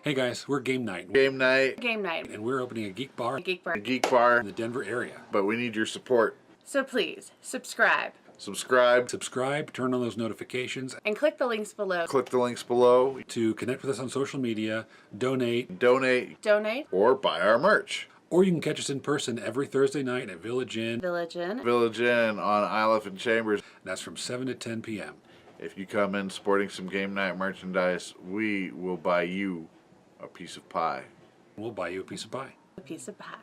Hey guys, we're GameKnight. GameKnight. And we're opening a geek bar. A geek bar. A geek bar. In the Denver area. But we need your support. So please, subscribe. Subscribe, turn on those notifications. And click the links below. Click the links below. To connect with us on social media, donate. Or buy our merch. Or you can catch us in person every Thursday night at Village Inn. Village Inn on Isle Chambers. That's from 7 to 10 p.m. If you come in sporting some GameKnight merchandise, we will buy you a piece of pie. We'll buy you a piece of pie. A piece of pie.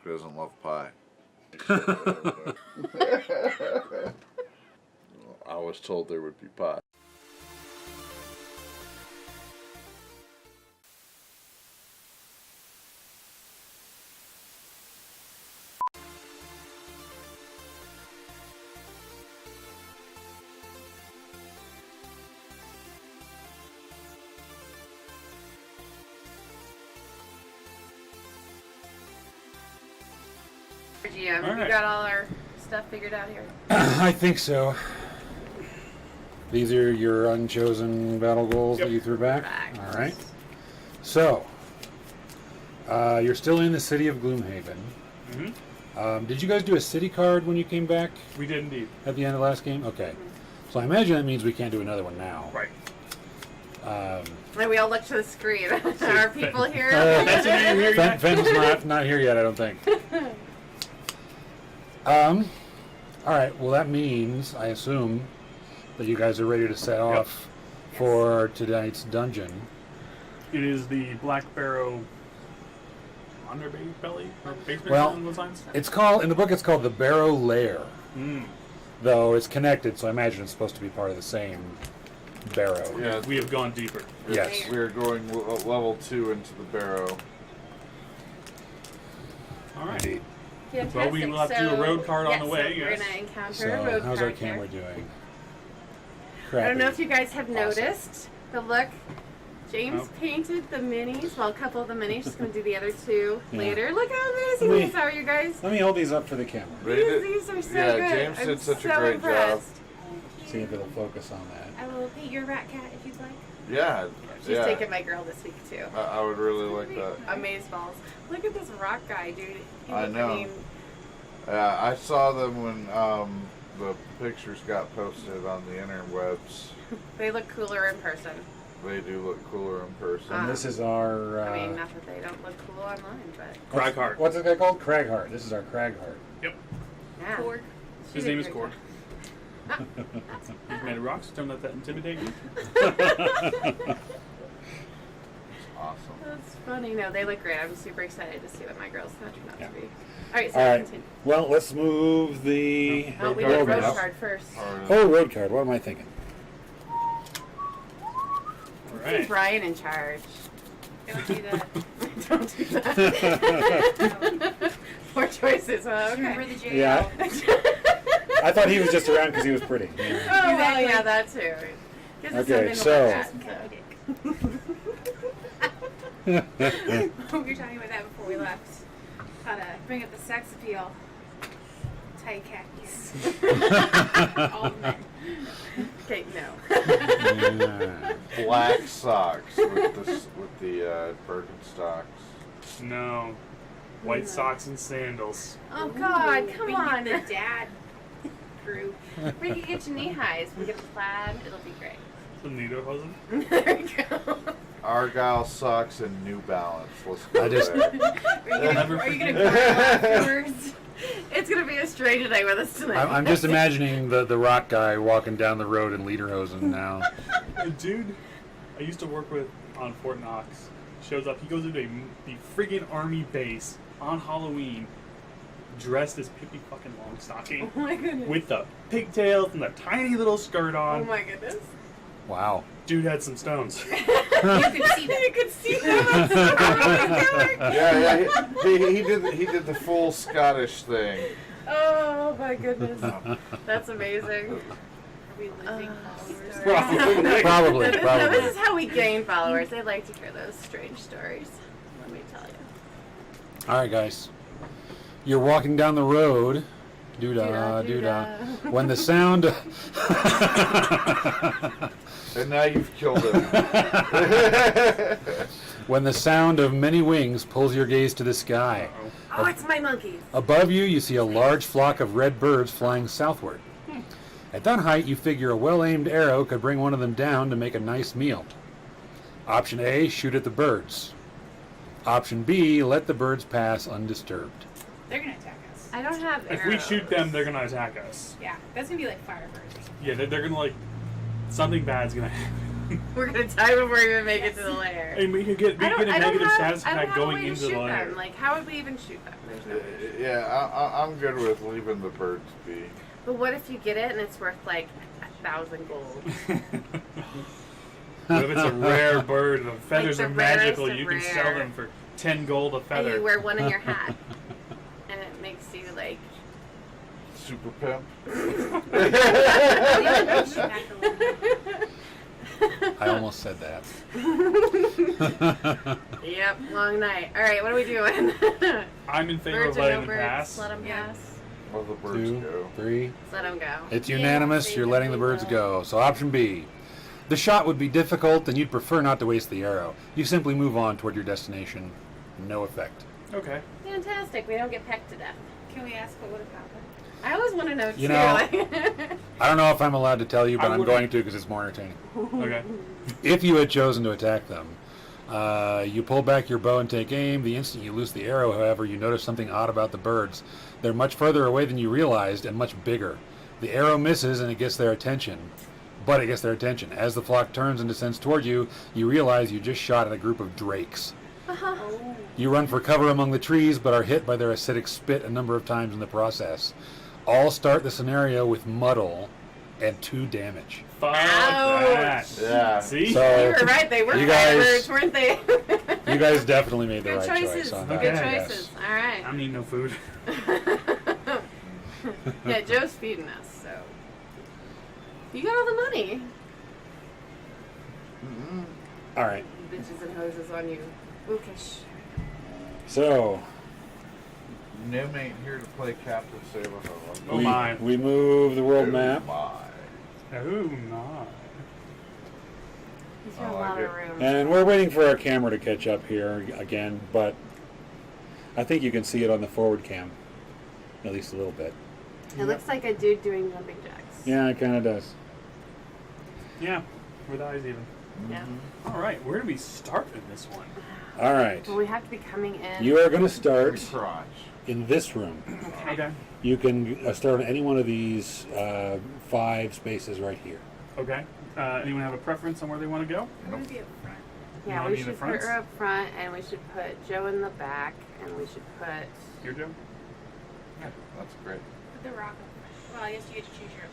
Who doesn't love pie? I was told there would be pie. GM, right. We got all our stuff figured out here. I think so. These are your unchosen battle goals that you threw back? Correct. All right. So, you're still in the city of Gloomhaven. Mm-hmm. Did you guys do a city card when you came back? We did indeed. At the end of the last game? Okay. So I imagine that means we can't do another one now. Right. And we all look to the screen. Are people here? Fenn's not here yet, I don't think. All right. Well, that means, I assume, that you guys are ready to set off for tonight's dungeon. It is the Black Barrow underbelly or basement. Well, on those lines? it's called in the book. It's called the Barrow Lair. Mm. Though it's connected, so I imagine it's supposed to be part of the same barrow. Yeah, We have gone deeper. Yes. We are going level 2 into the barrow. All right. Indeed. Fantastic. Well, we will have to do a road card on the way, So we're yes. going to encounter So, a road how's card our camera here. doing? I don't know if Crappy. you guys have noticed, but look, James painted the minis. Well, a couple of the minis. Just going to do the other two later. Look how amazing Let me- these are, you guys. Let me hold these up for the camera. These are so good. James I'm did such so a great impressed. See if it'll focus on that. I will paint your rat cat if you'd like. Yeah. She's taking my girl this week, too. I would really like that. Amazeballs. Look at this rock guy, dude. I know. mean, I saw them when the pictures got posted on the interwebs. they look cooler in person. They do look cooler in person. And this is our. I mean, not that they don't look cool online, but Cragheart. What's it guy called? Cragheart. This is our Cragheart. Yep. yeah. Korg. His name is Korg. He's made of rocks. Don't let that intimidate you. Awesome. That's funny. No, they look great. I'm super excited to see what my girl's going to turn out to be. All right, so All right. continue. Well, let's move the. Oh, we Road did road map. card first. Oh, road card. What am I thinking? All Keep right. Brian in charge. Don't do that. Don't do that. Poor choices, huh? Remember Okay. the jail. Yeah. I thought he was just around because he was pretty. Yeah. Oh, well, yeah, that too. Gives us Okay, something to look at, We were talking about that before we left. How to bring up the sex appeal. Tight khakis. All men. Okay, no. Yeah. Black socks with the Birkenstocks. No. White socks and sandals. Oh, God, come we on. Can get the dad group. We can get you knee highs. We get the plaid. It'll be great. Some Lederhosen. There you go. Argyle socks and New Balance. Let's go I just- there. Are you gonna cry afterwards? It's going to be a strange day with us tonight. I'm just imagining the rock guy walking down the road in Lederhosen now. A dude I used to work with on Fort Knox shows up. He goes into the friggin' army base on Halloween dressed as Pippi fucking Longstocking Oh, my goodness. with the pigtails and the tiny little skirt on. Oh, my goodness. Wow. Dude had some stones. You could see that. You could see them. Yeah, he did the full Scottish thing. Oh, my goodness. That's amazing. Are we losing followers? Probably. No, this is how we gain followers. They like to hear those strange stories. Let me tell you. All right, guys. You're walking down the road. Doo-dah, Doo-dah, doo-dah. doo-dah. When the sound... And now you've killed him. When the sound of many wings pulls your gaze to the sky. Oh, it's my monkeys. Above you, you see a large flock of red birds flying southward. At that height, you figure a well-aimed arrow could bring one of them down to make a nice meal. Option A, shoot at the birds. Option B, let the birds pass undisturbed. They're gonna attack us. I don't have If arrows. we shoot them, they're gonna attack us. Yeah, that's gonna be like firebirds or something. Yeah, they're gonna like something bad's gonna happen. We're gonna die before we even make it to the lair. And we could get a negative status effect going into the lair. Them. Like, how would we even shoot them? There's no way. Yeah, I'm good with leaving the birds be. But what if you get it and it's worth like 1,000 gold? What if it's a rare bird and the feathers the are magical? rarest You of can sell rare. them for 10 gold a And feather. you wear one in your hat, and it makes you like. Super pimp. I almost said that. Yep, long night. All right, what are we doing? I'm in favor Birds of or letting no them birds? pass. Let them Yeah. pass. Let the birds 2, go. 3. Let them go. It's Yeah, unanimous. they You're letting the definitely birds will. go. So option B. The shot would be difficult, and you'd prefer not to waste the arrow. You simply move on toward your destination. No effect. Okay. Fantastic. We don't get pecked to death. Can we ask what would have happened? I always want to know too. You know- like- I don't know if I'm allowed to tell you, but I I'm wouldn't- going to because it's more entertaining. Okay. If you had chosen to attack them, you pull back your bow and take aim. The instant you loose the arrow, however, you notice something odd about the birds. They're much further away than you realized and much bigger. The arrow misses and it gets their attention. But it gets their attention. As the flock turns and descends toward you, you realize you just shot at a group of drakes. Uh-huh. Oh. You run for cover among the trees, but are hit by their acidic spit a number of times in the process. All start the scenario with muddle and 2 damage. Fuck Ouch. that. Yeah. See? So You were right. They were you guys- firebirds, weren't they? you guys definitely made the Good right choices. choice on Okay. that. Good I guess. choices. All right. I'm eating no food. Yeah, Joe's feeding us, so you got all the money. Mm-mm. All right. Bitches and hoses on you. Ookish. So Nim ain't here to play Captain Sailor. Oh we, my. we move the world Oh map, my. Oh my. These are a Oh, I lot of get- room. and we're waiting for our camera to catch up here again. But I think you can see it on the forward cam, at least a little bit. It looks like a dude doing jumping jacks. Yeah, it kind of does. Yeah. With eyes even. Yeah. All right. Where do we start in this one? All right. Well, we have to be coming in. You are going to start Crotch. in this room. Okay. You can start on any one of these 5 spaces right here. Okay. Anyone have a preference on where they want to go? I'm gonna be up front. Yeah, You we want me in the should put front? her up front, and we should put Joe in the back, and we should put. Here, Joe? That's great. Put the rock up front. Well, I guess you get to choose your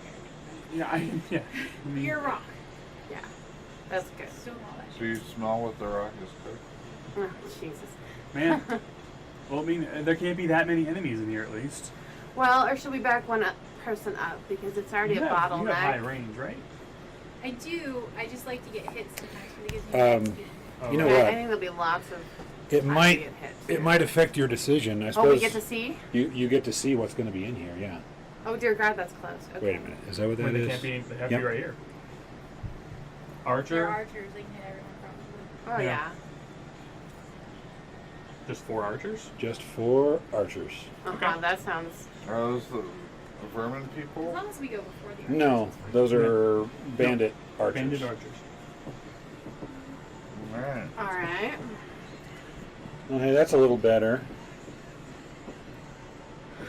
opinion. Yeah. Yeah. I mean, You're a rock. Yeah, that's good. Still all that So you smell what the rock is cooked? Oh, Jesus. Man. Well, I mean, there can't be that many enemies in here at least. Well, or should we back one person up because it's already You a have high bottleneck? range, right? I do. I just like to get hit sometimes because it gives me XP. Oh, You know Yeah, what? I think there'll be lots of. It time to might get hit, it too. might affect your decision. I Oh, suppose we get to see. you get to see what's going to be in here. Yeah. Oh dear God, that's close. Okay. Wait a minute. Is that what Wait, that they is? can't be. They have Yep. to be right here. They're Archer. archers. They can hit everyone probably. Oh Yeah. yeah. Just 4 archers. Just 4 archers. Okay. That sounds. Are those the vermin As people? long as we go before the archers. No, it's fine. those are bandit archers. Bandit archers. Alright. All right. Okay, that's a little better.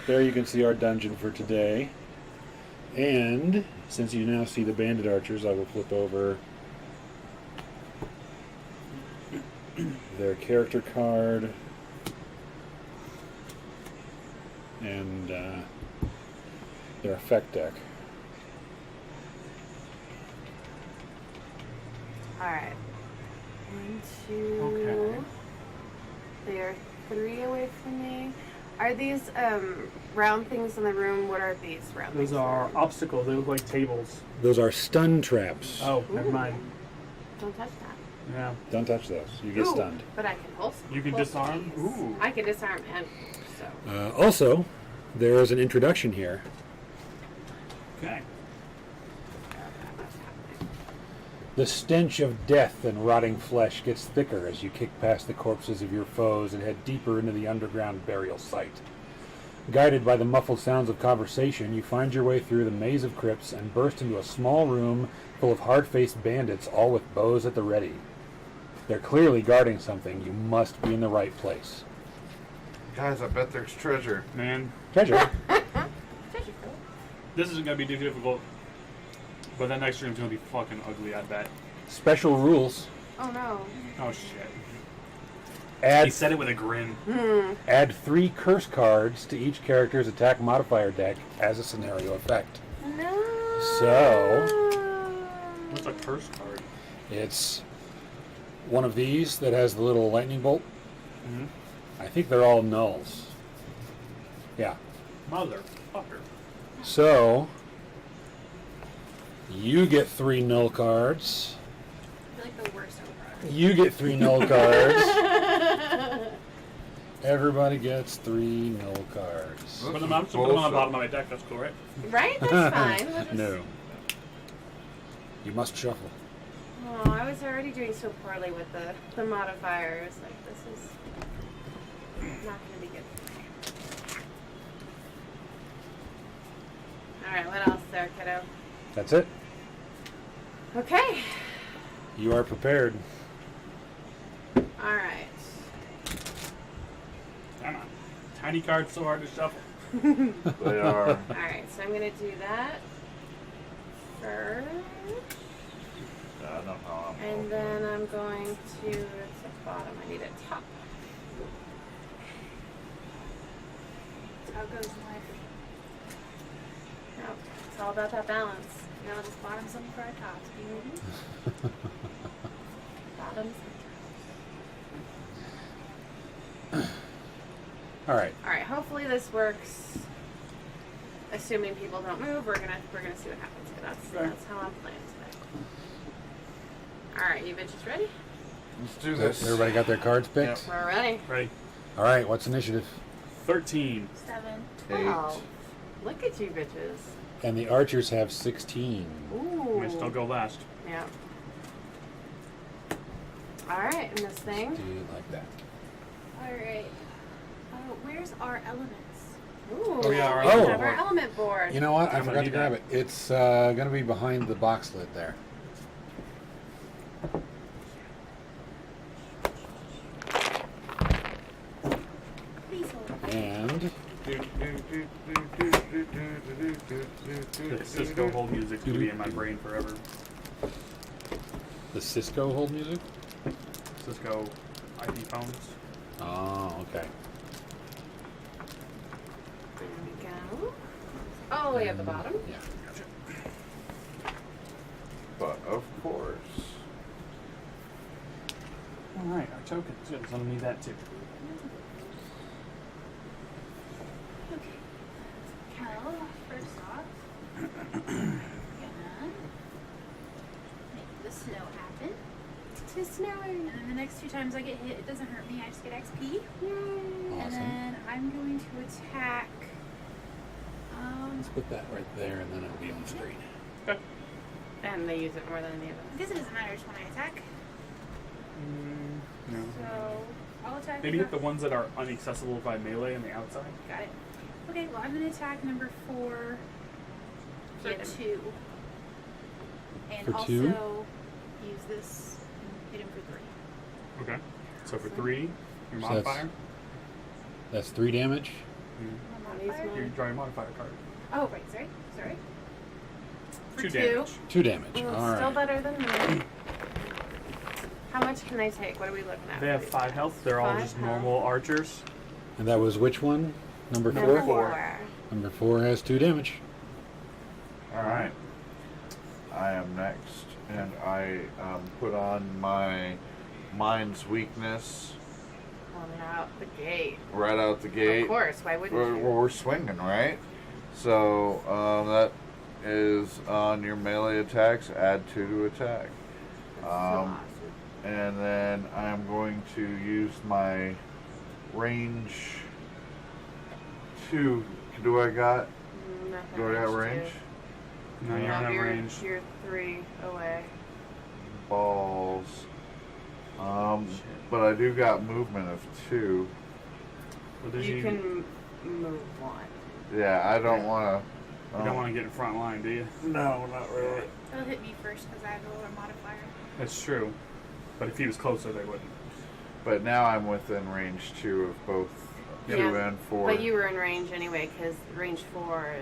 There you can see our dungeon for today. And since you now see the bandit archers, I will flip over their character card and their effect deck. All right. 1, 2. Okay. They are 3 away from me. Are these round things in the room? What are these round things? Those are obstacles. They look like tables. Those are stun traps. Oh, never Ooh. mind. Don't touch that. Yeah. Don't touch those. You get Ooh, stunned. But I can pulse. You can pulse disarm? these. Ooh. I can disarm and so. Also, there is an introduction here. Okay. The stench of death and rotting flesh gets thicker as you kick past the corpses of your foes and head deeper into the underground burial site. Guided by the muffled sounds of conversation, you find your way through the maze of crypts and burst into a small room full of hard-faced bandits, all with bows at the ready. They're clearly guarding something. You must be in the right place. Guys, I bet there's treasure. Man, Treasure. this isn't gonna be too difficult. But that next room's gonna be fucking ugly, I bet. Special rules. Oh no. Oh shit. He Add said it with a grin. Add 3 curse cards to each character's attack modifier deck as a scenario effect. No. So, What's a curse card? it's one of these that has the little lightning bolt. Mm-hmm. I think they're all nulls. Yeah. Motherfucker. So, you get 3 null cards. I feel like the worst overall. You get 3 null cards. Everybody gets 3 null cards. Put them on the bottom of my deck, that's cool, right? Right? That's fine. We'll just... No. You must shuffle. Oh, I was already doing so poorly with the modifiers. Like, this is not going to be good for me. Alright, what else there, kiddo? That's it. Okay. You are prepared. Alright. Come on. Tiny cards so hard to shuffle. They are. Alright, so I'm going to do that first. I don't know. And then I'm going to, it's the bottom, I need a top. That's how it goes in life. Nope, it's all about that balance. You know, just bottoms up for our tops, baby. Bottoms. All right. Alright, hopefully this works. Assuming people don't move, we're gonna see what happens. But that's how I'm playing today. Alright, you bitches ready? Let's do this. Everybody got their cards picked? We're ready. Ready? All right, what's initiative? 13. 7. 12. Look at you bitches. And the archers have 16. Ooh. Might still go last. Yeah. Alright, and this thing. Do you like that? Alright. Where's our elements? Ooh. Oh, yeah, our we element have our board. element board. You know what? I I'm gonna forgot to need grab that. it. It's going to be behind the box lid there. Please hold. And The Cisco hold music's gonna be in my brain forever. the Cisco hold music? Cisco IP phones. Oh, okay. There we go. All the way at the bottom. Yeah. But of course. Alright, our tokens. Good, so I'm gonna need that too. Okay. Cal, first off, gonna make the snow happen. It's snowing. And then the next 2 times I get hit, it doesn't hurt me. I just get XP. Yay. And Awesome. then I'm going to attack. Let's put that right there, and then it'll be on the screen. Okay. And they use it more than any of I us. guess it doesn't matter which one I attack. No. So I'll attack. Maybe hit the ones that are inaccessible by melee on the outside. Got it. Okay, well I'm gonna attack number 4 for Hit him. 2. And For also 2? use this and hit him for 3. Okay. So for 3, your So modifier. That's 3 damage. Modifier? You draw your modifier card. Oh right, sorry. For 2 2. damage. 2 damage. Ooh, All still right. better than me. How much can they take? What are we looking at? They have 5 health. They're all 5 just health. normal archers. And that was which one? Number 4? Number 4. 4. Number 4 has 2 damage. Alright. I am next, and I put on my mind's weakness Coming out the gate. right out the gate. Of course. Why wouldn't We're, you? we're swinging, right? So that is on your melee attacks. Add 2 to attack. That's so awesome. And then I'm going to use my range 2. Do I got? Nothing Do I got much range? to- No, you don't have range. You're 3 away. balls. But I do got movement of 2. Well, does You can move 1. Yeah, I don't want You don't want to get in front line, do you? No, not really. They'll hit me first because I have a lower modifier. That's true. But if he was closer, they wouldn't. But now I'm within range 2 of both 2 Yeah, and 4. But you were in range anyway, because range 4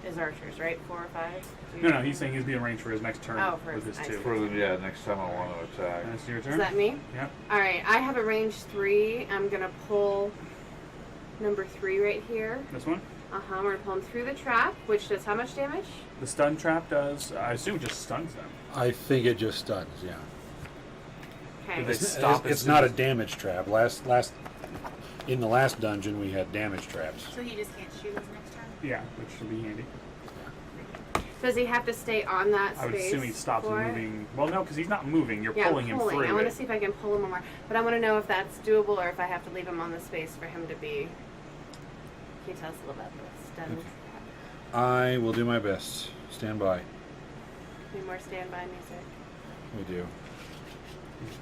is archers, right? 4 or 5? No, he's saying he's being range for his next turn Oh, for with his- his I 2. see. For the, yeah, next time I want to attack. And it's your turn? Is that me? Yeah. Alright, I have a range 3. I'm going to pull number 3 right here. This one? I'm going to pull him through the trap, which does how much damage? The stun trap does, I assume, just stuns them. I think it just stuns. Yeah. Okay. They It's, stop it's as not a soon as- damage trap. In the last dungeon we had damage traps. So he just can't shoot his next turn. Yeah, which should be handy. Does he have to stay on that space? I would assume he stops for it? moving. Well, no, because he's not moving. You're Yeah, pulling I'm him through I want it. to see if I can pull him more. But I want to know if that's doable or if I have to leave him on the space for him to be... Can you tell us a little about the stun Okay. trap? I will do my best. Stand by. Need more standby music. We do.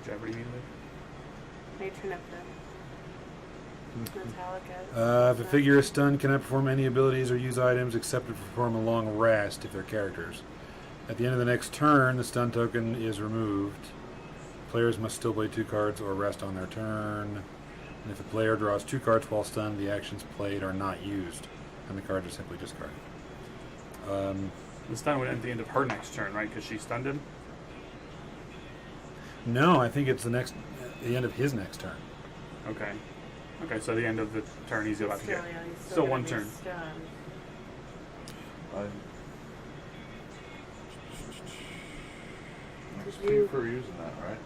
Jeopardy music. May turn up the Metallica. If a figure is stunned, cannot perform any abilities or use items except to perform a long rest if they're characters. At the end of the next turn, the stun token is removed. Players must still play 2 cards or rest on their turn. And if a player draws 2 cards while stunned, the actions played are not used, and the cards are simply discarded. The stun would end at the end of her next turn, right? Because she stunned him? No, I think it's the end of his next turn. Okay. Okay, so the end of the turn he's about to Still, get. yeah, he's So gonna one be turn. stunned. XP for using that, right?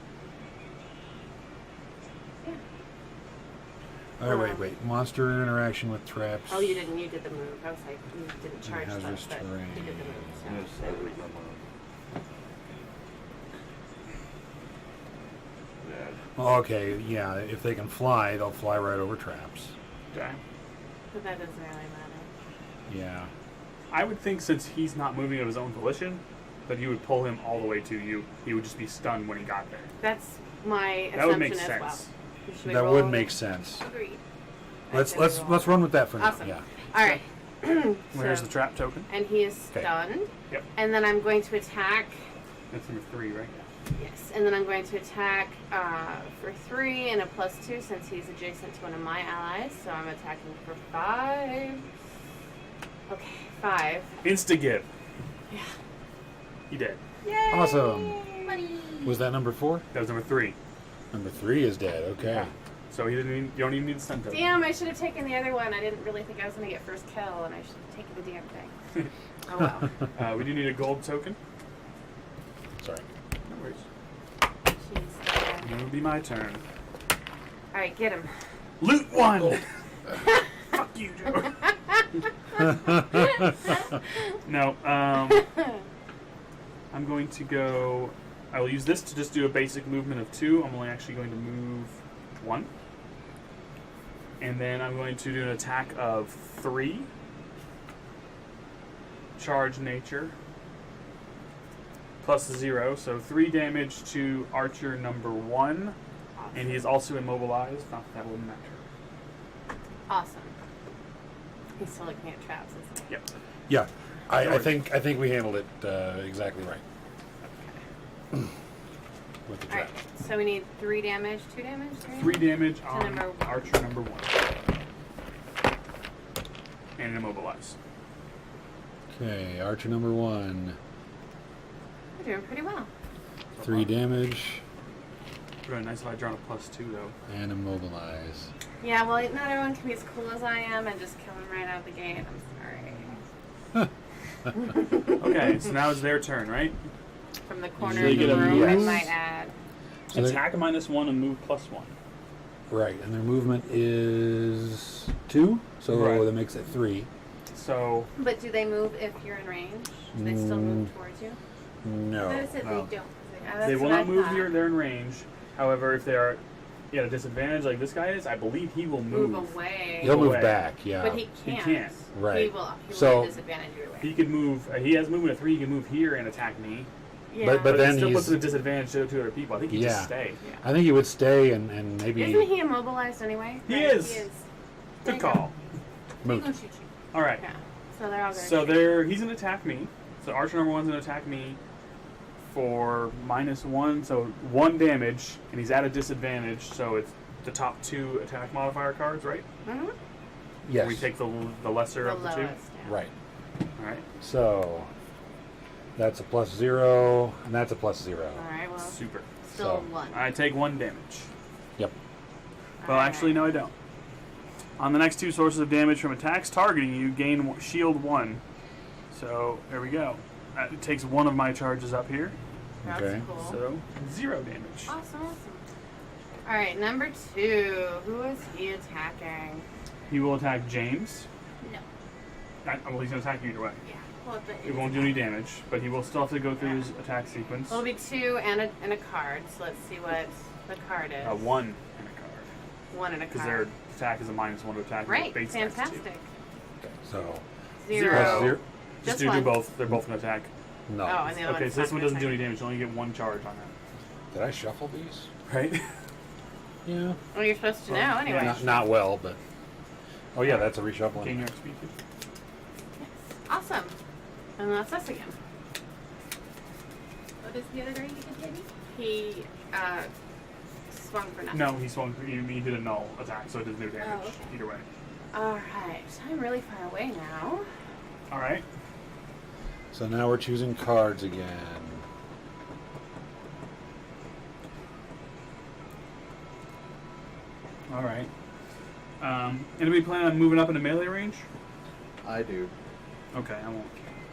Wait. Monster interaction with traps. Oh, you didn't. You did the move. I was like, you didn't charge them, hazardous but terrain. you did the move. So. Yes, I did the move. Yeah. Okay, yeah. If they can fly, they'll fly right over traps. Okay. But that doesn't really matter. Yeah. I would think since he's not moving of his own volition, that you would pull him all the way to you. He would just be stunned when he got there. That's my That would assumption make as sense. well. Should we That roll? would make sense. Agreed. Let's I said roll. let's run with that for now. Awesome. Yeah. All right. Where's So- the trap token? And he is Okay. stunned. Yep. And then I'm going to attack. That's number 3, right? Yes. And then I'm going to attack for 3 and a +2 since he's adjacent to one of my allies. So I'm attacking for 5. Okay, 5. Insta-give. Yeah. He did. Yay! Awesome. Money. Was that number 4? That was number 3. Number 3 is dead. Okay. Yeah. So you don't even need the stun token. Damn, I should have taken the other one. I didn't really think I was going to get first kill, and I should have taken the damn thing. Oh well. We do need a gold token. Sorry. No worries. Jeez. And it would be my turn. All right, get him. Loot 1! Fuck you, Joe. No, I'm going to go... I will use this to just do a basic movement of 2. I'm only actually going to move 1. And then I'm going to do an attack of 3. Charge nature. Plus 0, so 3 damage to archer number 1. And he is also immobilized. Not that that will matter. Awesome. He's still looking at traps, isn't he? Yep. Yeah. I George. think we handled it exactly right. With the All right, trap. so we need 3 damage, 2 damage? 3 damage on number 1. archer number 1. And immobilize. Okay, archer number 1. We're doing pretty well. 3 damage Really nice if I drawn a +2 though. and immobilize. Yeah, well, not everyone can be as cool as I am and just kill him right out the gate. I'm sorry. Okay, so now it's their turn, right? From the corner They of get the a room, I move. might add. So they- Attack -1 and move +1. Right, and their movement is 2, so Right. that makes it 3. So But do they move if you're in range? Do they still move towards you? No. I said No. they don't. they will not move here. They're in range. However, if they are at a disadvantage like this guy is, I believe he will move. Move away. He'll move away. back, yeah. But he He can't. can't. Right. He will So- be at disadvantage either way. He could move. He has movement of 3. He can move here and attack me. Yeah. But it then still he's. puts it at a disadvantage to 2 other people. I think he Yeah. just stay. I think he would stay and maybe Isn't he immobilized anyway? He Right, is. He is. Good call. He's move. gonna shoot you. All right. Yeah. So they're all going So he's gonna attack me. So archer number 1's gonna attack me for -1, so 1 damage, and he's at a disadvantage. So it's the top 2 attack modifier cards, right? Mm-hmm. Yes. We take the lesser The of the lowest. 2. Yeah. Right. All right. So that's a +0, and that's a +0. All right. Well, Super. still So, 1. I take 1 damage. Yep. Well, actually, no, I don't. On the next 2 sources of damage from attacks targeting you, gain shield 1. So there we go. It takes 1 of my charges up here. That's Okay. cool. So 0 damage. Awesome. All right. Number 2. Who is he attacking? He will attack James. No. Well, he's going to attack you either way. Yeah. Well, but It won't do any damage, but he will still have to go through his attack sequence. It'll be 2 and a card. So let's see what the card is. 1 and a card. 1 and a Because card. their attack is a -1 to attack. Right. Base attacks too. Fantastic. So 0. +0. Just Just do 1. both. They're both going to attack. No. Oh, and the other Okay, one's so this not one gonna doesn't do any attack. damage. You only get 1 charge on that. Did I shuffle these? Right? Yeah. Well, you're supposed to know Well, anyway. Not well, but. Oh yeah, that's a Gain reshuffling. your speed too. Awesome. And that's us again. what is the other guy you can hit me? He swung for nothing. No, he swung. He did a null attack, so it doesn't do damage okay. either way. All right. I'm really far away now. All right. So now we're choosing cards again. All right. Anybody plan on moving up into melee range? I do. Okay, I won't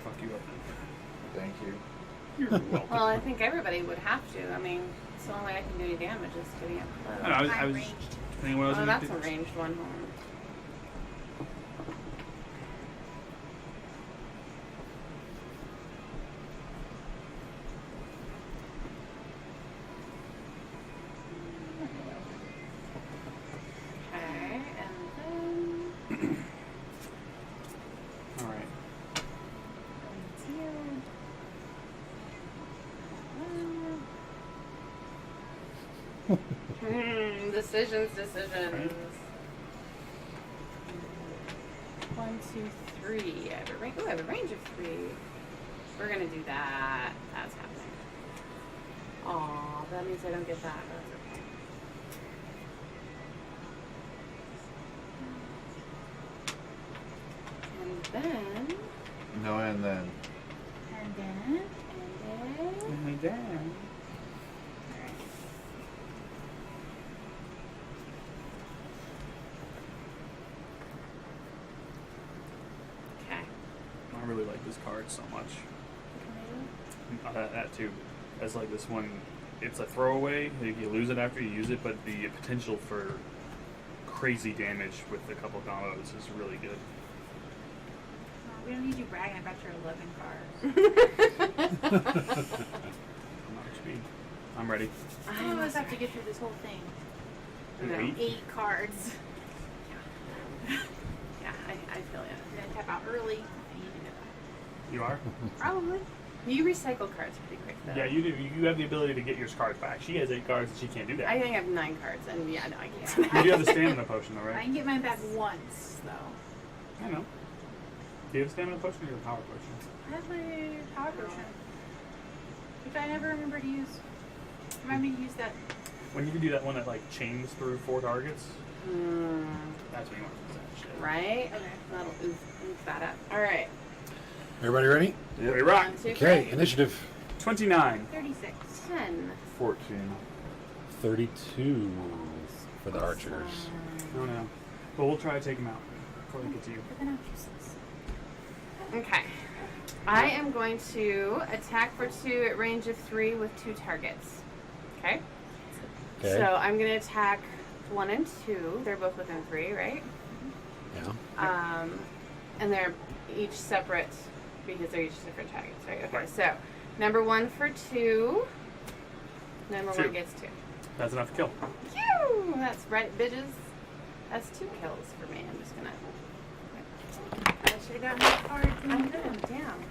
fuck you up then. Thank you. You're welcome. Well, I think everybody would have to. I mean, it's the only way I can do any damage is getting up I close. don't know, I I'm was ranged. thinking what I was Oh, gonna that's do. a ranged one. Okay, and then All right. it's you. Decisions. Right. 1, 2, 3. I have a range. Ooh, I have a range of 3. We're gonna do that. That's happening. Aw, that means I don't get that. That's okay. And then, No, and then. And then. and then. Damn. Okay. I really like this card so much. That too. That's like this one. It's a throwaway. You lose it after you use it, but the potential for crazy damage with a couple combos is really good. We don't need you bragging about your 11 cards. How much speed? I'm ready. I almost have to get through this whole thing. And No. 8. 8 cards. Yeah, I feel you. I'm gonna tap out early. I need to do that. You are? Probably. You recycle cards pretty quick, though. Yeah, you do. You have the ability to get your cards back. She has 8 cards and she can't do that. I think I have 9 cards, and yeah, no, I can't. Yeah. You do have the stamina potion though, I right? can get mine back once, though. I know. Do you have a stamina potion or your power potion? I have my power potion, which I never remember to use. Remind me to use that. When you can do that one that like chains through 4 targets, Hmm. that's when you want to use that shit. Right? Okay. That'll oof that up. All right. Everybody ready? We rock. 1, 2, Okay, 3. initiative 29. 36. 10. 14. 32 for the archers. Oh no. But we'll try to take him out before they get to you. But then I'm useless. Okay. I am going to attack for 2 at range of 3 with 2 targets. Okay? Okay. So I'm going to attack 1 and 2. They're both within 3, right? Yeah. And they're each separate because they're each different targets, right? Okay, Right. so number 1 for 2. Number 2. 1 gets 2. That's enough to kill. Phew! That's right, bitches. That's 2 kills for me. I'm just gonna. I should have gotten my cards. I'm good. Damn.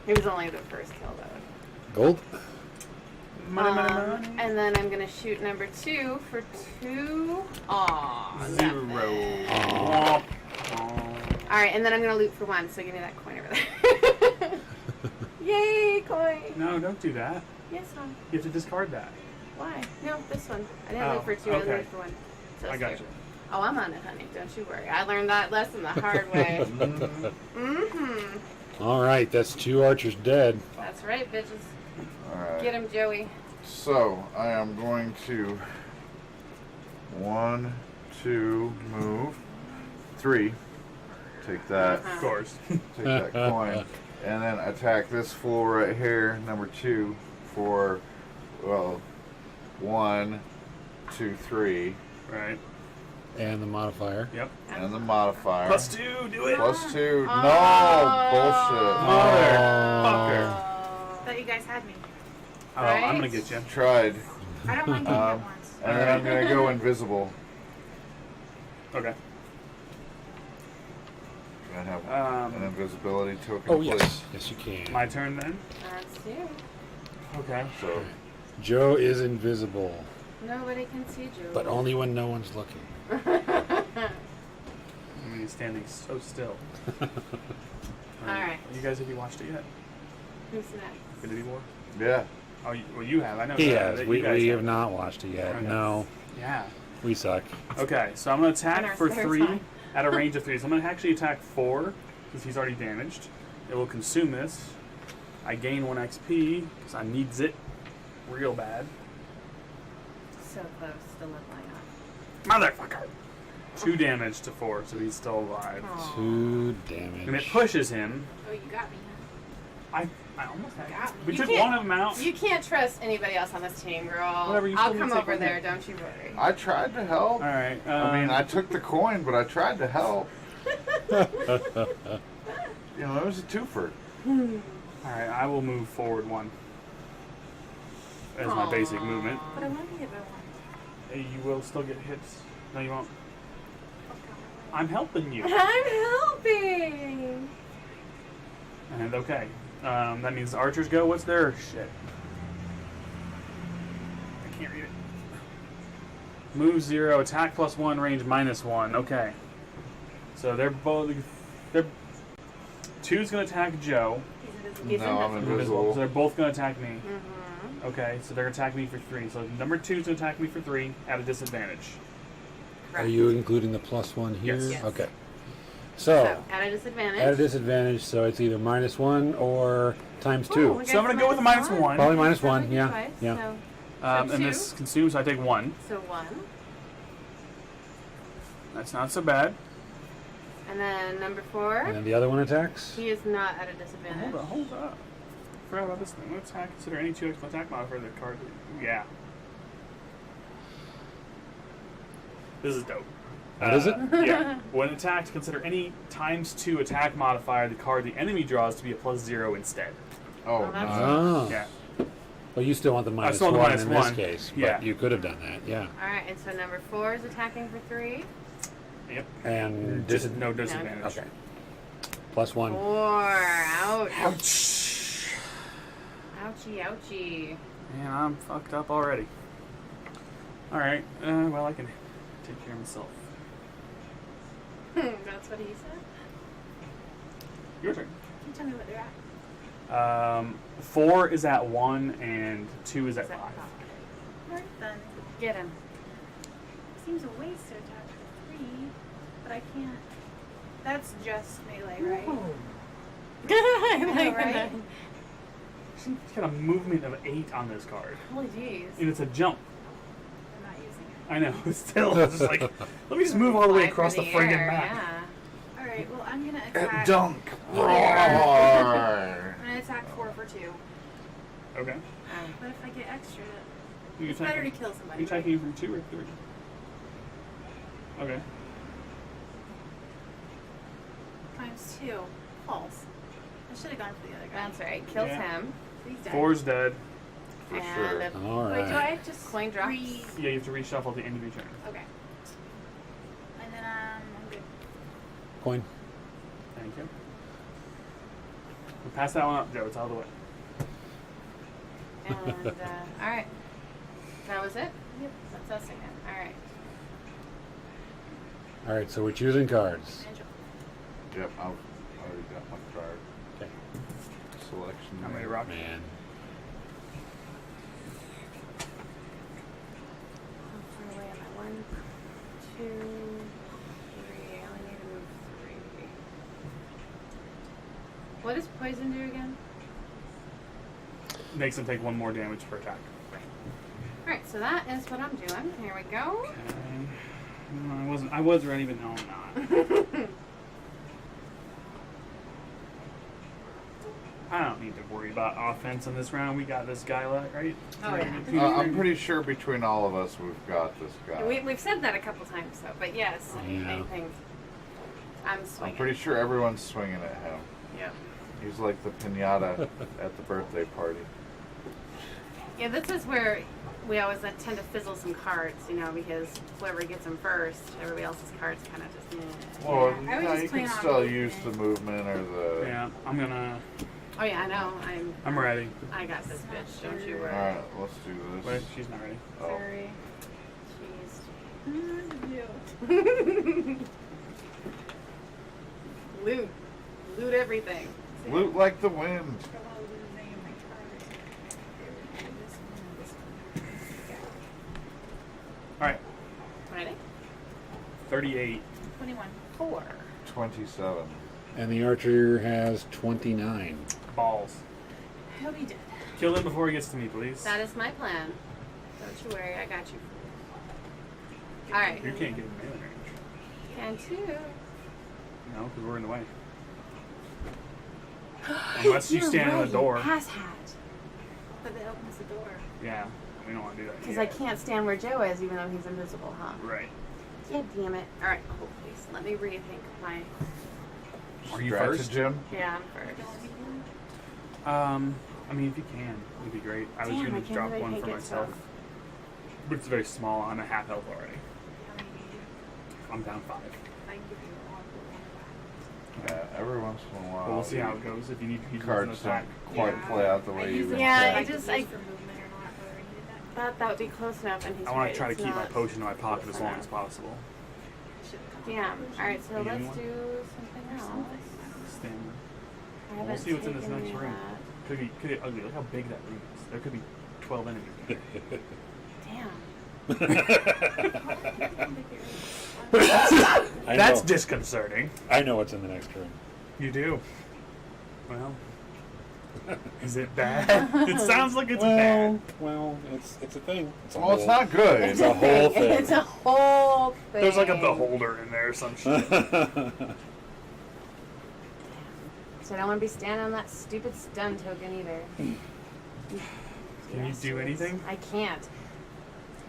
It was only the first kill though. Gold. Money. And then I'm gonna shoot number 2 for 2. Aw, nothing. 0. All right, and then I'm gonna loot for 1. So give me that coin over there. Yay, coin! No, don't do that. Yes, Mom. You have to discard that. Why? No, this one. I didn't loot for 2. I okay. looted for 1. So I it's got fair. you. Oh, I'm on it, honey. Don't you worry. I learned that lesson the hard way. All right, that's 2 archers dead. That's right, bitches. All right. Get him, Joey. So I am going to 1, 2, move 3. Take that. Of course. Take that coin, and then attack this fool right here, number 2, for 1, 2, 3, Right. And the modifier. Yep. and the modifier. +2. Do it. +2. Oh. No bullshit. Motherfucker. I thought you guys had me. Oh, Right? I'm gonna get you. Tried, I don't mind getting hit once. and then I'm gonna go invisible. Okay. And have an invisibility token. Oh, please. yes. Yes, you can. My turn then. That's you. Okay. So Joe is invisible, Nobody can see Joey. but only when no one's looking. I mean, he's standing so still. All right. You guys, have you watched it yet? Who's next? Infinity War? yeah. Oh, you have. I know. He that- has. that you We guys have not watched it yet. Okay. No, Yeah. we suck. Okay, so I'm going to In attack our for spare 3 time. at a range of 3. So I'm going to actually attack 4 because he's already damaged. It will consume this. I gain 1 XP because I needs it real bad. So close to leveling up. Motherfucker! 2 damage to 4, so he's still alive. Aw. 2 And it damage. pushes him. Oh, you got me. I almost had Got me. We You took can't- one of them out. You can't trust anybody else on this team, girl. Whatever, you I'll told me come to take over one there, hit. don't you worry. I tried to help. Alright. I mean, I took the coin, but I tried to help. You know, it was a twofer. Alright, I will move forward 1. As my basic Aw. movement. But I want to get by 1. Hey, you will still get hits. No, you won't. I'm helping you. I'm helping. And okay. That means the archers go. What's their shit? I can't read it. Move 0, attack +1, range -1. Okay. So they're both. They're 2's gonna attack Joe. He's No, I'm invisible. invisible. So they're both gonna attack me. Mm-hmm. Okay, so they're gonna attack me for 3. So number 2's gonna attack me for 3 at a disadvantage. Are you including the +1 here? Yes. Yes. Okay. So, So, at a disadvantage. at a disadvantage, so it's either -1 or times Ooh, 2. we So I'm got gonna go with a -1. Probably -1, So we did yeah. twice, Yeah. So, And 2. this consumes, so I take 1. So 1. That's not so bad. And then number 4. And then the other one attacks? He is not at a disadvantage. Hold up. Forgot about this thing. Let's attack. Consider any 2x attack modifier the card. Yeah. This is dope. What is it? Yeah. When attacked, consider any ×2 attack modifier the card the enemy draws to be a +0 instead. Oh, Well, that's- nice. Oh. Yeah. Well, you still want the -1 still want the in this -1. case, but Yeah. you could have done that, yeah. Alright, and so number 4 is attacking for 3. Yep. And Just no disadvantage. Okay. +1. 4. Ouch. Ouch. Ouchie, ouchie. Man, I'm fucked up already. Alright. Well, I can take care of myself. That's what he said. Your turn. Can you tell me what they're at? 4 is at 1 and 2 is at Is that 5. Alright, then. Get him. Seems a waste to attack for 3, but I can't. That's just melee, right? I know, like right? that. She's got a movement of 8 on this card. Holy jeez. And it's a jump. I'm not using it. I know, still, it's just like, let me just move all the way Fly across for the friggin' air, map. Yeah. Alright, well, I'm gonna attack. Dunk. Roar. I'm gonna attack 4 for 2. Okay. But if I get extra, You it's better to kill somebody. You attacking from 2 or 3? Okay. ×2. False. I should have gone for the other guy. That's right. Kills Yeah. him. He's dead. 4's dead. For and sure. a All Wait, do I right. just coin drops. Yeah, you have to reshuffle at the end of your turn. Okay. And then I'm good. Coin. Thank you. We'll pass that one up, Joe. It's out of the way. And, alright. That was it? Yep. That's us again. Alright. All right, so we're choosing cards. Yep, I've already got my card. Okay. Selection. How many rock? Man. How far away am I? 1, 2, 3. I only need to move 3. What does poison do again? Makes them take 1 more damage per attack. Alright, so that is what I'm doing. Here we go. Okay. No, I was ready, but no, I'm not. I don't need to worry about offense in this round. We got this guy, right? Oh, yeah. I'm pretty sure between all of us, we've got this guy. We've said that a couple times, though. But yes, Yeah. I think I'm swinging. I'm pretty sure everyone's swinging at him. Yep. He's like the pinata at the birthday party. Yeah, this is where we always tend to fizzle some cards, you know, because whoever gets them first, everybody else's cards kind of just. Well, I would yeah, just you plan can on still moving. use the movement or the. Yeah, I'm gonna. Oh yeah, I know. I'm ready. I got this bitch. Don't you All worry. right, let's do this. Wait, she's not ready. Oh. Sorry. You. Loot. Loot everything. Loot like the wind. I don't wanna lose any of my cards. This one and this one. All right, Ready? 38. 21. 4. 27. And the archer has 29. Balls. He'll be dead. Kill him before he gets to me, please. That is my plan. Don't you worry, I got you. All right. You can't get in melee range. Can too. No, because we're in the way. Unless you You're stand in right, the door. Pass hat. But that opens the door. Yeah, we don't want to do that. Because yet. I can't stand where Joe is, even though he's invisible, huh? Right. Yeah, damn it. All right, hold please. Let me rethink my. Are you Scratch first? it, Jim? Yeah, I'm first. I mean, if you can, it'd be great. I was Damn, I going to can't drop believe I one can't for get myself. some. But it's very small. I'm at half health already. I'm down 5. I can give you all Yeah, every once in a while. But we'll see how it goes. If you need to use an Cards attack. don't quite play out the way you would Yeah, think. I just- for movement or not, whether I needed that. That would be close enough, and he's I want right, to try to it's keep my not potion in my pocket close as long enough. as possible. Damn. All right, so You need let's one? do something else. Stamina. I We'll haven't see what's in this taken next any of room. that. Could be ugly. Look how big that room is. There could be 12 enemies in there. Damn. I That's know. disconcerting. I know what's in the next room. You do. Well, is it bad? It sounds like it's bad. Well, it's a thing. It's a Well, it's whole- not good. It's a whole thing. It's a whole thing. There's like a beholder in there or some shit. So I don't want to be standing on that stupid stun token either. Can you do anything? I can't.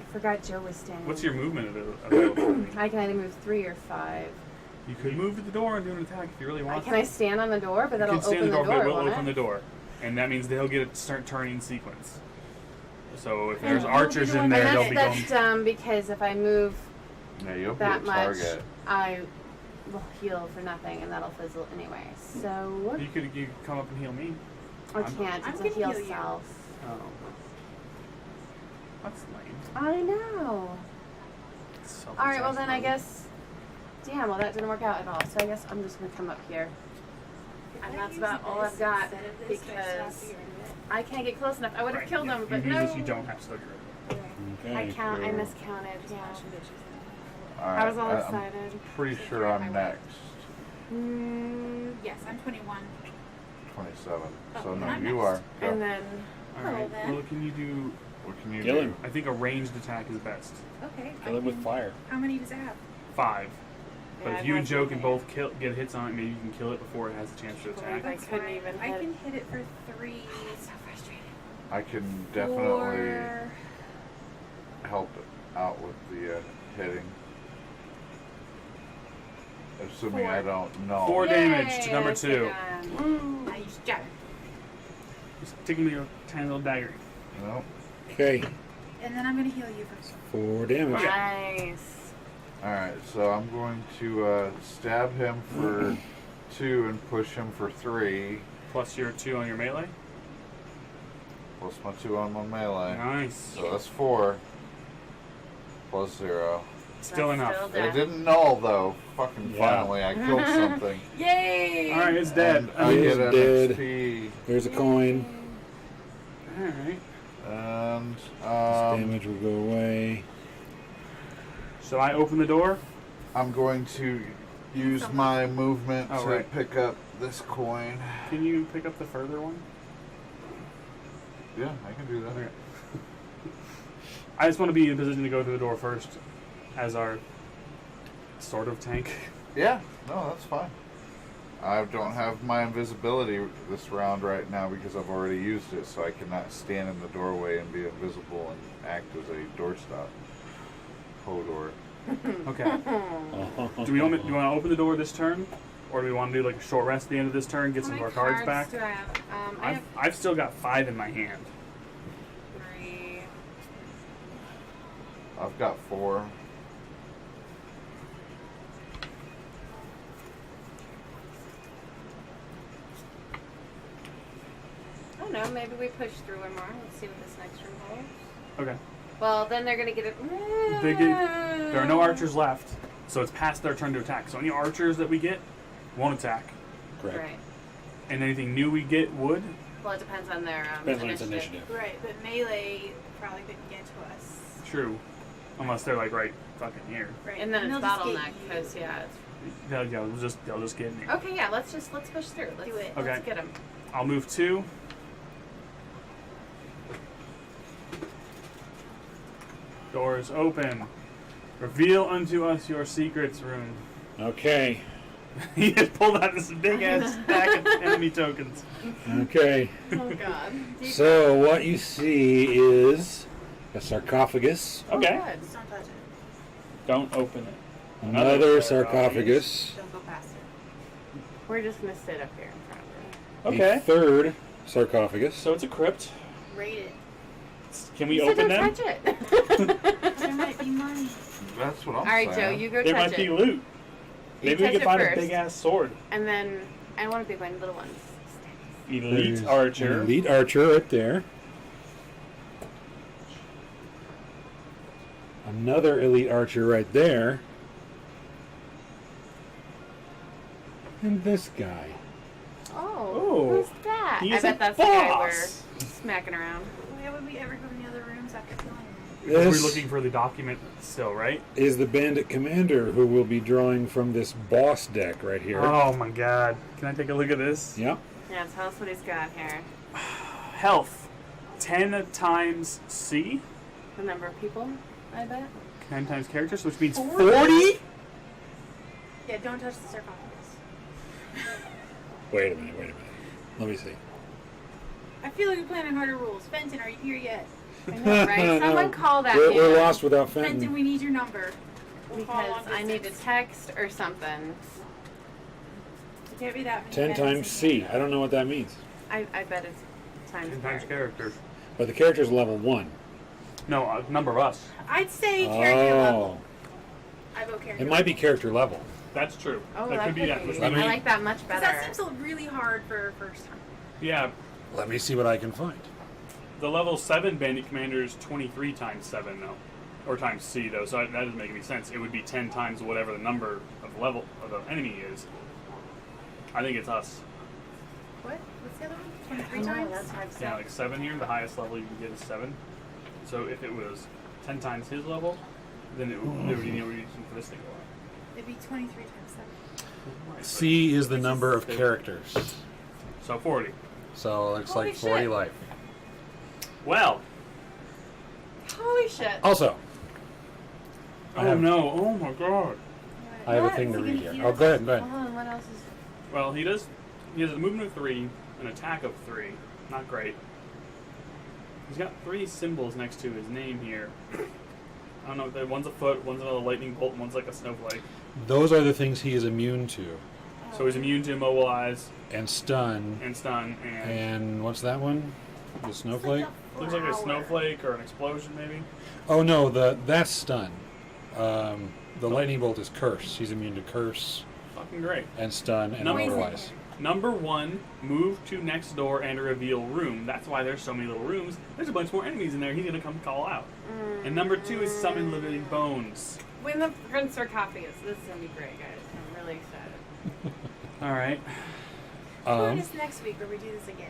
I forgot Joe was standing. What's your movement availability? I can either move 3 or 5. You could move to the door and do an attack if you really want Can I to. stand on the door? But You that'll can stand open the but door, it will won't open the it? door. And that means they'll get a start turning sequence. So if And there's who'll archers be the in one- there, and they'll be that's going. dumb because if I move Yeah, you'll be that a much, target. I will heal for nothing, and that'll fizzle anyway. So You could come up and heal me. I I'm- can't. I'm It's a gonna heal heal you. self. Oh. That's lame. I know. All right. Well, then I guess. Damn. Well, that didn't work out at all. So I guess I'm just gonna come up here. And that's about all I've got because I can't get close enough. I would have killed him, but you no. use this, you don't have surgery. Okay. I so- miscounted. Yeah. All I was all I'm excited. pretty sure I'm next. Yes, I'm 21. 27. Oh, So no, I'm you next. are. Go. And then All right. then. Well, can you do? What can you Kill do? him. I think a ranged attack is best. Okay. Kill it with fire. How many does it have? 5. But Yeah, if you and that's Joe okay. can both get hits on it, maybe you can kill it before it has a chance to attack. I couldn't even I hit. can hit it for 3. So frustrating. I can definitely 4. help out with the hitting. Assuming I 4. don't know. 4 damage to Yay, number I 2. won. Nice job. Just tickle me with a tiny little dagger. No. Okay, And then I'm going to heal you first. 4 damage. Nice. Alright, so I'm going to stab him for 2 and push him for 3. Plus your 2 on your melee. Plus my 2 on my melee. Nice. So that's 4. Plus 0. Still That's enough. still It dead. didn't null though. Fucking Yeah. finally, I killed something. Yay! All right, it's dead. And I It get is an dead. XP. There's a coin. All right. And Damage will go away. So I open the door. I'm going to use my movement Oh, to right. pick up this coin. Can you pick up the further one? Yeah, I can do that. Okay. I just want to be in a position to go to the door first, as our sort of tank. Yeah, no, that's fine. I don't have my invisibility this round right now because I've already used it, so I cannot stand in the doorway and be invisible and act as a doorstop. Hodor. Okay. Do we want to open the door this turn, or do we want to do like a short rest at the end of this turn, get How some of many our cards back? do I have? I have I've still got 5 in my hand. 3. I've got 4. I don't know. Maybe we push through one more. Let's see what this next room holds. Okay. Well, then they're gonna get it. There are no archers left, so it's past their turn to attack. So any archers that we get won't attack, Correct. Right. and anything new we get would. Well, it depends on their Depends on its initiative. initiative. Right, but melee probably couldn't get to us. True, unless they're like right fucking here. Right. And then it's they'll just get bottleneck you. because yeah. They'll just get me. Okay, yeah. Let's push through. Let's Do it. Okay. Let's get them. I'll move 2. Doors open. Reveal unto us your secrets, room. Okay. He just pulled out this big ass stack of enemy tokens. Okay. Oh God. So what you see is a sarcophagus, Okay. Oh, good. Just don't touch it. Don't open it. another sarcophagus, Don't go past it. We're just gonna sit up here in front of Okay. a third sarcophagus. So it's a crypt. Rate it. Can her. we You said open them? don't touch it. There might be money. That's what I'm All right, saying. Joe. You go There touch might be it, loot. Maybe we touch can it find first. a big ass sword. and then I want a big one, little ones. Elite There's archer. an elite archer right there. Another elite archer right there. And this guy. Oh, who's that? He I is bet a that's the guy boss. we're smacking around. Why would we ever go in the other rooms after killing him? Because This we're looking for the document still, right? is the bandit commander who will be drawing from this boss deck right here. Oh my god. Can I take a look at this? Yep. Yeah, tell us what he's got here. Health. 10 times C. The number of people, I bet. 10 times characters, which means 40? 40? Yeah, don't touch the sarcophagus. Wait a minute. Let me see. I feel like we're playing on harder rules. Fenton, are you here yet? I know, right? Someone call that We're man. lost without Fenton, Fenton. we need your number. We'll follow Because long I need to distance. text or something. There can't be that many 10 Fentons times in C. here. I don't know what that means. I bet it's times 10 times four. characters. But the character's level 1. No, number of us. I'd say character level. Oh. I vote character It might be character level. That's true. Oh, that could be that. Which I I mean- like that much Because better. that seems really hard for first time. yeah, Let me see what I can find. the level 7 bandit commander is 23 times 7 though. Or times C though, so that doesn't make any sense. It would be 10 times whatever the number of level of the enemy is. I think it's us. What? What's the other one? I 23 know, times? that's what I've Yeah, said. like 7 here, the highest level you can get is 7. So if it was 10 times his level, then there would be no reason for this to go up. It'd be 23 times 7. Right, C is the number of characters. So 40. So it looks Holy like 40 shit. life. Well. Holy shit. Also, I Oh have- no! Oh my god! I have a What? thing Is to he read gonna here. eat Oh, us? go ahead, go ahead. Hold on, what else is... Well, he has a movement of 3, an attack of 3. Not great. He's got 3 symbols next to his name here. I don't know if one's a foot, one's another lightning bolt, and one's like a snowflake. Those are the things he is immune to. So he's immune to immobilize And stun. and stun and And what's that one? The snowflake? looks like a snowflake or an explosion maybe. Oh no, that's stun. The lightning bolt is curse. He's immune to curse Fucking great. and stun and Number- immobilize. Number 1, move to next door and reveal room. That's why there's so many little rooms. There's a bunch more enemies in there. He's gonna come call out. And number 2 is summon living bones. When the Prince sarcophagus. This is gonna be great, guys. I'm really excited. All right. Join us next week where we do this again.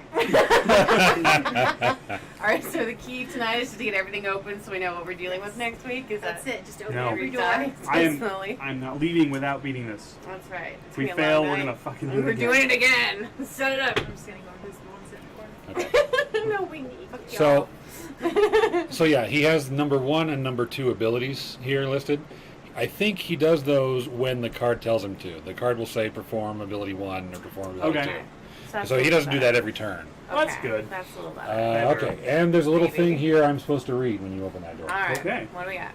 All right. So the key tonight is to get everything open, so we know what we're dealing with next week. Is That's it. Just open No. every door. I'm not leaving without beating this. That's right. If we fail, we're gonna fucking do it We're again. doing it again. Set it up. I'm just gonna go invisible and sit in the corner. No, we need. So yeah, he has number 1 and number 2 abilities here listed. I think he does those when the card tells him to. The card will say perform ability 1 or perform ability Okay. 2. So he doesn't do that every turn. Well, that's good. That's a little better. Okay, and there's a little Maybe. thing here I'm supposed to read when you open that door. All right. Okay. What do we got?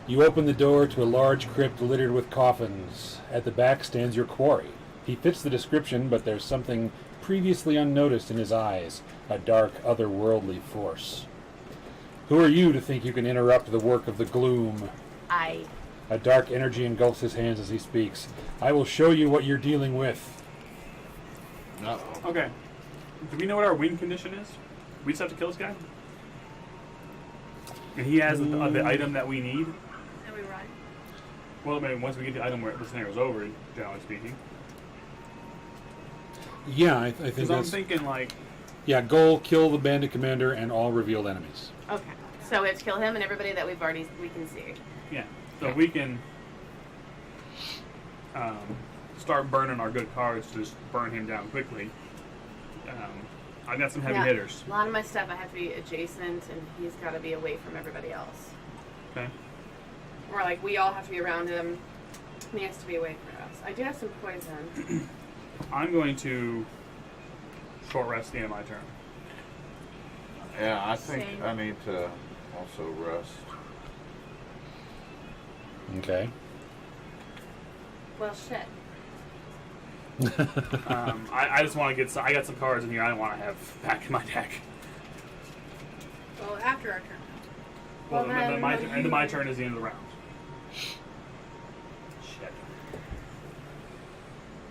You open the door to a large crypt littered with coffins. At the back stands your quarry. He fits the description, but there's something previously unnoticed in his eyes, a dark, otherworldly force. Who are you to think you can interrupt the work of the gloom? A dark energy engulfs his hands as he speaks. I will show you what you're dealing with. Uh-oh. Okay. Do we know what our win condition is? We just have to kill this guy? And he has the item that we need? And we run. Well, maybe once we get the item where the scenario's over, generally speaking. Yeah, I think Because I'm that's... thinking, like... Yeah, goal, kill the bandit commander and all revealed enemies. Okay. So it's kill him and everybody that we can see. Yeah. So we can start burning our good cards to just burn him down quickly. I've got some heavy hitters. A lot of my stuff I have to be adjacent, and he's got to be away from everybody else. Okay. Or like we all have to be around him, and he has to be away from us. I do have some poison. I'm going to short rest the end of my turn. Yeah, I think Same. I need to also rest. Okay. Well, shit. I just want to get. I got some cards in here I want to have back in my deck. Well, after our turn. Well, Well, then then- end of my turn is the end of the round. Shit.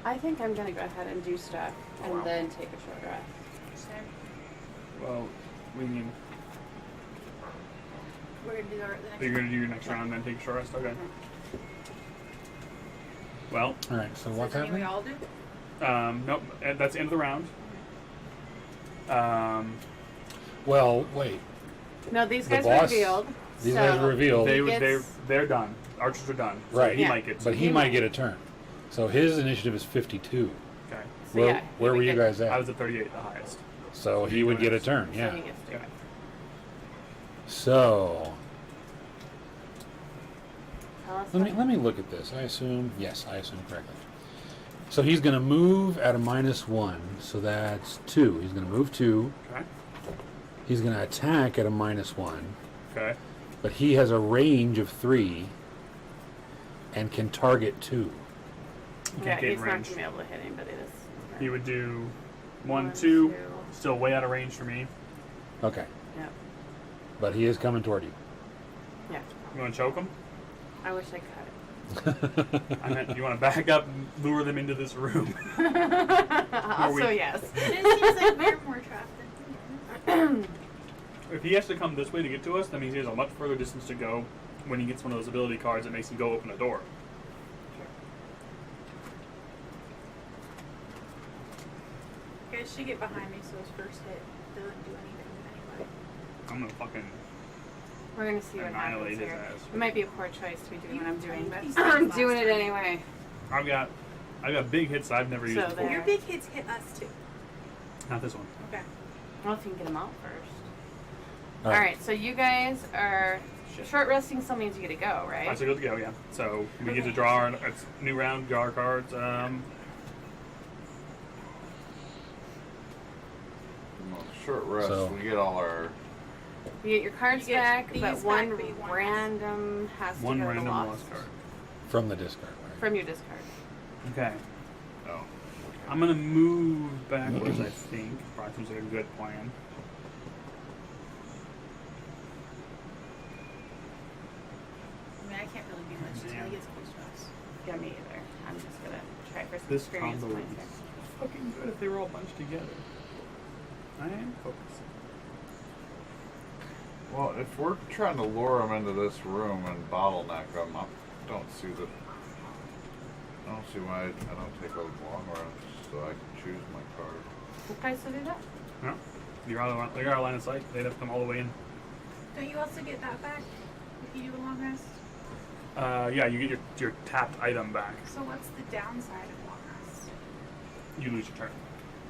I think I'm gonna go ahead and do stuff, and Wow. then take a short rest. Same. Well, we mean We're gonna do our the next you're going to do your next round, then take a short rest. Okay. Well, All right, so So what's is that happening? we all do? nope. That's the end of the round. Well, wait. No, these The guys boss- were revealed. These so guys were revealed. They're done. Archers are done. So Right. He Yeah. might get. But he might get a turn. So his initiative is 52. Okay. So Where, yeah, he where would were you get- guys I at? was at 38, the highest. So he would get a turn, So yeah. he gets to. Okay. So Tell us let me look at this. I assume correctly. So he's going to move at a -1, so that's 2. He's going to move 2. Okay. He's going to attack at a -1, Okay. but he has a range of 3 and can target 2. Can't Yeah, get he's in not range. gonna be able to hit anybody this. He would do One, 1, 2. two. Still way out of range for me. Okay, Yeah. but he is coming toward you. Yeah. You want to choke him? I wish I could. I meant, you want to back up and lure them into this room. Also, yes. It seems like we're more trapped than If he has to come this way to get to us, that means he has a much further distance to go when he gets one of those ability cards that makes him go open a door. You guys should get behind me so his first hit doesn't do anything anyway. I'm going to fucking We're gonna see what annihilate happens his here. ass. It might be a poor choice to be doing what I'm doing, but He's I'm last doing it turn. anyway. I've got big hits I've never used So before. there. Your big hits hit us too. Not this one. Okay. Well, if you can get them out first. All All right. right. So you guys are Shit. short resting. Still means you get to go, Alright, right? so good to go, yeah. So we get to draw our it's new round, draw our cards. Short rest. So- We get all our. You get your cards You get back, these but back, one but you want random has to one go to random lost lost card. From the discard, right? from your discard. Okay. Oh. I'm gonna move backwards, I think. Probably seems like a good plan. I mean, I can't really do much until he gets close to us. Yeah, me either. I'm just gonna try for some This experience combo points is here. fucking good if they were all bunched together. I am focusing. Well, if we're trying to lure them into this room and bottleneck them, I don't see why I don't take a long run so I can choose my card. Okay, so do that. Yeah. You're out of line of sight. They'd have to come all the way in. Don't you also get that back if you do a long rest? Yeah, you get your tapped item back. So what's the downside of long rest? You lose your turn.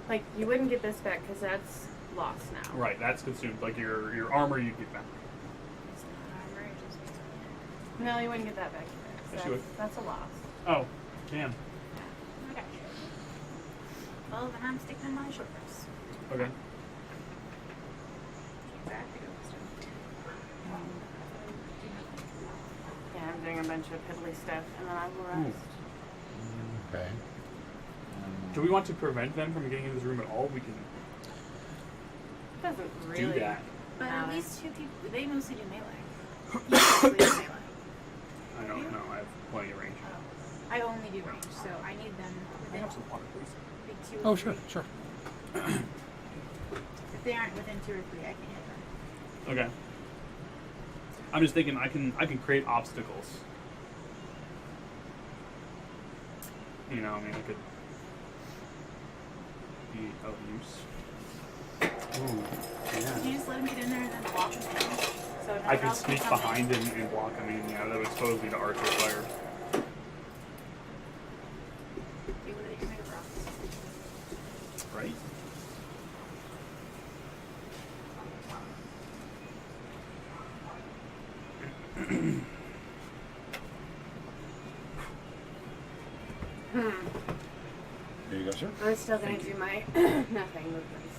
Like, you wouldn't get this back because that's lost now. Right, that's consumed. Like your armor you get back. It's not armor, it just makes it. No, you wouldn't get that back either. Yes, you would. That's a loss. Oh, can. I got you. Well, then I'm sticking in my short rest. Okay. Exactly. Yeah, I'm doing a bunch of piddly stuff, and then I will rest. Okay. Do we want to prevent them from getting into this room at all? We can Doesn't really do that. But at matter. least 2 people, they mostly do melee. You mostly do melee. I don't know. I have plenty of range. Oh. I only do range, so I need them I within have some water, please. big 2 or Oh, 3. sure. If they aren't within 2 or 3, I can hit them. Okay. I'm just thinking I can create obstacles. You know, I mean, I could be of use. Ooh, Can yeah. you just let them get in there and then walk them in? So no I one could else can sneak come behind in? and block. I mean, yeah, that would expose me to archer fire. Do what they can make a problem. Right? There you go, sir. I'm still going to do my nothing movements.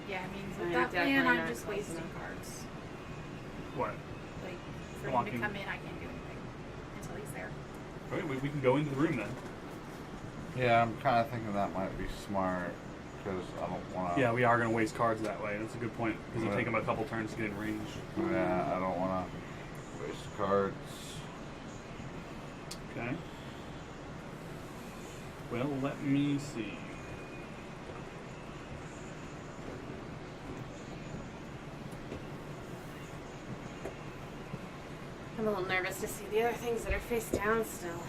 Yeah, I mean, I with mean, that plan, definitely I'm not just close wasting enough. cards. What? Like, for him Walking. to come in, I can't do anything until he's there. Okay, we can go into the room then. Yeah, I'm kind of thinking that might be smart because I don't want to. Yeah, we are going to waste cards that way. That's a good point because it'll take them a couple turns to get in range. Yeah, I don't want to waste cards. Okay. Well, let me see. I'm a little nervous to see the other things that are face down still.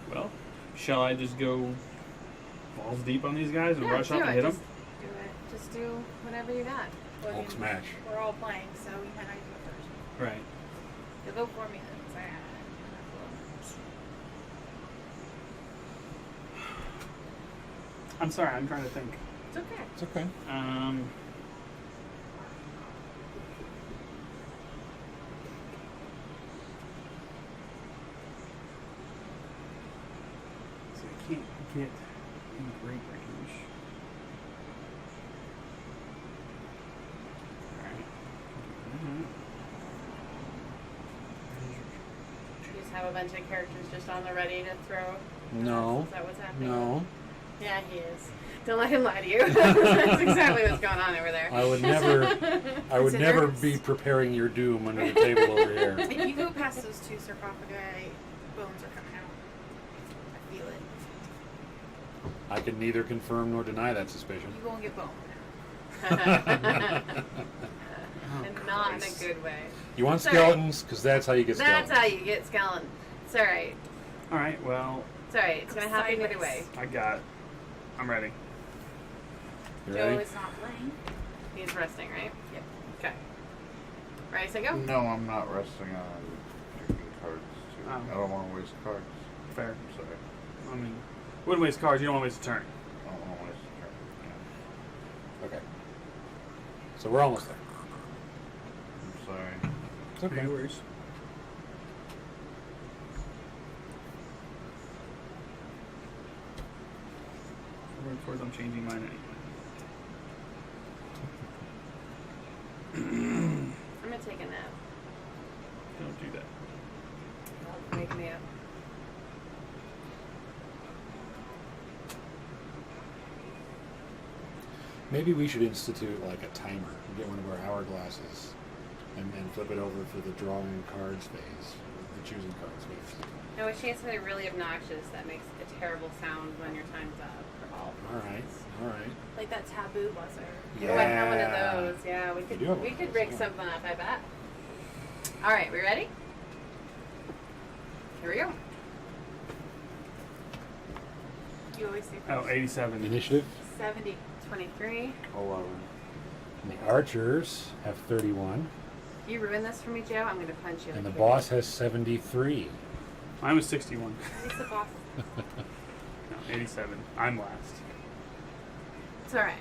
Well, shall I just go balls deep on these guys and Yeah, rush do up and it. hit them? Do it. Just do whatever you got. Well, I Hulk mean, smash. We're all playing, so we might not even go first. Right. You'll go for me then, because I I'm sorry, I'm trying to think. It's okay. It's okay. So I can't get in great range. Alright. You just have a bunch of characters just on the ready to throw. No. Is that what's happening? No. Yeah, he is. Don't let him lie to you. That's exactly what's going on over there. I would never It's a never nervous- be preparing your doom under the table over here. If you go past those 2 sarcophagi, bones are coming out. I feel it. I can neither confirm nor deny that suspicion. You won't get bone. And not in a good way. You want It's all right. skeletons? Because that's how you get skeletons. That's how you get skeleton. It's alright. Alright, well, It's alright. It's gonna happen either way. Sideways. I got it. I'm ready. You Joe ready? is not playing. He's resting, right? Yep. Okay. Ready, set, go? No, I'm not resting on taking cards too. Oh. I don't want to waste cards. Fair. I'm sorry. I mean, wouldn't waste cards, you don't want to waste a turn. I don't want to waste a turn. Okay. So we're almost there. I'm sorry. It's okay. No worries. Towards I'm changing mine anyway. I'm gonna take a nap. Don't do that. Wake me up. Maybe we should institute like a timer and get one of our hourglasses and flip it over for the drawing cards phase, the choosing cards phase. No, wish you had something really obnoxious that makes a terrible sound when your time's up for all. All right. Like that taboo buzzer. Yeah. Oh, I have one of those. Yeah, we You do have one of could those, rig yeah. something up, I bet. All right, we ready? Here we go. You always say Oh, 87. Initiative. 70. 23. 11. And the archers have 31, You ruin this for me, Joe. I'm going to punch you. and the like boss has 73. Mine was 61. He's the boss. No, 87. I'm last. It's all right.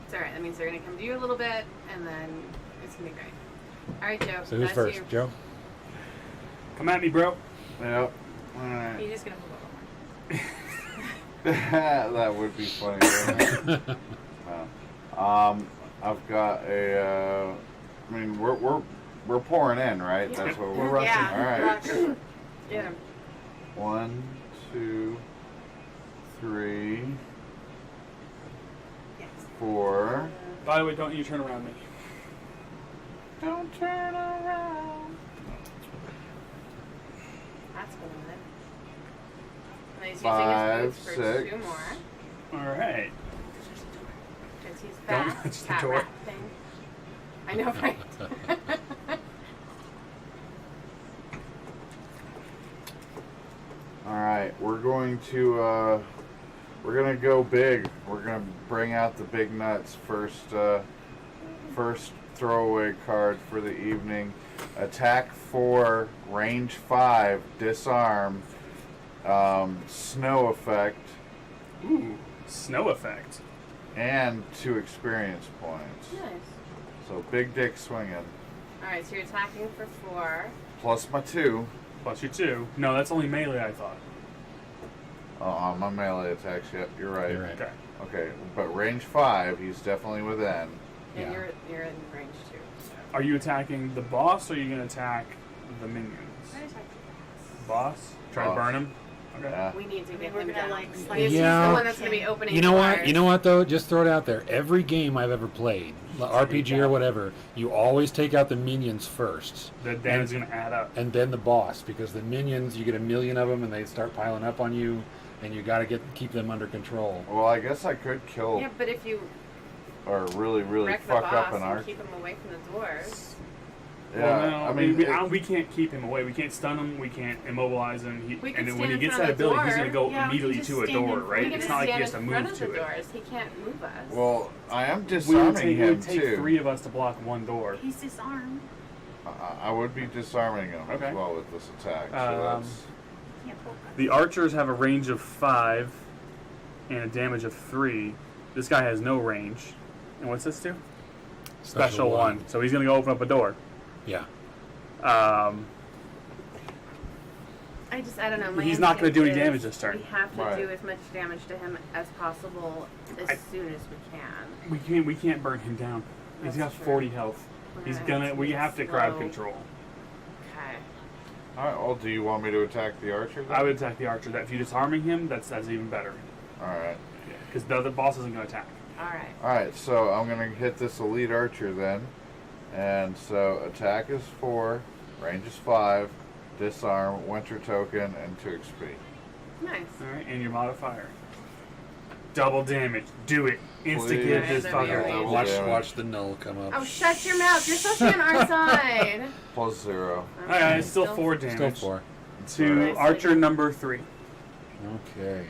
It's all right. That means they're going to come to you a little bit, and then it's going to be great. All right, Joe. So who's that's first? you. Joe? Come at me, bro. Yep. Alright. He's just gonna move over more. That would be funny, wouldn't it? I've got a. I mean, we're pouring in, right? Yeah. That's what We're we're. rushing. Yeah. All right. rush. Yeah. 1, 2, 3, Yes. 4. By the way, don't you turn around me. Don't turn around. That's good. And he's 5, using his boots for 6. 2 more. All right. Because he's Don't fast. touch the cat door. rat thing. I know, right? All right, we're gonna go big. We're gonna bring out the big nuts first. First throwaway card for the evening. Attack 4, range 5, disarm, snow effect, Ooh, snow effect. and 2 experience points. Nice. So big dick swinging. Alright, so you're attacking for 4. Plus my 2. Plus your 2. No, that's only melee, I thought. Oh, my melee attacks. Yep, you're right. You're right. Okay. Okay, but range 5, he's definitely within. And Yeah. you're in range 2. Are you attacking the boss or are you going to attack the minions? I just have to Boss? Try to Boss. burn him? Okay. Yeah. We need to I mean, get we're him gonna, down. like, slice He's Yeah. the one that's going to be opening You know what? doors. You know what though? Just throw it out there. Every game I've ever played, RPG or whatever, you always take out the minions first, The damage is going to add up. and then the boss, because the minions you get a million of them and they start piling up on you, and you got to keep them under control. Well, I guess I could kill Yeah, but if you or really wreck the fuck boss up an and archer. keep him away from the doors. Yeah, Well, no, I mean, we can't keep him away. We can't stun him. We can't immobilize him. We And could then when stand he in gets front that of the ability, he's door. going to go Yeah, we can immediately just to a stand in door, front. right? We can It's just not like he stand has to in front move of the to it. doors. He can't move us. well, I am It would disarming take, him 3 too. of us to block one door. He's disarmed. I would be disarming him Okay. as well with this attack. So Um, that's Can't pull. The archers have a range of 5 and a damage of 3. This guy has no range. And what's this do? Special 1. So he's going to go open up a door. Yeah. I don't know. My He's not gonna instinct do any is damage this turn. We have to Right. do as much damage to him as possible as soon as we can. We can't burn him down. He's That's got true. 40 health. We're He's gonna gonna. have to We be have to crowd slow. control. Okay. all right. Well, do you want me to attack the archer? Then? I would attack the archer. That if you disarming him, that's even better. All right. Because the other boss isn't gonna attack. All right. All right. So I'm gonna hit this elite archer then, and so attack is 4, range is 5, disarm, winter token, and 2 XP. Nice. All right, and your modifier. Double damage. Do it. Insta Please. give this Alright, that'd be fucker. alright. Watch, damage. watch the null come up. Oh, shut your mouth. You're supposed to be on our side. Plus 0. Alright, it's still 4 damage. Still 4. To Nicely archer done. number 3. Okay.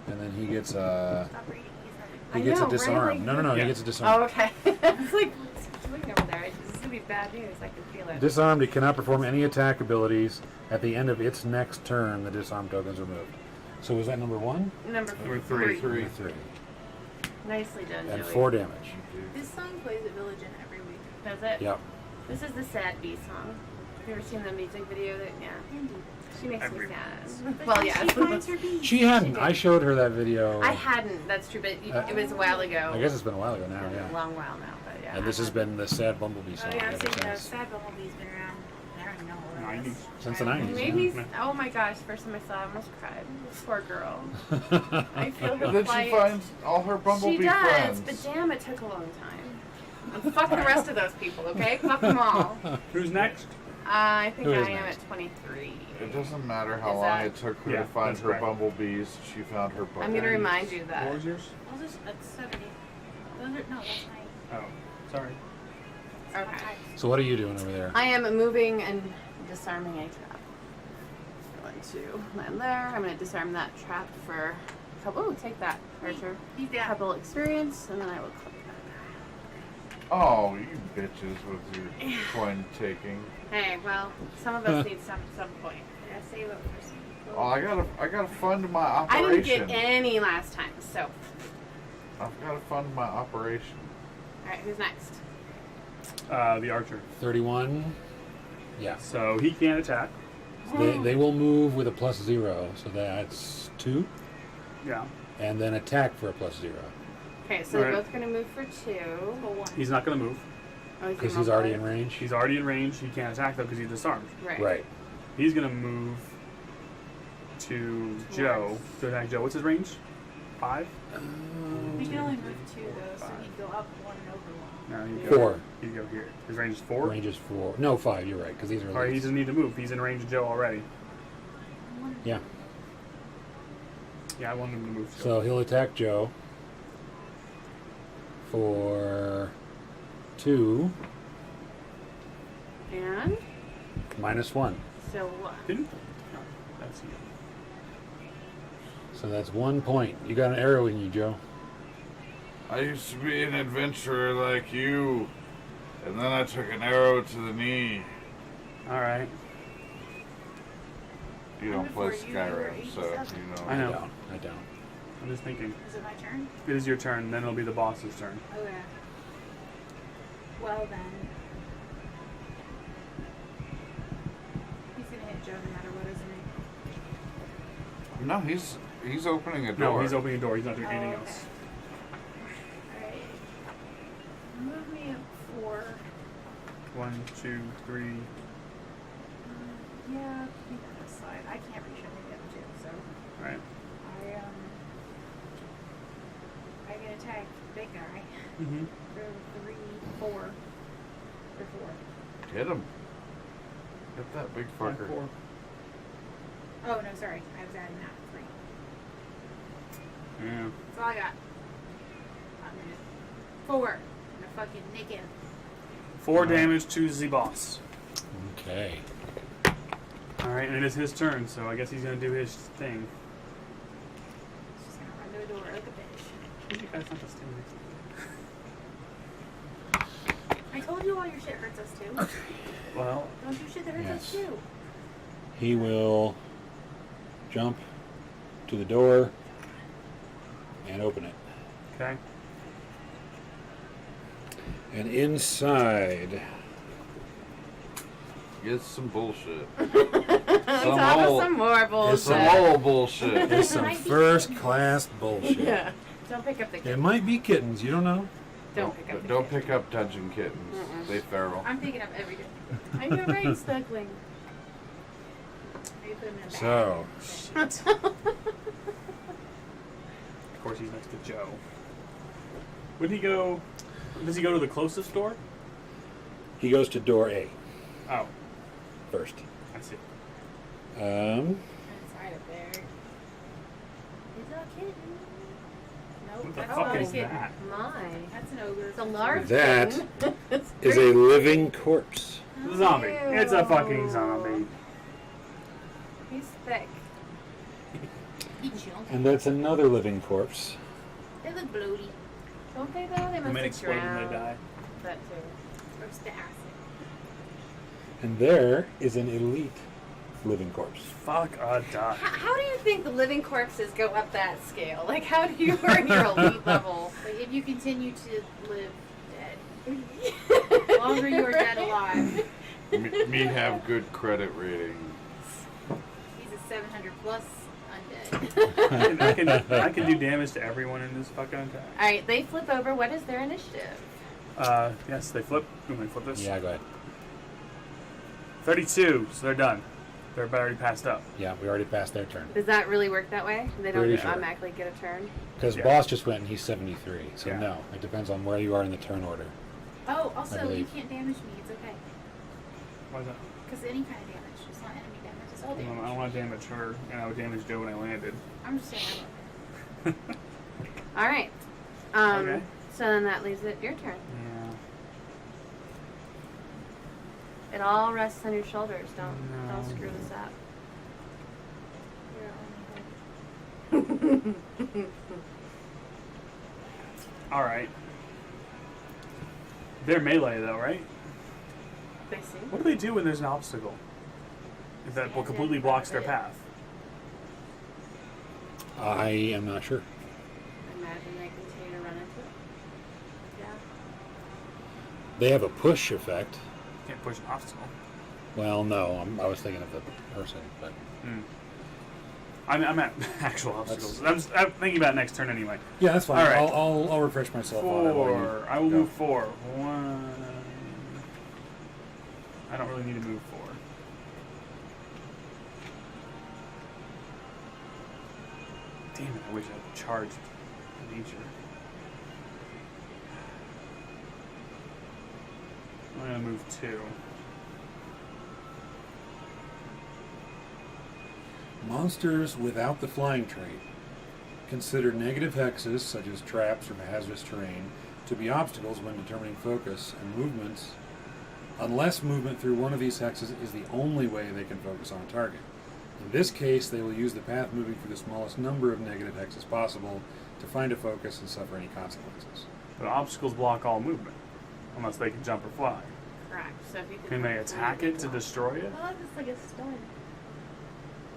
And then he gets a Stop reading. he I gets know, a disarm. right? No, Yeah. he gets a disarm. Oh, okay. It's like, what's looking over there? This is going to be bad news. I can feel it. Disarmed, it cannot perform any attack abilities. At the end of its next turn, the disarm token is removed. So was that number 1? Number Number 3. 3. Number 3. Nicely done, And Joey. 4 damage. This song plays at Village Inn every week. Does it? Yep. This is the sad bee song. Have you ever seen the music video? That yeah. She makes Every- me sad. Well, yeah. She finds her bees. She hadn't. I showed her that video. I hadn't. That's true, but it was a while ago. I guess it's been a while ago now, A yeah. long while now, but yeah. And this has been the sad bumblebee Oh song yeah, ever so the since. sad bumblebee's been around. I don't even know. 90s. Since the You 90s. made yeah. me. Oh my gosh! First time I saw it, I almost cried. This poor girl. I feel her Then plight. she finds all her bumblebee She does, friends. but damn, it took a long time. And fuck the rest of those people, okay? Fuck them all. Who's next? I think Who I is am next? at 23. It doesn't matter how Is long that- it took her Yeah, to find that's her correct. bumblebees. She found her I'm bumblebees. gonna remind you What that. was yours? That's 70. Those are, no, that's my. Oh, sorry. Okay. So what are you doing over there? I am moving and disarming a trap. I'm going to land there. I'm going to disarm that trap for a couple. Oh, take that, Archer. He's A down. couple experience, and then I will click that. Oh, you bitches with your coin taking. Hey, well, some of us need some at some point. Yeah, save up for some. Oh, I gotta fund my I operation. didn't get any last time, so. I've gotta fund my operation. All right, who's next? The archer. 31. Yeah. So he can't attack. They will move with a +0, so that's 2. Yeah. And then attack for a +0. Okay, so they're Alright. both going to move for 2. For one. He's not going to move. Oh, Because he's already in range. He's already in range. He can't attack though because he's disarmed. Right. Right. He's going to move to Joe to attack Joe. What's his range? 5? He can only move 2 though, so he'd go up 1 and over 1. No, he'd Yeah. go, 4. He'd go here. His range is 4. Range is 4. No, 5. You're right. Because these are. All right, he leads. doesn't need to move. He's in range of Joe already. Yeah. Yeah, I want him to move. So he'll attack Joe for 2 And? -1. So what? Didn't? No, that's you. So that's 1 point. You got an arrow in you, Joe. I used to be an adventurer like you, and then I took an arrow to the knee. All right. You don't play Before you were Skyrim, so 87. you know. I know. I don't. I'm just thinking. Is it my turn? It is your turn. Then it'll be the boss's turn. Okay. Well then. He's gonna hit Joe no matter what, isn't he? No, he's opening a door. No, he's opening a door. He's not doing Oh, anything okay. else. Alright. Move me up 4. 1, 2, 3. Yeah, keep on this side. I can't reach anything up too, so All right. I can attack big guy Mm-hmm. for 3, 4. Or 4. Hit him. Hit that big fucker. 4. Oh no, sorry. I was adding that 3. Yeah. That's all I got. I'm gonna 4. I'm gonna fucking nick him. 4 damage to the boss. Okay. All right, and it is his turn, so I guess he's gonna do his thing. He's just gonna run to a door like a bitch. You guys not to stand next to I told you all your shit hurts us too. me. Well, Don't do shit that hurts us Yes. too. He will jump to the door and open it. okay. And inside, Get some bullshit. On top of old- some more bullshit. Some old bullshit. is some first-class bullshit. Yeah. Don't pick up the It kid. might be kittens. You don't know. Don't pick up the Don't kid. pick up dungeon kittens. Mm-mm. They feral. I'm picking up everything. I hear rain snuggling. Maybe put him in a bag. So, Of course, he's next to Joe. Would he go? Does he go to the closest door? he goes to door A Oh, first. I see. Inside of there. He's not kidding. Nope. What the That's fuck not a is kitten. that? My. That's an ogre. It's a large That thing. It's is very a living corpse. Zombie. It's a fucking Ew. zombie. He's thick. He chunk. And that's another living corpse. They look bloaty. Don't they though? They They must may have explode when drowned. they die. That too. Roast the acid. And there is an elite living corpse. Fuck a duck. How do you think the living corpses go up that scale? Like, how do you earn your elite level? Like if you continue to live dead. The longer you are dead alive. Me have good credit rating. He's a 700 plus undead. I can do damage to everyone in this fucking attack. Alright, they flip over. What is their initiative? Yes, they flip. Let me flip this. Yeah, go ahead. 32, so they're done. They're already passed up. Yeah, we already passed their turn. Does that really work that way? They don't Pretty just sure. automatically get a turn? Because Yeah. boss just went and he's 73. So Yeah. no, it depends on where you are in the turn order. Oh, I also, you believe. can't damage me. It's okay. Why is that? Because any kind of damage, it's not enemy damage. It's all I don't damage. want to damage her, and I would damage Joe when I landed. I'm just saying. All right. Okay. So then that leaves it your turn. Yeah. It all rests on your shoulders. Don't No. screw this up. All right. They're melee, though, right? They see. What do they do when there's an obstacle? If that completely blocks their path? I am not sure. Imagine they continue to run into it. Yeah. They have a push effect. Can't push an obstacle. Well, no, I was thinking of the person, but I'm at actual obstacles. I'm thinking about next turn anyway. yeah, that's fine. All right. I'll refresh myself on it. while you 4. I will go. move 4. 1. I don't really need to move 4. Damn it! I wish I had charged nature. I'm gonna move 2. Monsters without the flying trait consider negative hexes, such as traps or hazardous terrain, to be obstacles when determining focus and movements, unless movement through one of these hexes is the only way they can focus on a target. In this case, they will use the path moving through the smallest number of negative hexes possible to find a focus and suffer any consequences. But obstacles block all movement, unless they can jump or fly. Correct. So if you Can they attack it to destroy it? I like this like a stone.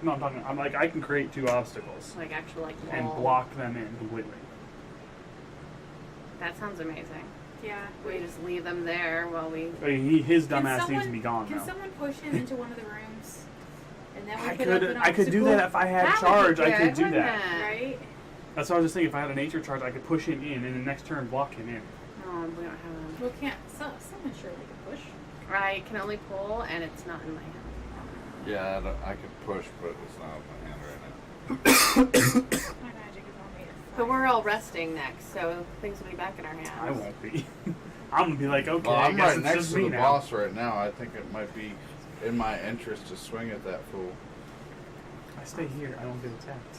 No, I'm like I can create 2 obstacles like actual like and wall. block them in completely. That sounds amazing. Yeah. We just leave them there while we. His Can dumbass needs to someone- be gone Can now. someone push him into one of the rooms? And then we I could open could do that if I had That would charge. be I could good, do wouldn't that. it? Right? That's what I was just thinking. If I had a nature charge, I could push him in, and the next turn block him in. Oh, we don't have them. Well, can't. Someone surely can push. I can only pull, and it's not in my hand. Yeah, I could push, but it's not in my hand right now. My magic is all made of But fire. we're all resting next, so things will be back in our hands. I won't be. I'm gonna be like, okay, Well, I I'm guess right it's next just to me the now. boss right now. I think it might be in my interest to swing at that fool. I stay here. I don't get attacked.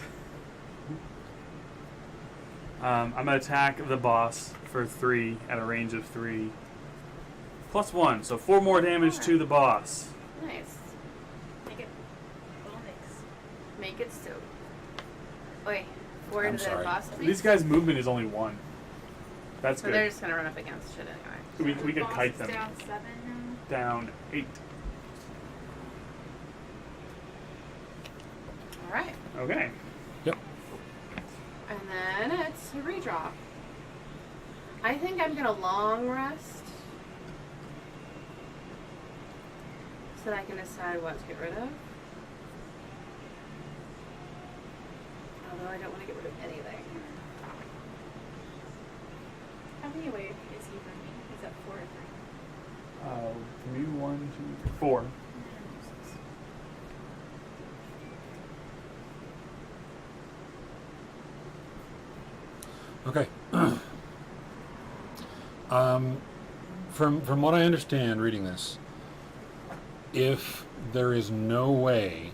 I'm gonna attack the boss for 3 at a range of 3. +1, so 4 more damage to the boss. Nice. Make it bonus. Make it so. Wait, 4 I'm to sorry. the boss, please. These guys' movement is only 1. That's So they're good. just gonna run up against shit anyway. We could Boss kite is them down 7 now. down 8. All right, Okay. Yep. and then it's a redraw. I think I'm gonna long rest so that I can decide what to get rid of. Although I don't want to get rid of anything. How many away is he from me? Is that 4 or 3? For me, 1, 2, 3, 4. Okay. From what I understand reading this, if there is no way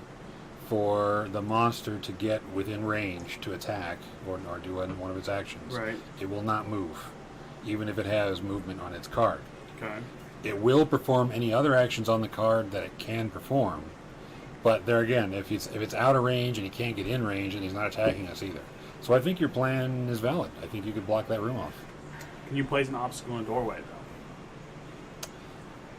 for the monster to get within range to attack or do one of its actions, Right. it will not move, even if it has movement on its card. Okay. It will perform any other actions on the card that it can perform, but there again, if it's out of range and he can't get in range, then he's not attacking us either. So I think your plan is valid. I think you could block that room off. Can you place an obstacle in a doorway, though?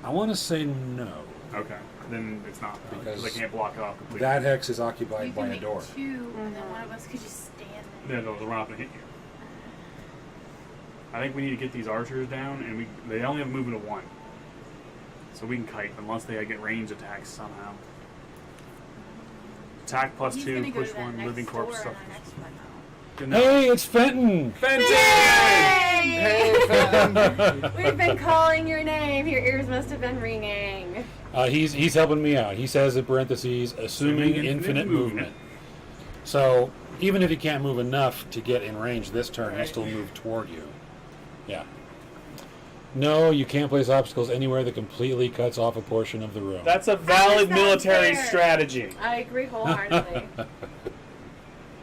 I want to say no. Okay. Then it's not. Because I can't block it off completely. That hex is occupied You by can a make door. 2, and then one of us could just stand there. No, we're not going to hit you. I think we need to get these archers down, and they only have movement of 1. So we can kite, unless they get range attacks somehow. Attack He's +2, gonna go push to that 1, next living corpse door stuff. and our next one. Hey, it's Fenton! Fenton! We've been calling your name. Your ears must have been ringing. He's helping me out. He says in parentheses, assuming infinite movement. So even if he can't move enough to get in range this turn, he still move toward you. Yeah. No, you can't place obstacles anywhere that completely cuts off a portion of the room. That's a valid that military fair? strategy. I agree wholeheartedly.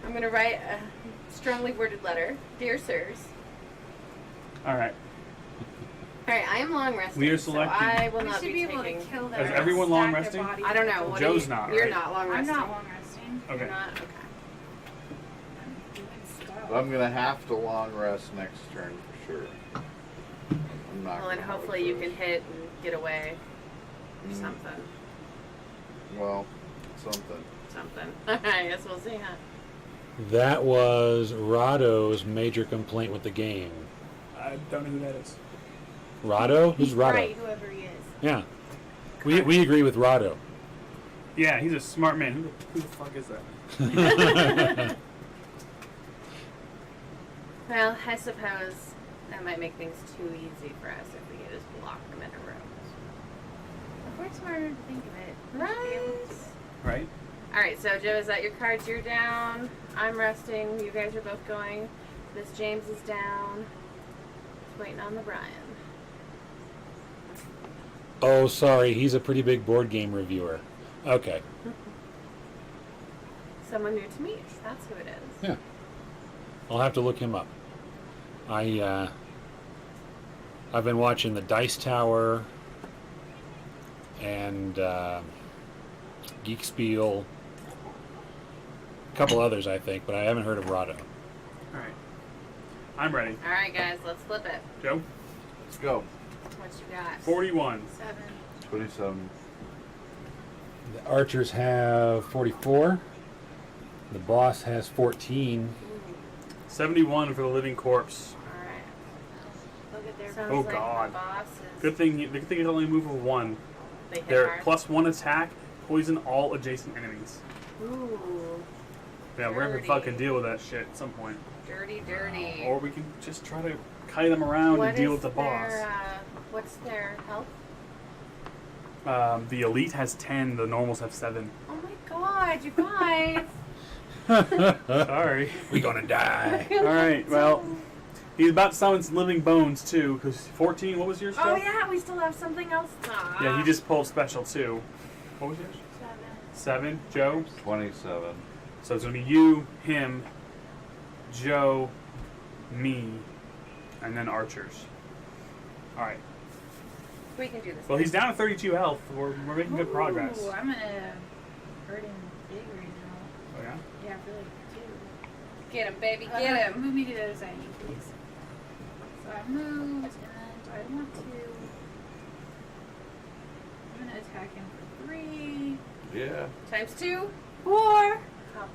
I'm going to write a strongly worded letter. Dear sirs. All right. All right, I am long resting. We are so selecting. I will We not should be be able taking. to kill them. Is everyone long resting? I don't know. What Joe's are you? not, You're right? not long I'm resting. not long resting. Okay. You're not? Okay. I'm gonna have to long rest next turn for sure. I'm not. Well, and gonna hopefully you always can hit and get away. Or Mm. something. Well, something. Something. Alright, I guess we'll see, huh? That was Rado's major complaint with the game. I don't know who that is. Rado? Who's Rado? Right, whoever he is. Yeah. We agree with Rado. Yeah, he's a smart man. Who the fuck is that? Well, I suppose that might make things too easy for us if we could just lock them in a room. If we're smarter to think of it, we should be Right. able to. Right? Alright, so Joe, is that your cards? You're down. I'm resting. You guys are both going. Miss James is down. Just waiting on the Brian. Oh, sorry. He's a pretty big board game reviewer. Okay. Someone new to meet. That's who it is. Yeah. I'll have to look him up. I've been watching the Dice Tower and Geek Spiel, a couple others I think, but I haven't heard of Rado. All right. I'm ready. Alright, guys, let's flip it. Joe? Let's go. What you got? 41. 7. 27. The archers have 44. The boss has 14. 71 for the living corpse. Alright. Look at their Sounds Oh, like God. the boss is... Good thing you only move with one. They hit They're hard. +1 attack, poison all adjacent enemies. Ooh. Yeah, we're gonna have Dirty. to fucking deal with that shit at some point. Dirty, dirty. Or we can just try to kite them around What and deal is with the boss. their, what's their health? The elite has 10, the normals have 7. Oh my god, you guys! Sorry. We gonna die. Alright, well, he's about to summon some living bones too, because 14, what was yours, Joe? Oh yeah, we still have something else. Yeah, he just pulled special too. What was yours? 7, Joe? 27. So it's gonna be you, him, Joe, me, and then archers. Alright. We can do this. Well, he's down to 32 health. We're making good progress. Ooh, I'm gonna hurt him big right now. Oh, yeah? Yeah, really too. Get him, baby, get him. Move me to the other side of you, please. So I moved, and then do I want to? I'm gonna attack him for 3. Yeah. Times 2. 4.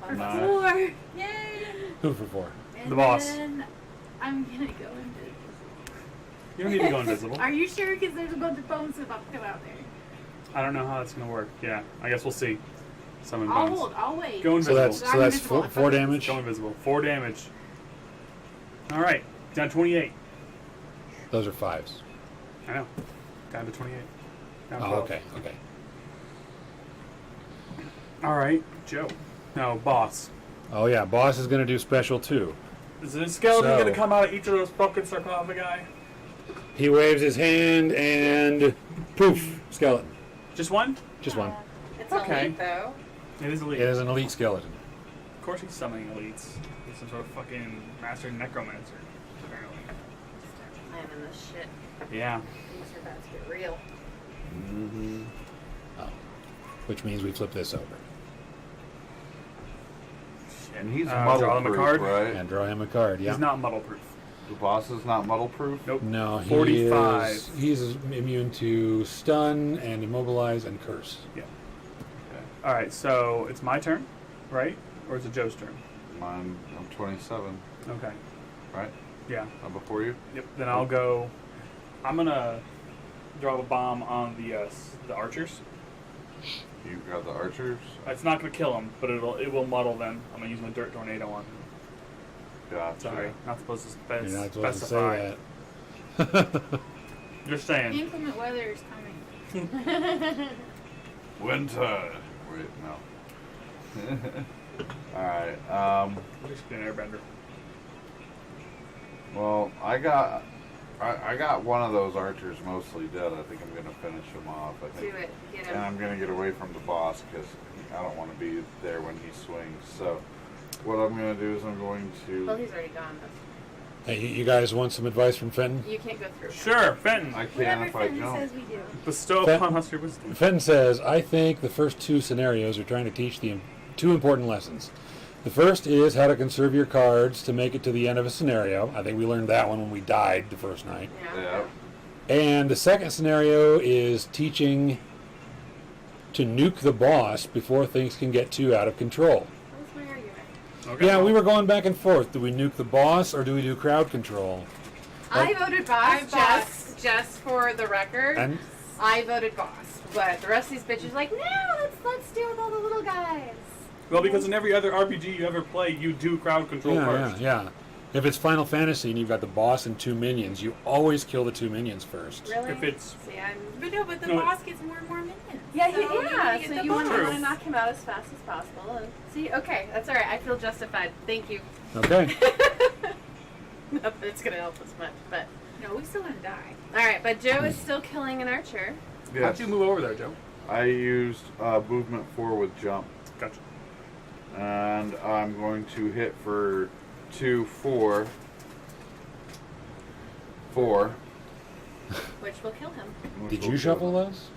For Nice. 4. Yay! Who for 4? And The boss. Then I'm gonna go into. You don't need to go invisible. Are you sure? Because there's a bunch of bones about to come out there. I don't know how that's gonna work. Yeah, I guess we'll see. Summon I'll bones. hold. I'll wait. Go So invisible. that's 4 damage. Go invisible. 4 damage. Alright, down to 28. Those are 5s. I know. Down to 28. Down Oh, 12. okay, okay. Alright, Joe. No, boss. Oh yeah, boss is gonna do special too. Is the skeleton So- gonna come out of each of those fucking sarcophagi? He waves his hand and poof, skeleton. Just one? Just one. It's Okay. elite, though. It is elite. It is an elite skeleton. Of course he's summoning elites. He's some sort of fucking master necromancer. Apparently. Start planning this shit. Yeah. Things are about to get real. Mm-hmm. Oh. Which means we flip this over. And he's Draw him a muddle-proof, card. right? And draw him a card, yeah. He's not muddle proof. The boss is not muddle-proof? Nope. No, he 45. he's immune to stun and immobilize and curse. Yeah. Okay. Alright, so it's my turn, right? Or is it Joe's turn? I'm 27, Okay. right? Yeah. I'm before you? Yep. Then I'll go. I'm gonna drop a bomb on the archers. You got the archers? It's not gonna kill them, but it will muddle them. I'm gonna use my dirt tornado on them. Gotcha. Sorry, not supposed to You're not supposed to specify. say that. Just saying. Inclement weather is coming. Winter. Wait, no. Alright, I'm just an airbender. well, I got one of those archers mostly dead. I think I'm going to finish him off. I think. Do it. Get And him. I'm going to get away from the boss because I don't want to be there when he swings. So what I'm going to do is I'm going Well, to... he's already gone. Hey, you guys want some advice from Fenton? You can't go through. Sure, Fenton. I can Whatever if I Fenton jump. says we do. Bestow Fen- upon us your wisdom. Fenton says, I think the first two scenarios are trying to teach the two important lessons. The first is how to conserve your cards to make it to the end of a scenario. I think we learned that one when we died the first night. Yeah. And the second scenario is teaching to nuke the boss before things can get too out of control. What's my argument? Okay. Yeah, we were going back and forth. Do we nuke the boss or do we do crowd control? I voted boss just for the record. And I voted boss, but the rest of these bitches like, no, let's deal with all the little guys. Well, because in every other RPG you ever play, you do crowd control first. yeah. If it's Final Fantasy and you've got the boss and 2 minions, you always kill the 2 minions first. Really? If it's See, I'm... But the No, boss gets more and more minions. Yeah, so you wanna get so the you want boss. to knock him out as fast as possible. And see, okay, that's all right. I feel justified. Thank you. Okay. Not that it's going to help us much, but... No, we still want to die. All right, but Joe is still killing an archer. Yes. How'd you move over there, Joe? I used movement 4 with jump. Gotcha. And I'm going to hit for 2, 4. 4. Which will kill him. which Did will you kill shuffle him. those?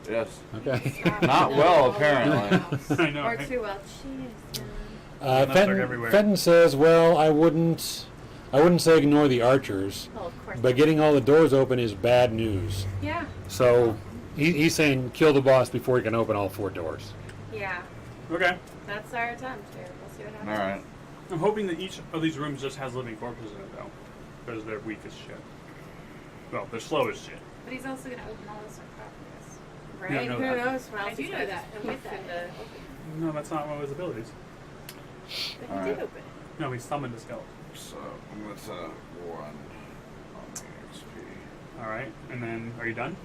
Yes. Okay. Not well, apparently. I know. Or right? too well. Jeez. Left hook everywhere. Fenton says, well, I wouldn't say ignore the archers, Oh, of course. but getting all the doors open is bad news. Yeah. So he's saying kill the boss before he can open all 4 doors. Yeah. Okay. That's our attempt here. We'll see what happens. Alright. I'm hoping that each of these rooms just has living corpses in it, though. Because they're weak as shit. Well, they're slow as shit. But he's also going to open all this sarcophagus. Right? know Who that. knows what I else do he's know gonna that. just I'm with poof that. into- No, that's not one of his abilities. But he Alright. did open it. No, he summoned a skeleton. So I'm with 1 on the XP. Alright, and then, are you done?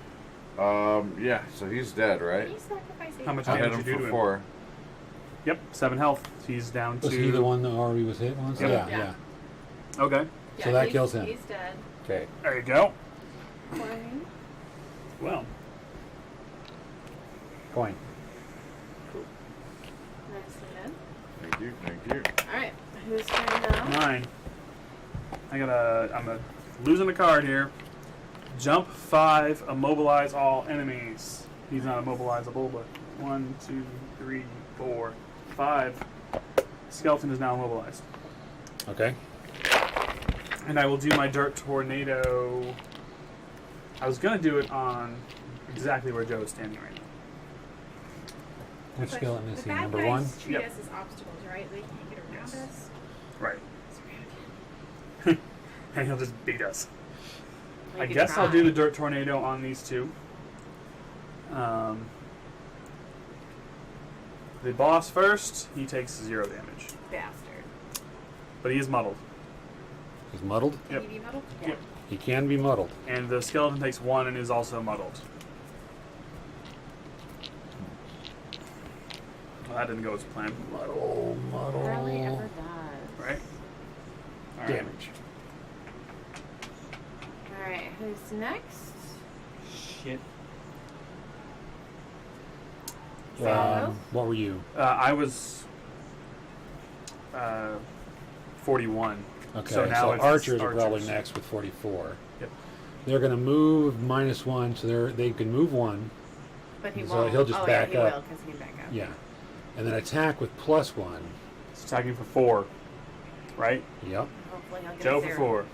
Yeah, so he's dead, right? Can you sacrifice How much I hit damage him you do for to him? 4. Yep, 7 health. He's down to... Was he the one that already was hit once? Yep. Yeah. Okay, Yeah, So that he's- kills him. He's dead. Okay. there you go. Fine. Well, Coin. Nicely done. Thank you, thank you. All right. Who's turn now? mine. I'm losing a card here. Jump 5, immobilize all enemies. He's not immobilizable, but 1, 2, 3, 4, 5. Skeleton is now immobilized. Okay. And I will do my dirt tornado. I was gonna do it on exactly where Joe is standing right now. Which skeleton is The he? bad Number guys 1? treat Yep. us as obstacles, right? They can't get around Yes. us. Right. And he'll just beat us. We I could guess I'll try. do the dirt tornado on these two. The boss first, he takes 0 damage. Bastard. But he is muddled. He's muddled? Can Yep. you be muddled? Yeah. Yep. He can be muddled. And the skeleton takes 1 and is also muddled. Well, that didn't go as planned. Muddle, muddle. Rarely ever does. Right? Alright. Damage. All right. Who's next? Shit. What were you? I was 41. Okay, So so, now it's archers are probably archers. next with 44. Yep. They're going to move -1, so they can move 1. But he So won't. he'll just oh, back yeah, he up. will because he can back up. Yeah. And then attack with +1. It's attacking for 4. Right? Yep. Hopefully he'll get Joe a for 0. 4.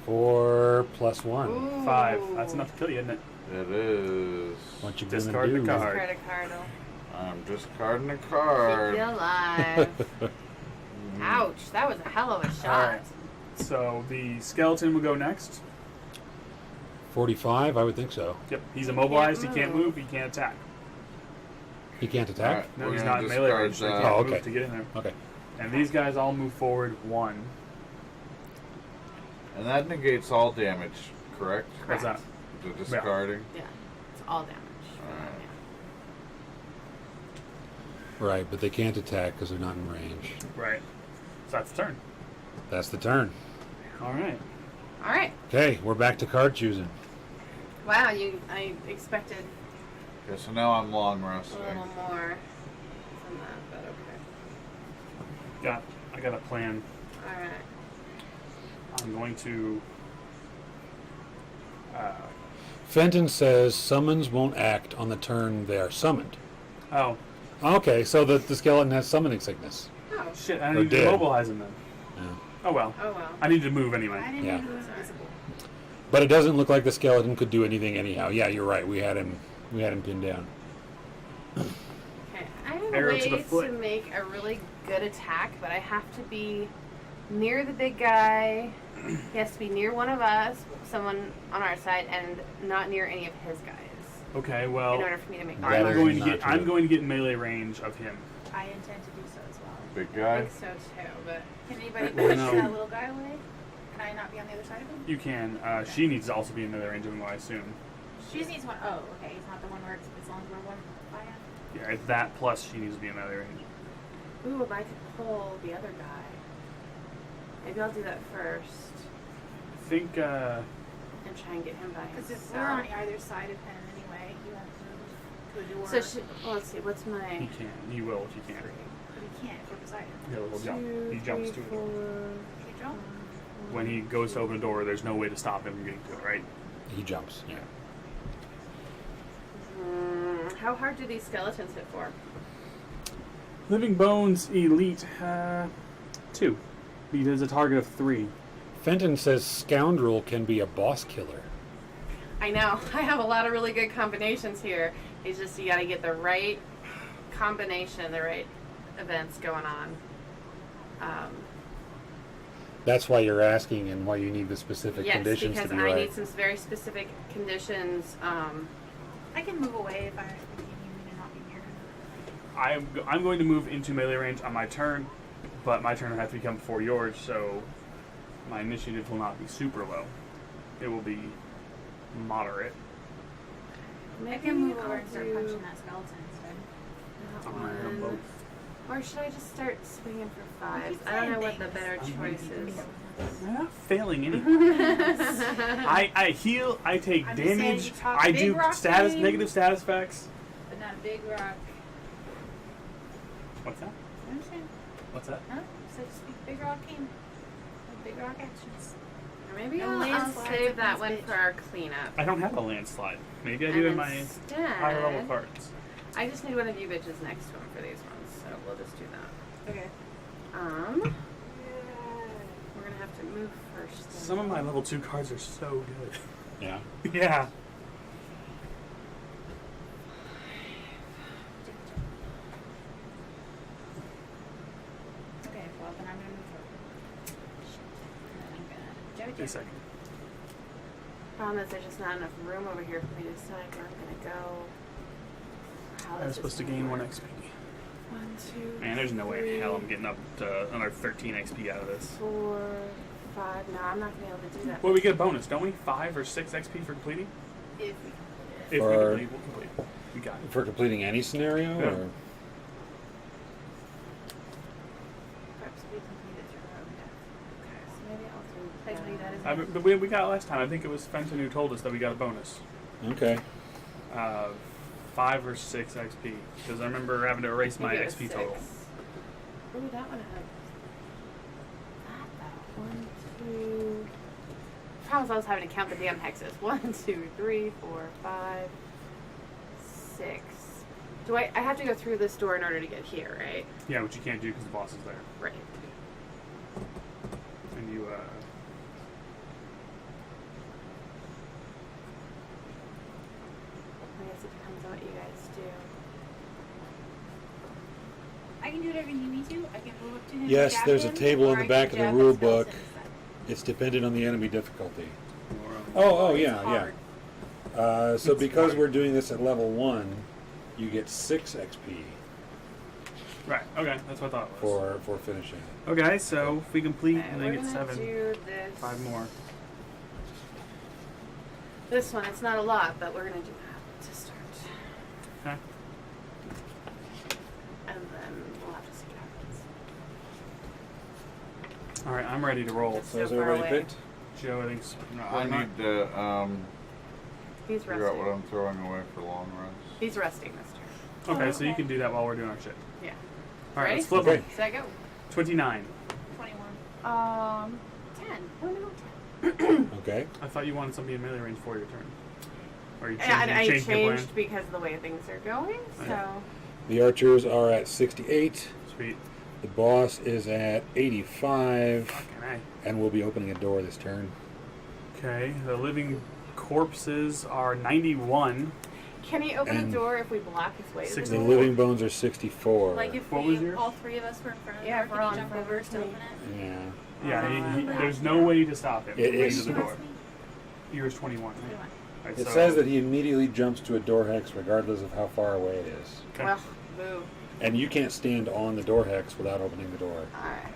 4 +1. Ooh. 5. That's enough to kill you, isn't it? It is. What you Discard gonna the do? card. Discard a card. I'm discarding a Keep card. you alive. Ouch. That was a hell of a shot. Alright. So the skeleton will go next. 45, I would think so. Yep. He's immobilized. He Can't can't move. move. He can't attack. He can't attack? Alright, No, we're he's gonna not in melee discard range. So he that. can't Oh, move okay. to get in there. Okay. And these guys all move forward 1. And that negates all damage, correct? What's that? The discarding. Yeah. It's all damage. Alright. Right, but they can't attack because they're not in range. Right. So that's the turn. That's the turn. All right. All right. Okay, we're back to card choosing. Wow, I expected Okay, so now I'm long a resting. little more from that, but okay. I got a plan. All right. I'm going to. Fenton says summons won't act on the turn they are summoned. Oh Okay, so the skeleton has summoning sickness. Oh. shit! I Or need to dead. immobilize him then. Yeah. Oh well. Oh well. I need to move anyway. I didn't Yeah. know he was invisible. But it doesn't look like the skeleton could do anything anyhow. Yeah, you're right. We had him pinned down. Okay. I have a Arrow way to the to foot. make a really good attack, but I have to be near the big guy. He has to be near one of us, someone on our side, and not near any of his guys. Okay. In Well, order for me to make That I'm is going to not get. true. I'm going to get in melee range of him. I intend to do so as well. Big I guy. think so too, but Can anybody Well, push no. that little guy away? Can I not be on the other side of him? You can. She needs to also be in melee range of him, I assume. She just needs one. Oh, okay. He's not the one where it's as long as we're one by him. Yeah, it's that plus she needs to be in melee range. ooh, if I could pull the other guy. Maybe I'll do that first I think. and try and get him by Because himself. if we're on either side of him anyway, you have to move to a door. So well, let's see. What's my He can. He will if he can. But he can't if we're beside him. He'll jump. He 2, jumps 3, to it. 4, Can you jump? When he goes to open a door, there's no way to stop him from getting to it, right? He jumps. Yeah. How hard do these skeletons hit for? Living Bones Elite 2. He does a target of 3. Fenton says scoundrel can be a boss killer. I know. I have a lot of really good combinations here. It's just you got to get the right combination, the right events going on. That's why you're asking and why you need the specific Yes, conditions because to be I right. need some very specific conditions. I can move away if you need me to not be near him. I'm going to move into melee range on my turn, but my turn will have to become before yours, so my initiative will not be super low. It will be moderate. Maybe I can move I'll over and start do punching that skeleton instead. that I'm gonna one. both. Or should I just start swinging for fives? keep I don't know saying what the better things. choice is. I'm not failing anything. I heal, I take I'm just saying damage, you talk I big do rock game. negative status effects. But not a big rock. What's that? You understand? What's that? Huh? So just speak big rock game. Big rock actions. Or maybe No I'll landslides save up that this one bitch. for our cleanup. I don't have a landslide. Maybe I do in And my instead, higher level cards. I just need one of you bitches next to him for these ones, so we'll just do that. Okay. We're gonna have to move first. then. Some of my level 2 cards are so good. Yeah. Yeah. Okay, well then I'm gonna move forward. And then I'm gonna Wait a second. Problem is, there's just not enough room over here for me to decide where I'm gonna go. How I this was is supposed to gonna gain 1 work. XP. 1, 2, Man, there's no way in 3, hell I'm getting up to another 13 XP out of this. 4, 5. No, I'm not gonna be able to do that. Well, we get a bonus, don't we? 5 or 6 XP for completing? if If Or- we complete, we'll complete. We got it. For completing any scenario? Yeah. Or? Perhaps we completed your own death. Okay, so maybe I'll do technically that is But we got it last time. I think it was Fenton who told us that we got a bonus. Okay. 5 or 6 XP. Because I remember having to erase my Maybe it was XP 6. total. Ooh, that one had that though. 1, 2. Problem is, I was having to count the damn hexes. 1, 2, 3, 4, 5, 6. Do I have to go through this door in order to get here, right? Yeah, which you can't do because the boss is there. Right. And you, I guess it depends on what you guys do. I can do whatever you need me to. I can move up to him. Yes, jab there's a him, table or in the I back can of the jab rule skeleton book. instead. It's dependent on the enemy difficulty. or, Oh, It's yeah, hard. yeah. So It's because hard. we're doing this at level 1, you get 6 XP Right, okay, that's what I thought it was. for finishing it. Okay, so if we complete, Okay, and we're then get gonna 7. do this. 5 more. This one, it's not a lot, but we're gonna do that to start. Okay. And All right, I'm ready to roll. So is So far everybody away. picked? Joe, I think's No, I need to He's figure out what resting. I'm throwing away for long runs. He's resting this turn. Okay, so you can do that while we're doing our shit. Yeah. All right, Ready? let's flip Okay. them. Set, go. 29. 21. 10. No, 10. Okay. I thought you wanted somebody in melee range for your turn. Or you And I changed your plan? changed because of the way things are going, so. The archers are at 68. Sweet. The boss is at 85. Fucking And we'll be opening a door this turn. A. Okay, the living corpses are 91. Can he open And a door if we block his way to the 60. The door? living bones are 64. Like if What was we, yours? all three of us were in front of the Yeah, door, if we're all could in you jump front over of to me. open it? Yeah. Yeah, there's no way to stop him It from getting is- to the door. Ask me. Yours 21. Right? 21. Right, It so- says that he immediately jumps to a door hex regardless of how far away it is. Okay. Well, boo. And you can't stand on the door hex without opening the door. Alright.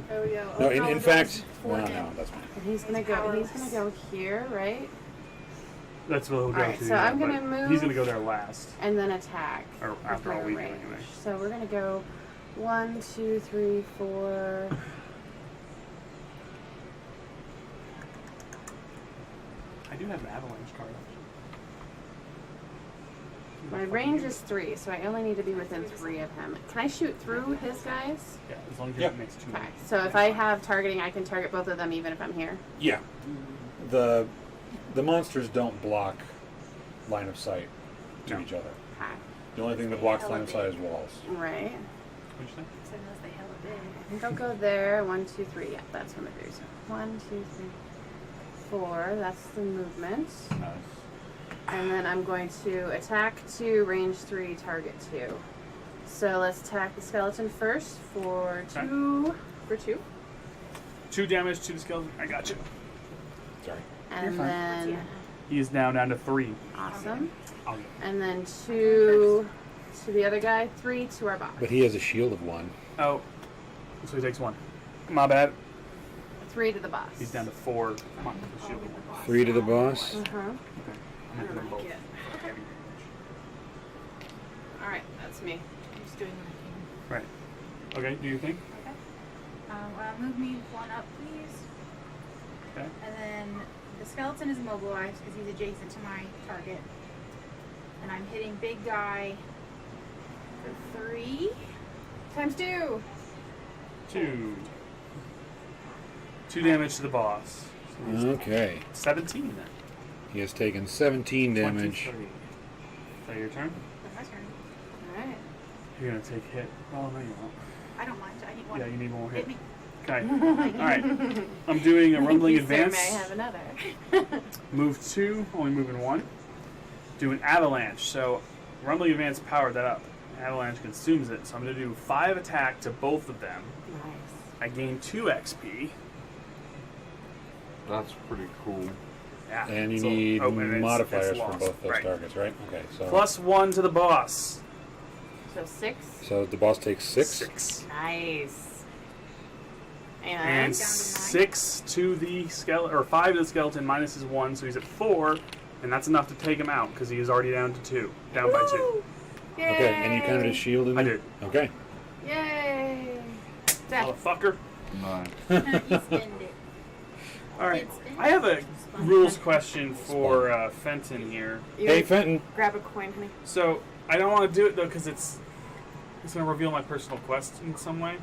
There we go. No, Open all in the fact, doors no, for no, him. that's fine. And he's gonna go here, right? That's what he'll go Alright, to. so yeah, I'm gonna but move- He's going to go there last. And then attack. Or with after all my we do range. anyway. So we're gonna go 1, 2, 3, 4. I do have an avalanche card. My range is 3, so I only need to be within 3 of him. Can I shoot through his guys? Yeah, as long as Yeah. it makes 2. Okay. So if I have targeting, I can target both of them even if I'm here. Yeah. The monsters don't block line of sight to No. each other. Okay. The only thing that blocks line of sight is walls. Right. What'd you say? So unless they hella big. I think I'll go there. 1, 2, 3. Yeah, that's one of yours. 1, 2, 3, 4. That's the movement. Nice. And then I'm going to attack 2, range 3, target 2. So let's attack the skeleton first for Okay. 2. For 2. 2 damage to the skeleton. I got you. Sorry. And fine. then He is now down to 3. awesome. I'll go. And then 2 to the other guy, 3 to our box. But he has a shield of 1. Oh, so he takes 1. My bad. 3 to the boss. He's down to 4. Come on, the shield. 3 to the boss. Uh-huh. I'm making them both. like it. heavy range. Alright, that's me. I'm just doing what I can. Right. Okay, do you think? Okay. Move me 1 up, please. Okay. And then the skeleton is immobilized because he's adjacent to my target. And I'm hitting big guy for 3. Times 2. 2. 2 damage to the boss. So he's Okay. 17 then. He has taken 17 damage. 23. Is that your turn? That's my turn. Alright. You're gonna take hit. Oh no, you won't. I don't mind. I need 1. Yeah, you need one more hit. Hit me. Okay. All right. I'm doing a rumbling You, sir, advance. may I have another? Move 2, only moving 1. Do an avalanche. So rumbling advance powered that up. Avalanche consumes it. So I'm gonna do 5 attack to both of them. Nice. I gain 2 XP. That's pretty cool. Yeah. And you so- need oh, and it's modifiers for lost. both those Right. targets, right? Okay, so Plus 1 to the boss. So 6. so the boss takes 6. 6. Nice. And And down to 6 to the skeleton, or 5 to the skeleton minus his 1, so he's at 4, and that's enough to take him out because he is already down to 2, down by 2. Yay! Okay, and you counted his shield in I there? did. Okay. Yay! Death. Motherfucker. Nice. You spend it. All right, It's been- I have a rules question for Fenton here. You Hey, Fenton. grab a coin, honey. So I don't want to do it though because it's going to reveal my personal quest in some way.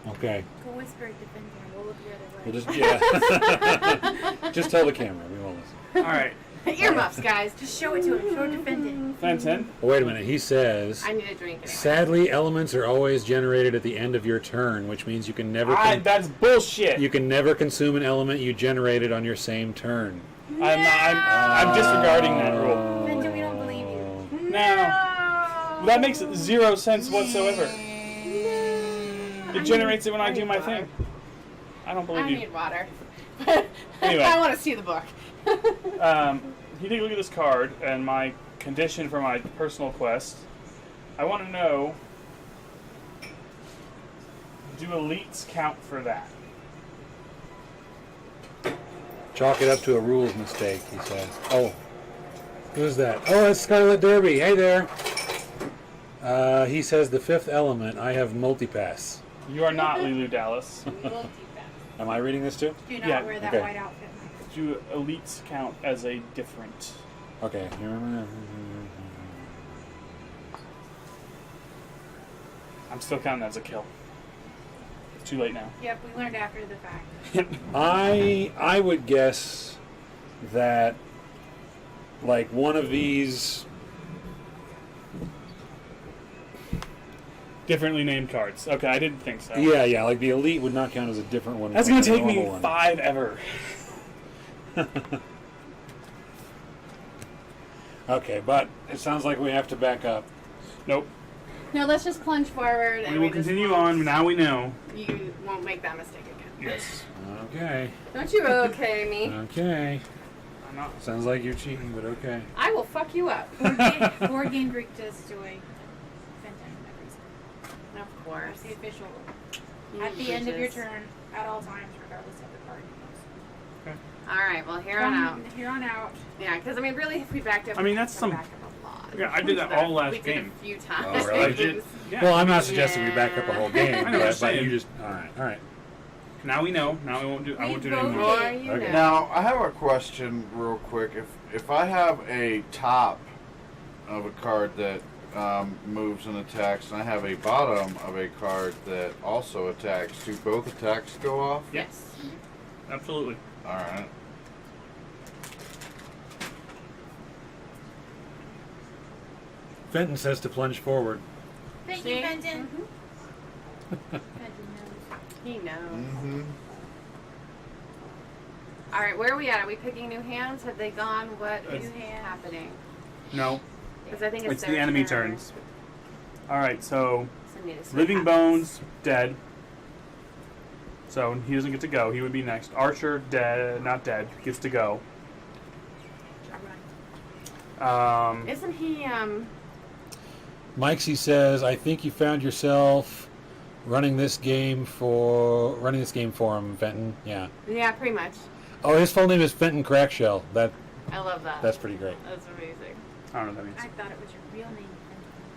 Okay. Go whisper it to Fenton. We'll look the other way. We'll just, yeah. Just tell the camera. We won't listen. All right, Earmuffs, guys. Just show it to him. Show it to Fenton. Fenton. Oh, wait a minute. He says, I need a drink anyway. sadly, elements are always generated at the end of your turn, which means you can never That's bullshit. you can never consume an element you generated on your same turn. I'm disregarding that rule. Fenton, we don't believe you. No, that makes 0 sense whatsoever. It generates it when I do my thing. I don't believe I you. need water. Anyway. I want to see the book. You take a look at this card and my condition for my personal quest. I want to know, do elites count for that? Chalk it up to a rules mistake, he says. Oh. Who's that? Oh, it's Scarlet Derby. Hey there. He says the 5th element, I have multipass. You are not Lulu Dallas. We'll do that. Am I reading this too? Do not Yeah, wear that okay. white outfit. Do elites count as a different? Okay. I'm still counting that as a kill. It's too late now. Yep, we learned after the fact. I would guess that like one of these. Differently named cards. Okay, I didn't think so. Yeah, like the elite would not count as a different one. That's from gonna the take me normal one. 5 ever. Okay, but it sounds like we have to back up. Nope. No, let's just plunge forward. And We will just continue won't- on. Now we know. You won't make that mistake again. Yes. Okay. Don't you okay me? Okay. I'm not. Sounds like you're cheating, but okay. I will fuck you up. Board Game Greek does joy. Fenton every time. Of course. That's the official rule. You At the end of your bitches. turn, at all times, regardless of the card. All right. Well, here on out. From here on out. Yeah, because I mean, really, if we backed up, I mean, that's we some- back up a lot. Yeah, I did that all last we did game. a few times. Oh, really? Did- yeah. Well, I'm not suggesting we back up a whole game, I know what you're but saying. you just all right. Now we know. Now we won't do. I won't do it anymore. More you Okay. know. Now, I have a question real quick. If I have a top of a card that moves and attacks, and I have a bottom of a card that also attacks, do both attacks go off? Yes. Absolutely. All right. Fenton says to plunge forward. Thank See? you, Fenton. Mhm. Fenton knows. He knows. Mm-hmm. All right, where are we at? Are we picking new hands? Have they gone? What It's- is happening? No. Because I think it's It's their the enemy turn. turns. All right. So So need to see Living what happens. Bones dead. So he doesn't get to go. He would be next. Archer dead. Not dead. Gets to go. Isn't he? Mikesy says, "I think you found yourself running this game for him, Fenton." Yeah. Yeah, pretty much. Oh, his full name is Fenton Crackshell. I love that. That's pretty great. That's amazing. I don't know what that means. I thought it was your real name,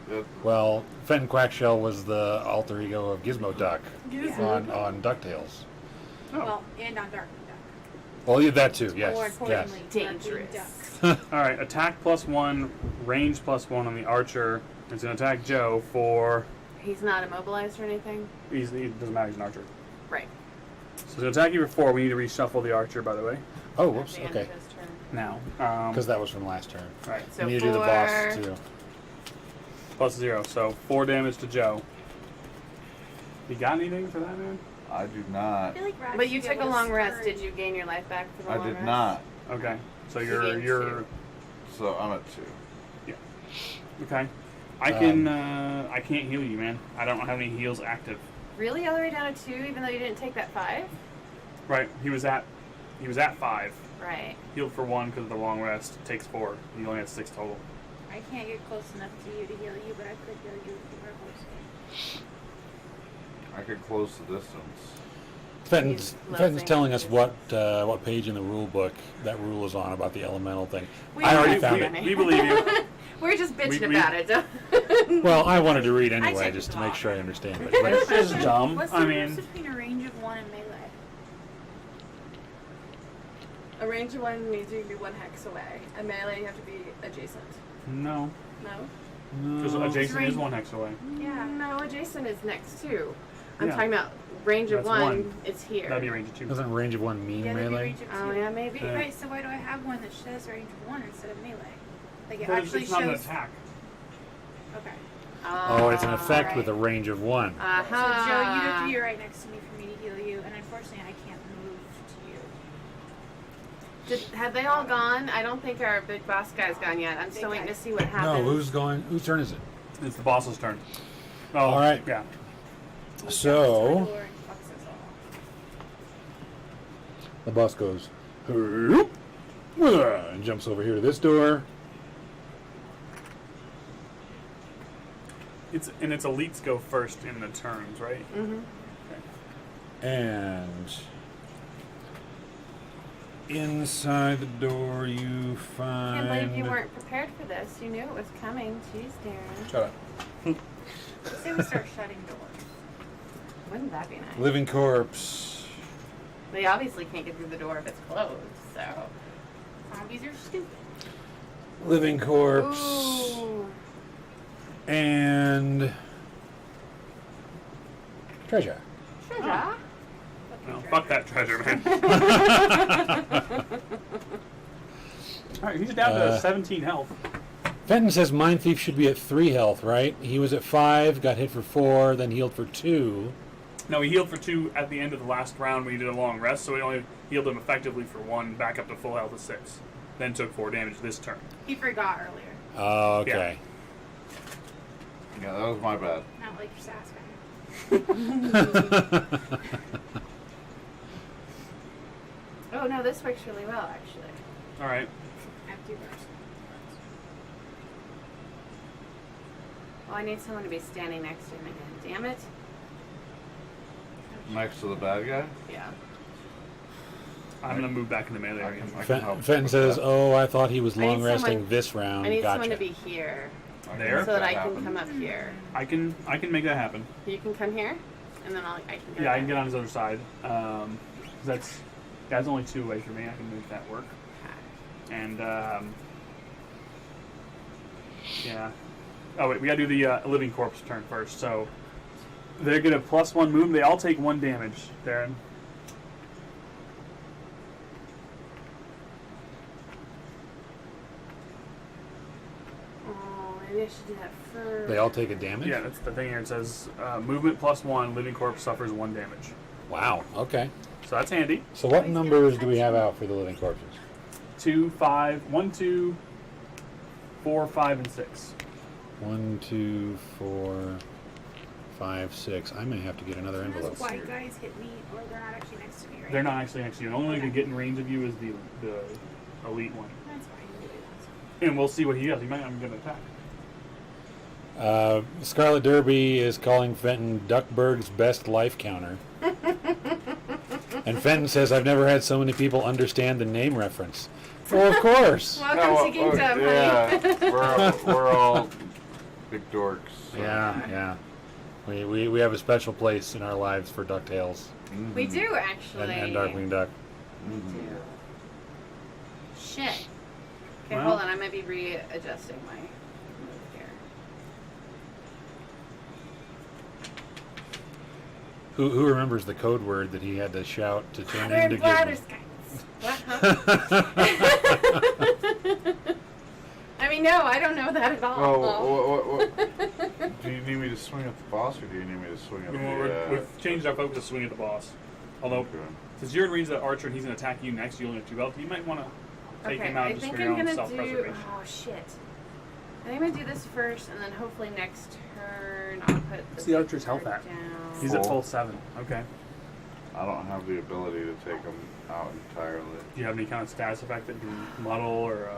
Fenton. Well, Fenton Quackshell was the alter ego of Gizmo Duck on DuckTales. Oh. Well, and on Darkwing Duck. Well, yeah, that too. Yes. More Yes. importantly, Dangerous. Darkwing Duck. All right. Attack +1, range +1 on the Archer. It's gonna attack Joe for. He's not immobilized or anything. He doesn't matter. He's an Archer. Right. So it's gonna attack you for 4. We need to reshuffle the Archer, by the way. Oh, At whoops. the end Okay. of his turn. Now. Because that was from last turn. Right. So you need to do the boss 4. too. +0. So 4 damage to Joe. You got anything for that, man? I do I not. feel like Rob But you should be took a able to long rest. scourge. Did you gain your life back for the I long did rest? not. Okay. So You you're gained 2. So I'm at 2. okay. I can I can't heal you, man. I don't have any heals active. Really, all the way down to 2, even though you didn't take that 5. Right. He was at 5. Right. Healed for 1 because of the long rest. Takes 4. You only have 6 total. I can't get close enough to you to heal you, but I could heal you if you were close. I could close the distance. He's Fenton's low telling us thing. what page in the rule book that rule is on about the elemental thing. We I already know found it's it. We believe you. We're just bitching We- about it. Well, I wanted to read anyway checked just it to make off. sure I understand it. That's just dumb. What's the I difference mean, between a range of 1 and melee? A range of 1 means you can be 1 hex away. A melee, you have to be adjacent. no. No? Because adjacent is 1 hex away. Yeah. No, adjacent is next too. I'm Yeah. talking about range of That's 1. one. It's here. That'd be range of 2. Doesn't range of one mean Yeah, that'd be melee? range of 2. Oh yeah, maybe. Yeah. Right, so why do I have one that says range of 1 instead of melee? Like it But actually it's not an shows. attack. Okay. Oh, it's an effect right. with a range of 1. Uh-huh. So Joe, you'd have to be right next to me for me to heal you, and unfortunately I can't move to you. Have they all gone? I don't think our big boss guy's gone yet. I'm still waiting to see what No, happens. who's going? Whose turn is it? It's the boss's turn. Oh, All right. Yeah. So the boss goes, "Hurry up," and jumps over here to this door. It's elites go first in the turns, right? Mm-hmm. And inside the door you find... Can't believe you weren't prepared for this. You knew it was coming. Jeez, Darren. Shut up. Say we start shutting doors. Wouldn't that be nice? Living corpse. They obviously can't get through the door if it's closed, so. Zombies are stupid. Living corpse. Ooh. And treasure. Treasure. No, fuck that treasure, man. Alright, he's down to 17 health. Fenton says Mind Thief should be at 3 health, right? He was at 5, got hit for 4, then healed for 2. No, he healed for 2 at the end of the last round when he did a long rest, so he only healed him effectively for 1, back up to full health of 6. Then took 4 damage this turn. He forgot earlier. Oh, okay. Yeah, that was my bad. Not like your sass guy. Oh no, this works really well actually. Alright. I have 2 bars. Well, I need someone to be standing next to him again. Damn it. Next to the bad guy? Yeah. I'm going to move back in the melee area. I can help Fenton with says, that. "Oh, I thought he was I need long resting someone- this round." I need Gotcha. someone to be here There? so that I can happen. come up here. I can make that happen. You can come here, and then I can go. Yeah, I there. can get on his other side. That's only 2 away from me. I can make that work. And yeah. Oh wait, we gotta do the living corpse turn first. So they get a +1 move. They all take 1 damage. Darren. Oh, maybe I should do that first. They all take a damage? Yeah, that's the thing here. It says movement +1. Living corpse suffers 1 damage. Wow, okay. So that's handy. So what numbers do we have out for the living corpses? 2, 5, 1, 2, 4, 5, and 6. 1, 2, 4, 5, 6. I may have to get another envelope. Those white guys hit me, or they're not actually next to me, right? They're not actually next to you. The only one who can get in range of you is the elite one. That's fine. We'll do that. And we'll see what he does. He might not get an attack. Scarlet Derby is calling Fenton Duckburg's best life counter. And Fenton says, "I've never had so many people understand the name reference." Well, of course. Welcome to Kingdom, yeah, honey. we're all big dorks. so. Yeah. We have a special place in our lives for DuckTales Mhm. We do actually. and Darkwing Duck. We Mhm. do. Shit. Okay, Well- hold on. I might be readjusting my move here. Who remembers the code word that he had to shout to turn into Bladder Gizmo? What? I mean, no, I don't know that at all. Oh, what? Do you need me to swing at the boss, or do you need me to swing at We've changed our focus to swing at the boss. Although, Okay. since you're in range of the archer and he's going to attack you next, you only have 2 health, you might want to take him out I just think for your I'm own gonna self-preservation. do. Oh shit! I think I'm gonna do this first, and then hopefully next turn I'll put. What's the archer's health sword at? Down. He's at full 7. Okay. I don't have the ability to take them out entirely. Do you have any kind of status effect that can muddle or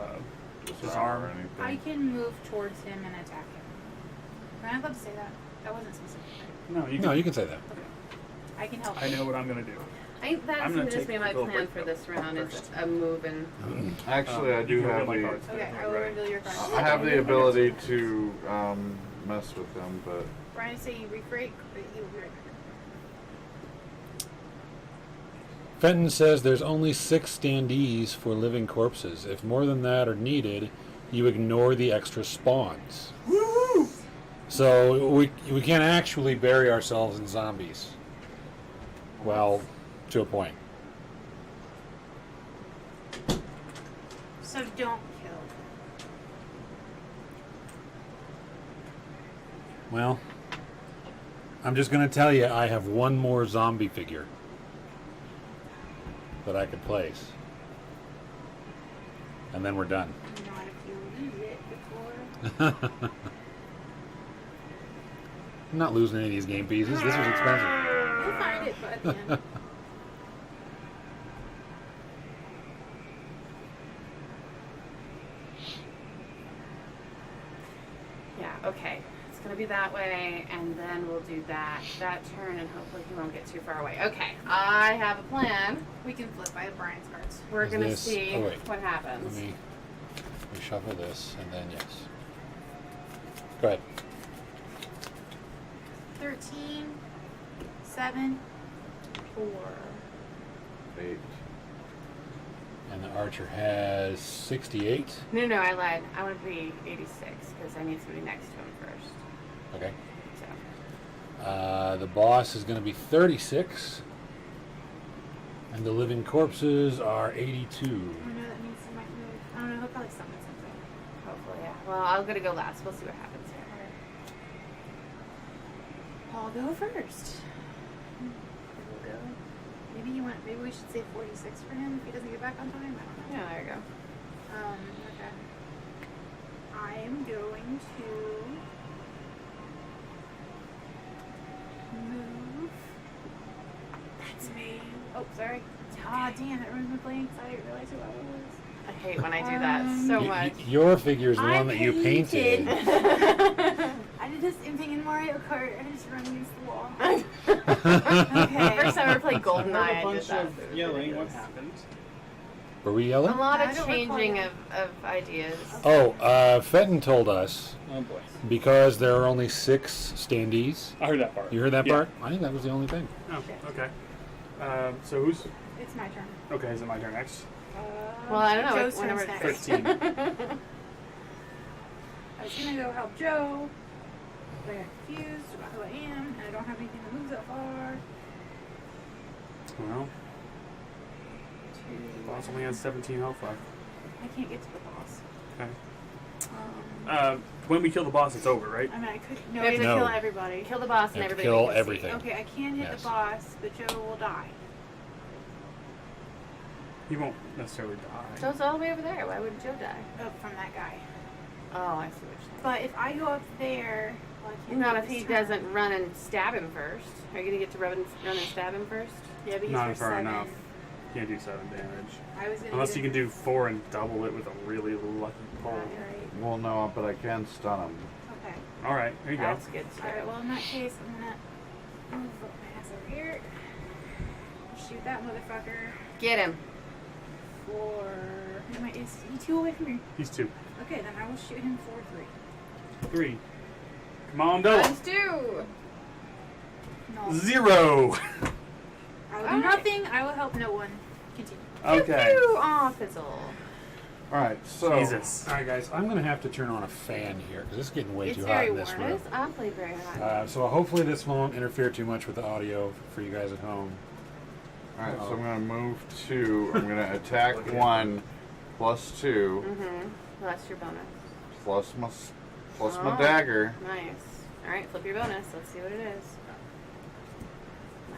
Disarm or disarm? I anything. can move towards him and attack him. Am I allowed to say that? That wasn't specific. Right? No, you can. No, you can say that. I can help. I know what I'm going to do. That's I'm gonna gonna just take be my a little plan break for though, this round is first. a move and. Actually, I do you can have reveal my the. cards. Okay, I will reveal your card. I have the ability to mess with them, but Brian say you refrake, but he will be right back. Fenton says there's only 6 standees for living corpses. If more than that are needed, you ignore the extra spawns. Woo! So we can't actually bury ourselves in zombies. Well, to a point. So don't kill. Well, I'm just going to tell you I have 1 more zombie figure that I could place. And then we're done. Not if you use it before. I'm not losing any of these game pieces. This was expensive. You'll find it, but at the end. Yeah. Okay. It's gonna be that way, and then we'll do that turn, and hopefully he won't get too far away. Okay. I have a plan. We can flip by Brian's cards. We're Is gonna this- see oh, wait. what Let happens. me reshuffle this, and then yes. Go ahead. 13, 7. 4. 8. And the archer has 68. No, I lied. I want to be 86 because I need somebody next to him first. Okay. So. The boss is going to be 36. And the living corpses are 82. I know that means he might move. I don't know, he'll probably summon something. Hopefully, yeah. Well, I'm gonna go last. We'll see what happens here. I'll go first. We'll go. Maybe we should say 46 for him if he doesn't get back on time. I don't know. Yeah, there you go. Okay. I am going to move. That's me. Oh, sorry. Ah, damn, it ruined my blanks. I didn't realize who I was. I hate when I do that so much. Your figure is the one that you painted. I did this same thing in Mario Kart. I just run against the wall. Okay. First time I ever played I heard GoldenEye, a I did bunch that. of yelling. What happened? Were we A yelling? lot I of don't changing recall of ideas. Oh, Fenton told us Oh boy. because there are only 6 standees. I heard that part. You heard that Yeah. part? I think that was the only thing. Oh, okay. So who's... It's my turn. Okay, is it my turn next? Well, I don't know. Joe's Whenever turn's it's next. 13. I was gonna go help Joe, but I got confused about who I am, and I don't have anything that moves that far. Well, the boss only has 17 health left. I can't get to the boss. Okay. When we kill the boss, it's over, right? I mean, I could. No, We have we to have to No. kill everybody. kill the boss and You have to everybody kill we can see. everything. Okay, I can hit Yes. the boss, but Joe will die. He won't necessarily die. Joe's all the way over there. Why would Joe die? Oh, from that guy. Oh, I see what you're saying. But if I go up there, well, I can't Not do if this he turn. doesn't run and stab him first. Are you gonna get to run and stab him first? Yeah, but he's Not for far 7. enough. Can't do 7 damage. I was gonna Unless get you can do 4 and double it with a really lucky pull. Right. Well, no, but I can stun him. Okay. Alright, there you go. That's good too. Alright, well, in that case, I'm gonna move my ass over here. Shoot that motherfucker Get him. for. Is he 2 away from me? He's 2. Okay, then I will shoot him for 3. 3. Come on, double. Times 2. No. 0. I will do Alright. nothing. I will help no one. Continue. Okay. Pew, aw, fizzle. Alright, so. Jesus. All right, guys, I'm going to have to turn on a fan here because it's getting way It's too hot very in warm. this It room. is awfully very hot. So hopefully this won't interfere too much with the audio for you guys at home. Alright, so I'm going to move 2. I'm going to attack 1 plus 2 Mm-hmm. That's your bonus. plus my Oh. dagger Nice. All right, flip your bonus. Let's see what it is.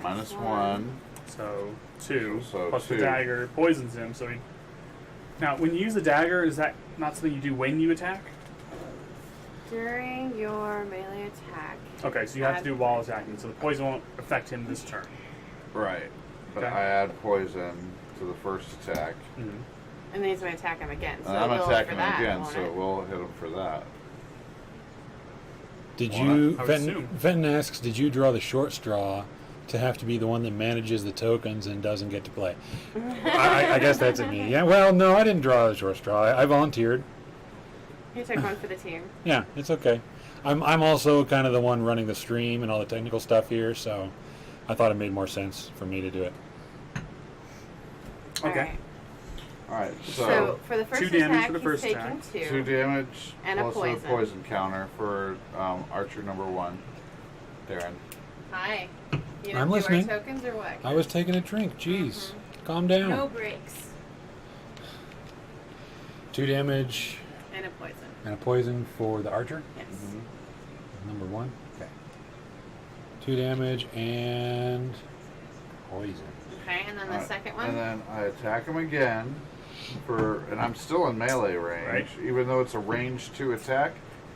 minus 1. So 2. So plus 2. the dagger poisons him, so he... Now, when you use the dagger, is that not something you do when you attack? During your melee attack. Okay, so you have to do while attacking, so the poison won't affect him this turn. Right. But Okay. I add poison to the first attack. Mm-hmm. And then he's going to attack him again. So And I'm it'll attacking for him that, again, won't so it? it will hit him for that. Did Well, you, I would Fenton, assume. Fenton asks, did you draw the short straw to have to be the one that manages the tokens and doesn't get to play? I guess that's at me. Yeah, well, no, I didn't draw the short straw. I volunteered. You took one for the team. Yeah, it's okay. I'm also kind of the one running the stream and all the technical stuff here, so I thought it made more sense for me to do it. All Okay. right. Alright, So so for the first 2 damage attack, for the he's first taking attack. 2 damage And a plus poison. poison counter for archer number 1. Darren. Hi. You I'm do listening. Our tokens or what? I was taking a drink. Jeez. Calm down. No breaks. 2 damage And a poison. and a poison for the archer. Yes. Number 1. Okay. 2 damage and poison. Okay, and then the Alright, second one. And then I attack him again and I'm still in melee range. Right. Even though it's a range 2 attack,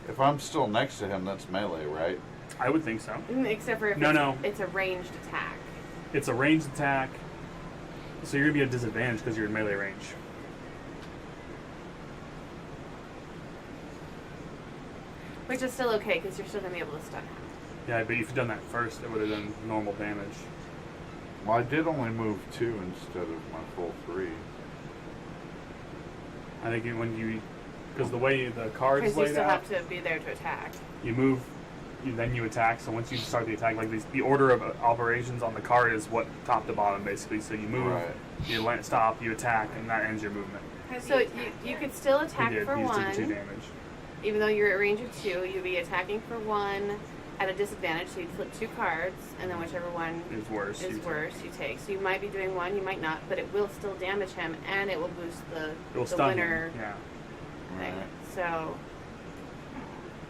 if I'm still next to him, that's melee, right? I would think so. Except for if No. it's a ranged attack. It's a ranged attack, so you're going to be at a disadvantage because you're in melee range. Which is still okay because you're still going to be able to stun him. Yeah, but if you'd done that first, it would have done normal damage. Well, I did only move 2 instead of my full 3. I think when you... Because the way the card is Because you laid still out, have to be there to attack. you move then you attack. So once you start the attack, like the order of operations on the card is what top to bottom basically. So you move, you stop, you attack, and that ends your movement. So you could still attack for He's 1. taking 2 damage. Even though you're at range of 2, you'd be attacking for 1 at a disadvantage. So you'd flip 2 cards, and then whichever one Is worse. you take. So you might be doing 1, you might not, but it will still damage him, and it will boost the stun winner him. Yeah. thing. So,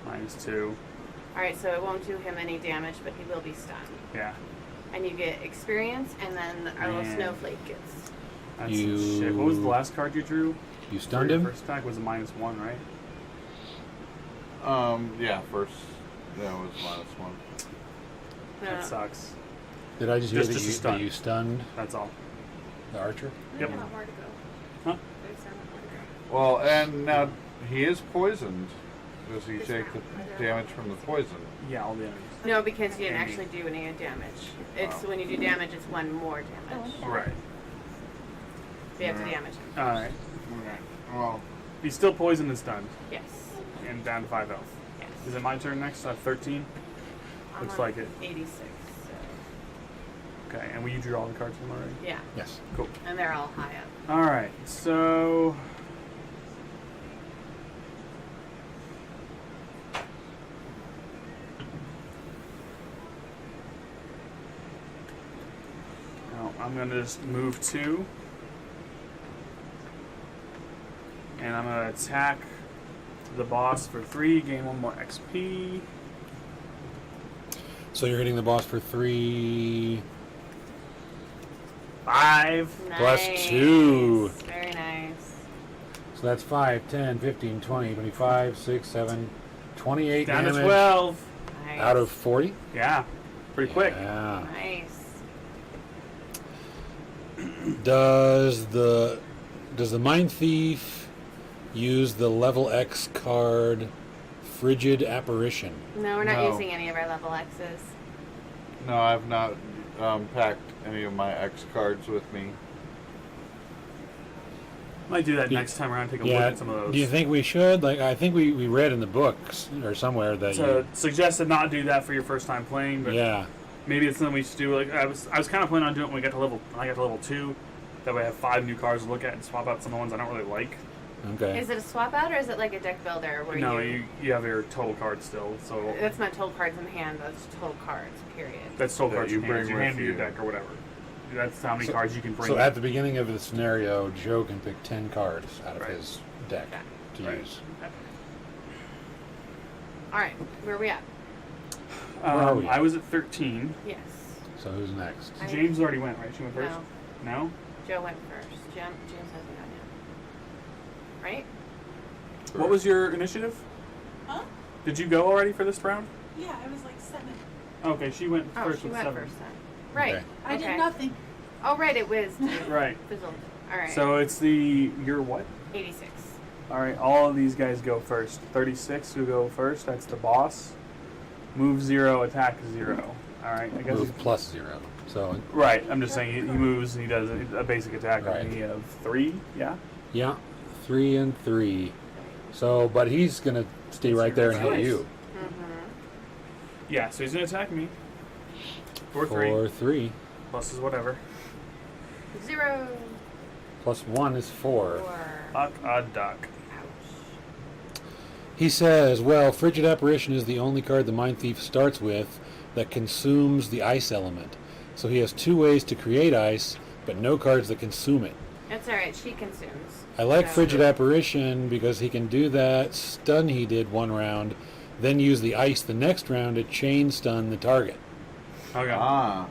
-2. all right. So it won't do him any damage, but he will be stunned. Yeah. And you get experience, and then our little snowflake gets. That's shit. What was the last card you drew? You stunned Your him? first attack was a -1, right? Yeah, first. That was -1. That sucks. Did I just hear Just that a you, stun. that you stunned That's all. the archer? Yep. Not more to go. Huh? There's not more to go. Well, and now he is poisoned. Does he This take the round. damage from the poison? Yeah, all the enemies. No, because you didn't actually do any damage. It's Wow. when you do damage, it's 1 more damage. Right. So you have to damage him. All right. Okay. Well, He's still poisoned and stunned, Yes. and down to 5 health. Yes. Is it my turn next? I have 13. I'm Looks on like it. 86. So Okay, and will you drew all the cards from already? yeah, Yes. Cool. and they're all high up. All right, so now I'm gonna just move 2, and I'm gonna attack the boss for 3, gain 1 more XP. So you're hitting the boss for 3. 5. Plus 2. Very nice. So that's 5, 10, 15, 20, 25, 6, 7, 28 Down damage to 12. Nice. out of 40. Yeah, pretty quick. Yeah. Nice. Does the Mind Thief use the level X card Frigid Apparition? No, we're not No. using any of our level X's. no, I've not packed any of my X cards with me. Might do that Yeah. next time around. Take a look Yeah. at some of those. Do you think we should? Like, I think we read in the books or somewhere that So suggest to not do that for your first time playing, but yeah. maybe it's something we should do. Like I was kind of planning on doing it when I got to level 2. That way I have 5 new cards to look at and swap out some of the ones I don't really like. Okay. Is it a swap out or is it like a deck builder where No, you have your total cards still. So That's not total cards in hand. That's total cards. Period. that's total That cards you you bring bring your hand with to your you. deck or whatever. That's how many cards you can bring. So at the beginning of the scenario, Joe can pick 10 cards out of Right. his deck to Right. use. All right, where are we at? Where are we I at? was at 13. Yes. So who's next? I- James already went, right? She went first. No, No? Joe went first. James hasn't gone yet. Right? What was your initiative? Huh? Did you go already for this round? Yeah, I was like 7. Okay, she went Oh, first she with went 7. first then. Right. Okay. I did nothing. Oh, right. It whizzed. Right. Fizzled. All right. So it's your what? 86. All right, all of these guys go first. 36 who go first. That's the boss. Move 0, attack 0. All right, I guess. Move plus 0. So Right, I'm just saying he moves and he does a basic attack. Right. And he have 3. Yeah. yeah, 3 and 3. So, but he's gonna stay right there and hit Nice. you Mm-hmm. Yeah. So he's gonna attack me. For 3. for 3. Plus is whatever. 0. Plus 1 is 4. 4. Fuck a duck. Ouch. He says, well, Frigid Apparition is the only card the Mind Thief starts with that consumes the ice element. So he has 2 ways to create ice, but no cards that consume it. That's all right. She consumes. I like So- Frigid Apparition because he can do that stun he did one round, then use the ice the next round to chain stun the target. Okay. Ah.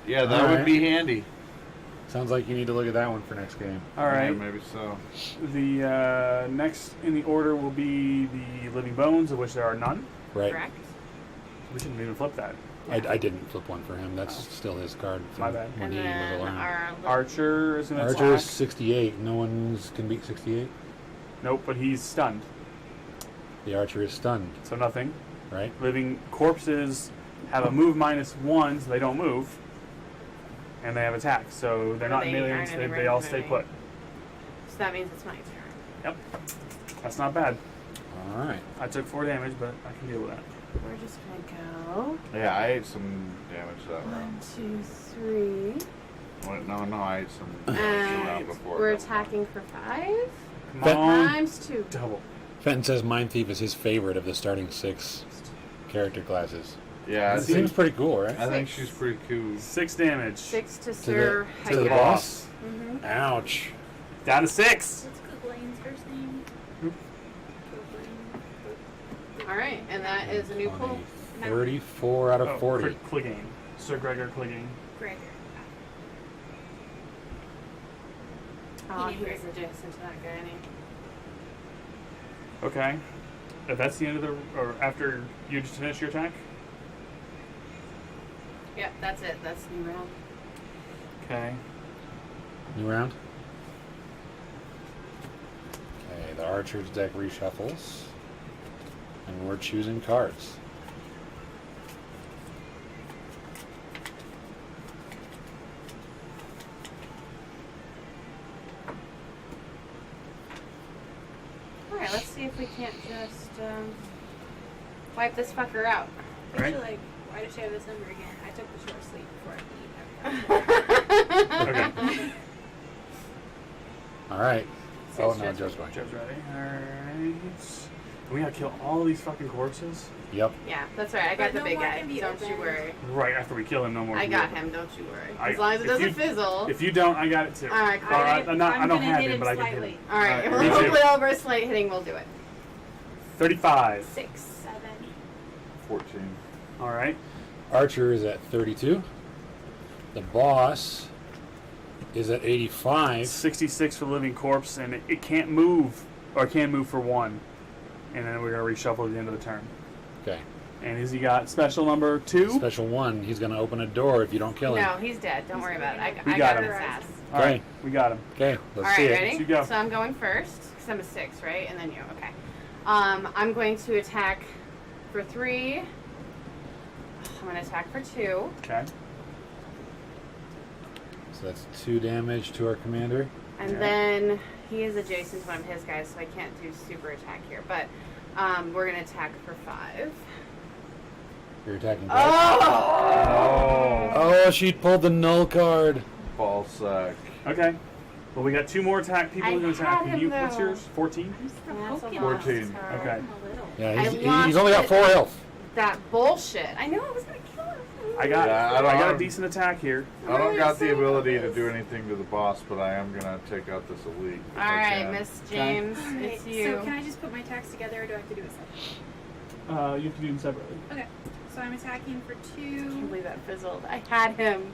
Yeah, that Alright. would be handy. Sounds like you need to look at that one for next game. All right. Yeah, maybe so. The next in the order will be the living bones, of which there are none. Right. Correct. We shouldn't even flip that. I didn't flip one for him. That's Oh. still his card from My bad. when And he was then around. our Archer is going to Archer is attack. 68. No one's can beat 68. Nope, but he's stunned, The Archer is stunned, so nothing. right? Living corpses have a move -1, so they don't move, and they have attack, so they're So not they melee. aren't They, any they all range stay moving. put. So that means it's my turn. Yep, that's not bad. All right. I took 4 damage, but I can deal with that. we're just gonna go Yeah, I ate some damage that round. 1, 2, 3. Wait, no, I ate some damage the round before. We're Never mind. attacking for 5 Come on. times 2. Double. Fenton says Mind Thief is his favorite of the starting 6 character classes. Yeah, It seems pretty cool, right? I think she's pretty cool. 6 damage. 6 to To Sir the, to the Hector. boss? Mm-hmm. Ouch. Down to 6. What's Googlane's first name? Oop. All right, and that is a new pull. 34 out of 40. Clegane. Sir Gregor Clegane. Gregor. Oh, He he named was Gregor. adjacent to that guy, ain't he? Okay. If that's the end of the... Or after you just finish your attack? Yep, that's it. That's the new round. Okay. New round? Okay, the Archer's deck reshuffles. And we're choosing cards. Alright, let's see if we can't just wipe this fucker out. I Right. feel like, why does she have this number again? I took the short sleep before I leave. Okay. Alright. So Oh, it's no, just- Joe's going. Joe's ready. Alright. We gotta kill all these fucking corpses? Yep. Yeah, that's right. I got But the no big more guy. can be Don't you opened. worry. Right after we kill him, no more. I can got be him. Don't you worry. I- As long as it if doesn't you- fizzle. opened. If you don't, I got it too. Alright, Or I don't gonna have hit him, him but I can hit slightly. him. Alright, Alright, we'll me too. hopefully over slight hitting. We'll do it. 35. 6, 7. 14. Alright. Archer is at 32. The boss is at 85. 66 for the living corpse, and it can't move. Or it can move for 1. And then we're going to reshuffle at the end of the turn. Okay. And has he got special number 2? Special 1. He's going to open a door if you don't kill him. No, he's dead. Don't worry about it. We I got got him. his ass. Alright, we got him. Okay, let's All see right, it. ready? You go. So I'm going first because I'm a 6, right? And then you. Okay. I'm going to attack for 3. I'm going to attack for 2. Okay. So that's 2 damage to our commander. And Yeah. then he is adjacent to one of his guys, so I can't do super attack here. But we're going to attack for 5. You're attacking back. Oh! Oh, she pulled the null card. Ball sack. Okay. Well, we got 2 more attack people I who can attack. had him, What's though. yours? 14? I'm just That's a poking lot. 14. Sorry. Okay. a little. Yeah, I he's lost only got it. 4 health. That bullshit. I knew I was going to kill him. I got Yeah, I got a don't- decent attack here. I don't really got the excited ability about to do this. anything to the boss, but I am gonna take out this elite. if All I right, can. Miss James, Alright, it's you. So can I just put my attacks together, or do I have to do it separately? You have to do them separately. Okay. So I'm attacking for I can't 2. believe that fizzled. I had him.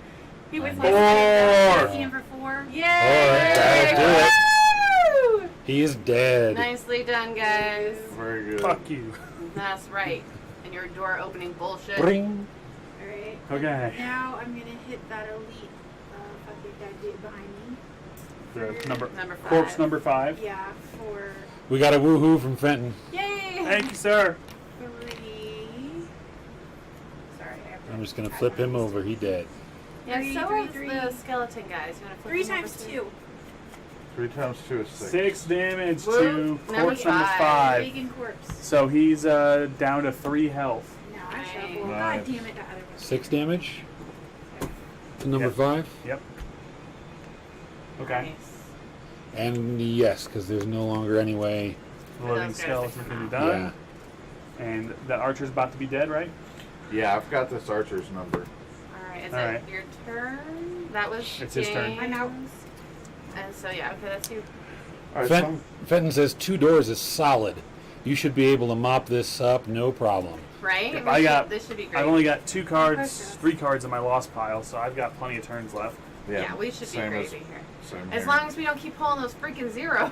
He was Four. Attacking him for 4. Yay! Alright, Woo! He is dead. Nicely done, guys. Very good. Fuck you. That's right. And your door opening bullshit. Bring. Alright. Okay. Now I'm gonna hit that elite fucking guy behind me. The number Number 5. corpse number 5. Yeah, for We got a woohoo from Fenton. Yay! Thank you, sir. 3. Sorry, I have to I'm just gonna type flip on him this. over. He dead. Yeah, Three, so three, is three. the skeleton guys. You want to flip 3 them over times too? 2. 3 times 2 is 6. 6 damage Woo. to Number corpse number 5. 5. Bacon corpse. So he's down to 3 health. No, I Nice. shuffle. Nice. God damn it, that other one. 6 damage to number Yep. 5. Yep. Okay. Nice. And yes, because there's no longer any way. The living those guys to skeleton come can be out. done. And that archer's about to be dead, right? Yeah, I've got this archer's number. All right. Is All it right. your turn? That was It's his turn. James. I'm out. And so yeah, okay, that's you. Alright, Fenton, Fenton says 2 doors is solid. You should be able to mop this up, no problem. Right? Yep, We I should- got- This should be great. I've only got 2 cards, Question. 3 cards in my lost pile, so I've got plenty of turns left. Yeah, we should be same crazy as, here. Same As here. long as we don't keep pulling those freaking zeros.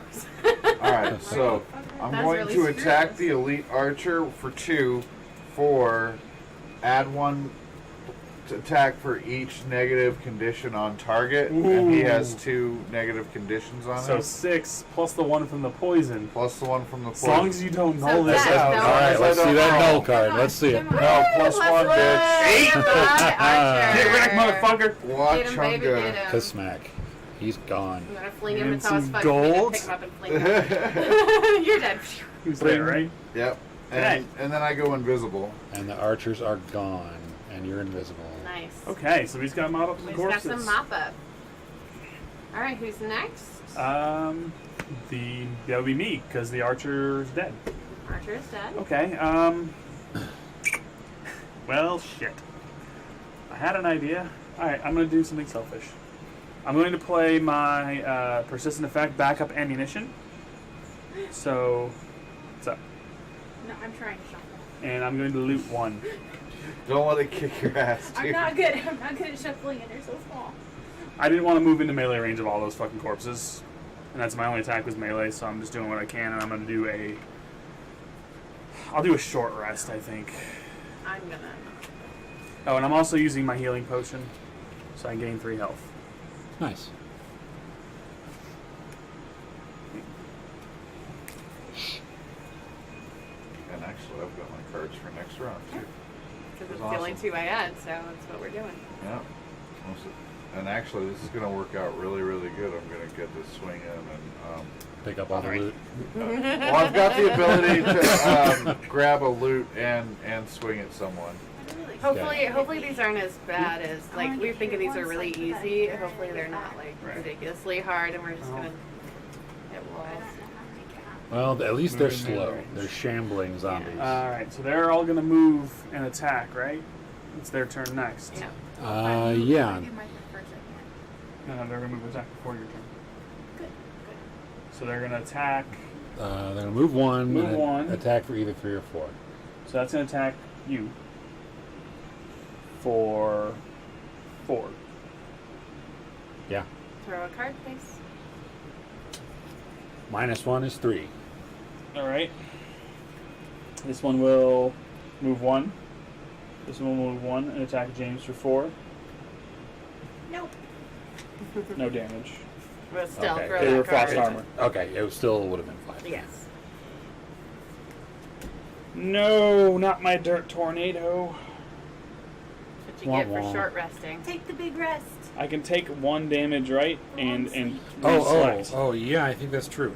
Alright, so I'm That's going really to screwed attack us. the elite archer for 2 for add 1 to attack for each negative condition on target, and he has Ooh. 2 negative conditions on So him, 6 plus the 1 from the poison. plus the 1 from the As long poison. as you don't So null this that- out. no. All right, let's see that null card. Come on, Let's see it. come on. No, plus Plus 1, bitch. 8. Come on, Archer. Get wrecked, motherfucker! Watch Get him, baby, get Hunga. him. Kasmack. He's gone. I'm gonna fling him. And It's always some fun for me to gold. pick him up and fling him. You're dead. Who's there, right? Yep. And then I go invisible. And the archers are gone, and you're invisible. Nice. Okay, so he's got mop up some He's corpses. got some mop up. All right, who's next? That would be me because the archer's dead. Archer is dead. Okay. Well, shit. I had an idea. All right, I'm gonna do something selfish. I'm going to play my persistent effect backup ammunition. So, what's up? No, I'm trying to shuffle. And I'm going to loot one. Don't let it kick your ass, dude. I'm not good. I'm not good at shuffling, and they're so small. I didn't want to move into melee range of all those fucking corpses. And that's my only attack was melee, so I'm just doing what I can, and I'm going to do I'll do a short rest, I think. I'm gonna. Oh, and I'm also using my healing potion, so I gain 3 health. Nice. And actually, I've got my cards for next round, too. Because it's That's the only awesome. 2 I had, so that's what we're doing. Yeah. And actually, this is going to work out really, really good. I'm going to get to swing in and... Pick up all the loot. well, I've got the ability to grab a loot and swing at someone. Hopefully these aren't as bad as, like, we're thinking these are really easy. Hopefully they're not, like, ridiculously hard and we're just gonna hit walls. Well, at least they're Moving slow. range. They're shambling zombies. Alright, so they're all going to move and attack, right? It's their turn next. Yeah. Yeah. You might prefer second. No, they're going to move and attack before your turn. Good. So they're going to attack. They're going to move one. Move and one. Attack for either 3 or 4. So that's going to attack you. For 4. Yeah. Throw a card, please. -1 is 3. Alright. This one will move 1. This one will move 1 and attack James for 4. Nope. No damage. But still, Okay. throw They that were card. frost armor. Okay, it still would have been 5. Yes. No, not my dirt tornado. What you get for short resting. Take the big rest. I can take 1 damage, right? And Oh, reselect. yeah, I think that's true.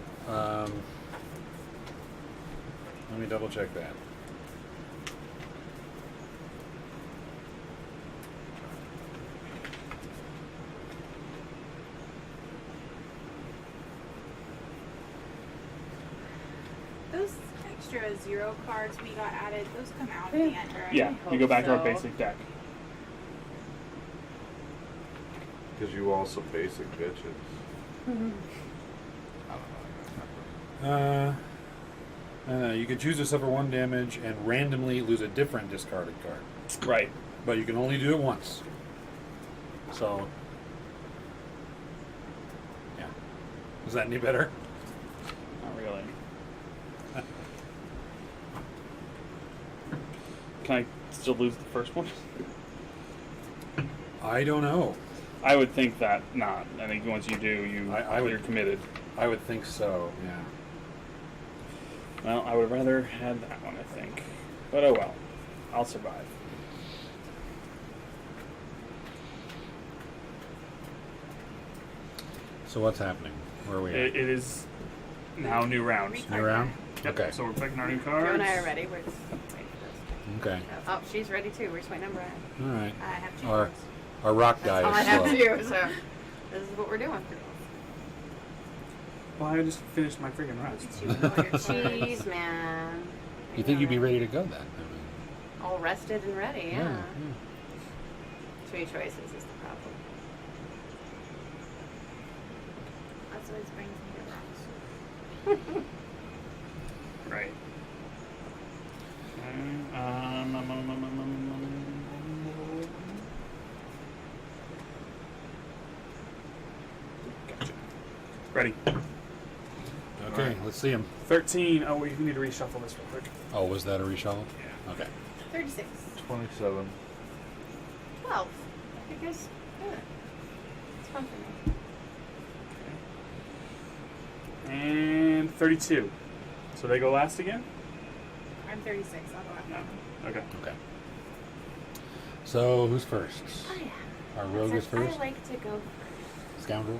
Let me double check that. Those extra 0 cards we got added, those come out at the end, right? Yeah, I you go back to our hope so. basic deck. Because you also basic bitches. I don't know. You can choose to suffer 1 damage and randomly lose a different discarded card. Right. But you can only do it once. So, yeah. Is that any better? Not really. Can I still lose the first one? I don't know. I would think that not. I think once you do, you're committed. I would think so, yeah. Well, I would have rather had that one, I think. But oh well. I'll survive. So what's happening? Where are we at? It is now new round. New round? Yep, Okay. so we're picking our new Joe cards. and I are ready. We're just waiting for Okay. this. Oh, she's ready too. Where's my number at? All right. I have 2 Our, cards. our rock That's all guy I is have slow. to do, so this is what we're doing. Well, I just finished my freaking rest. Jeez, man. You think you'd be ready to go then? All rested and ready, yeah. Yeah. 3 choices is the problem. That's what brings me to rocks. Right. Gotcha. Ready. Okay, let's see him. 13. Oh, we need to reshuffle this real quick. Oh, was that a reshuffle? Yeah. Okay. 36. 27. 12. I guess, yeah. It's fun for me. And 32. So they go last again? I'm 36. I'll go after. No. Okay. Okay. So, who's first? Oh, yeah. Our rogue is first? I like to go first. Scoundrel?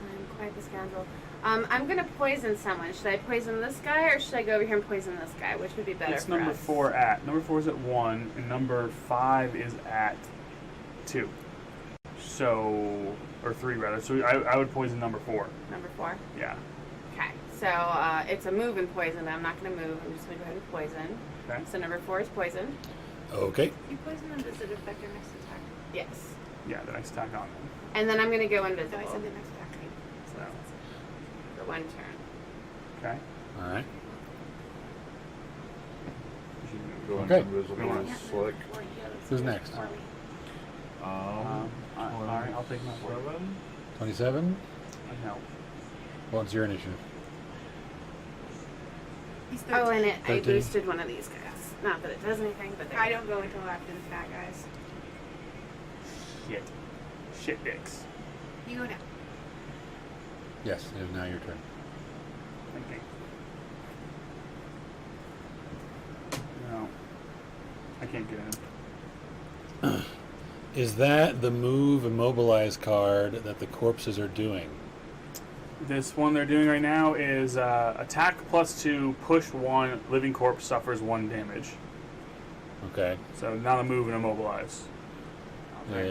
I'm quite the scoundrel. I'm gonna poison someone. Should I poison this guy or should I go over here and poison this guy? Which would be better It's for number us? 4 at. Number 4 is at 1, and number 5 is at 2. So, or 3 rather. So I would poison number 4. Number 4. Yeah. Okay. So it's a move and poison. I'm not gonna move. I'm just gonna go ahead and poison. Okay. So number 4 is poison. Okay. You poison them, does it affect your next attack? Yes. Yeah, the next attack on them. And then I'm gonna go No, invisible I said the next attack. So, for 1 turn. okay. All right. Going Okay. invisible Yeah. is slick. Who's next? Alright, I'll take my 4. 27. No. What's your initiative? He's 13. Oh, and I 13. boosted one of these guys. Not that it does anything, but there. I don't go until after the fat guys. Shit. Shit dicks. You go now. Yes, it is now your turn. Okay. No. I can't get in. Is that the move immobilize card that the corpses are doing? This one they're doing right now is attack +2, push 1, living corpse suffers 1 damage. Okay. So now the move and immobilize.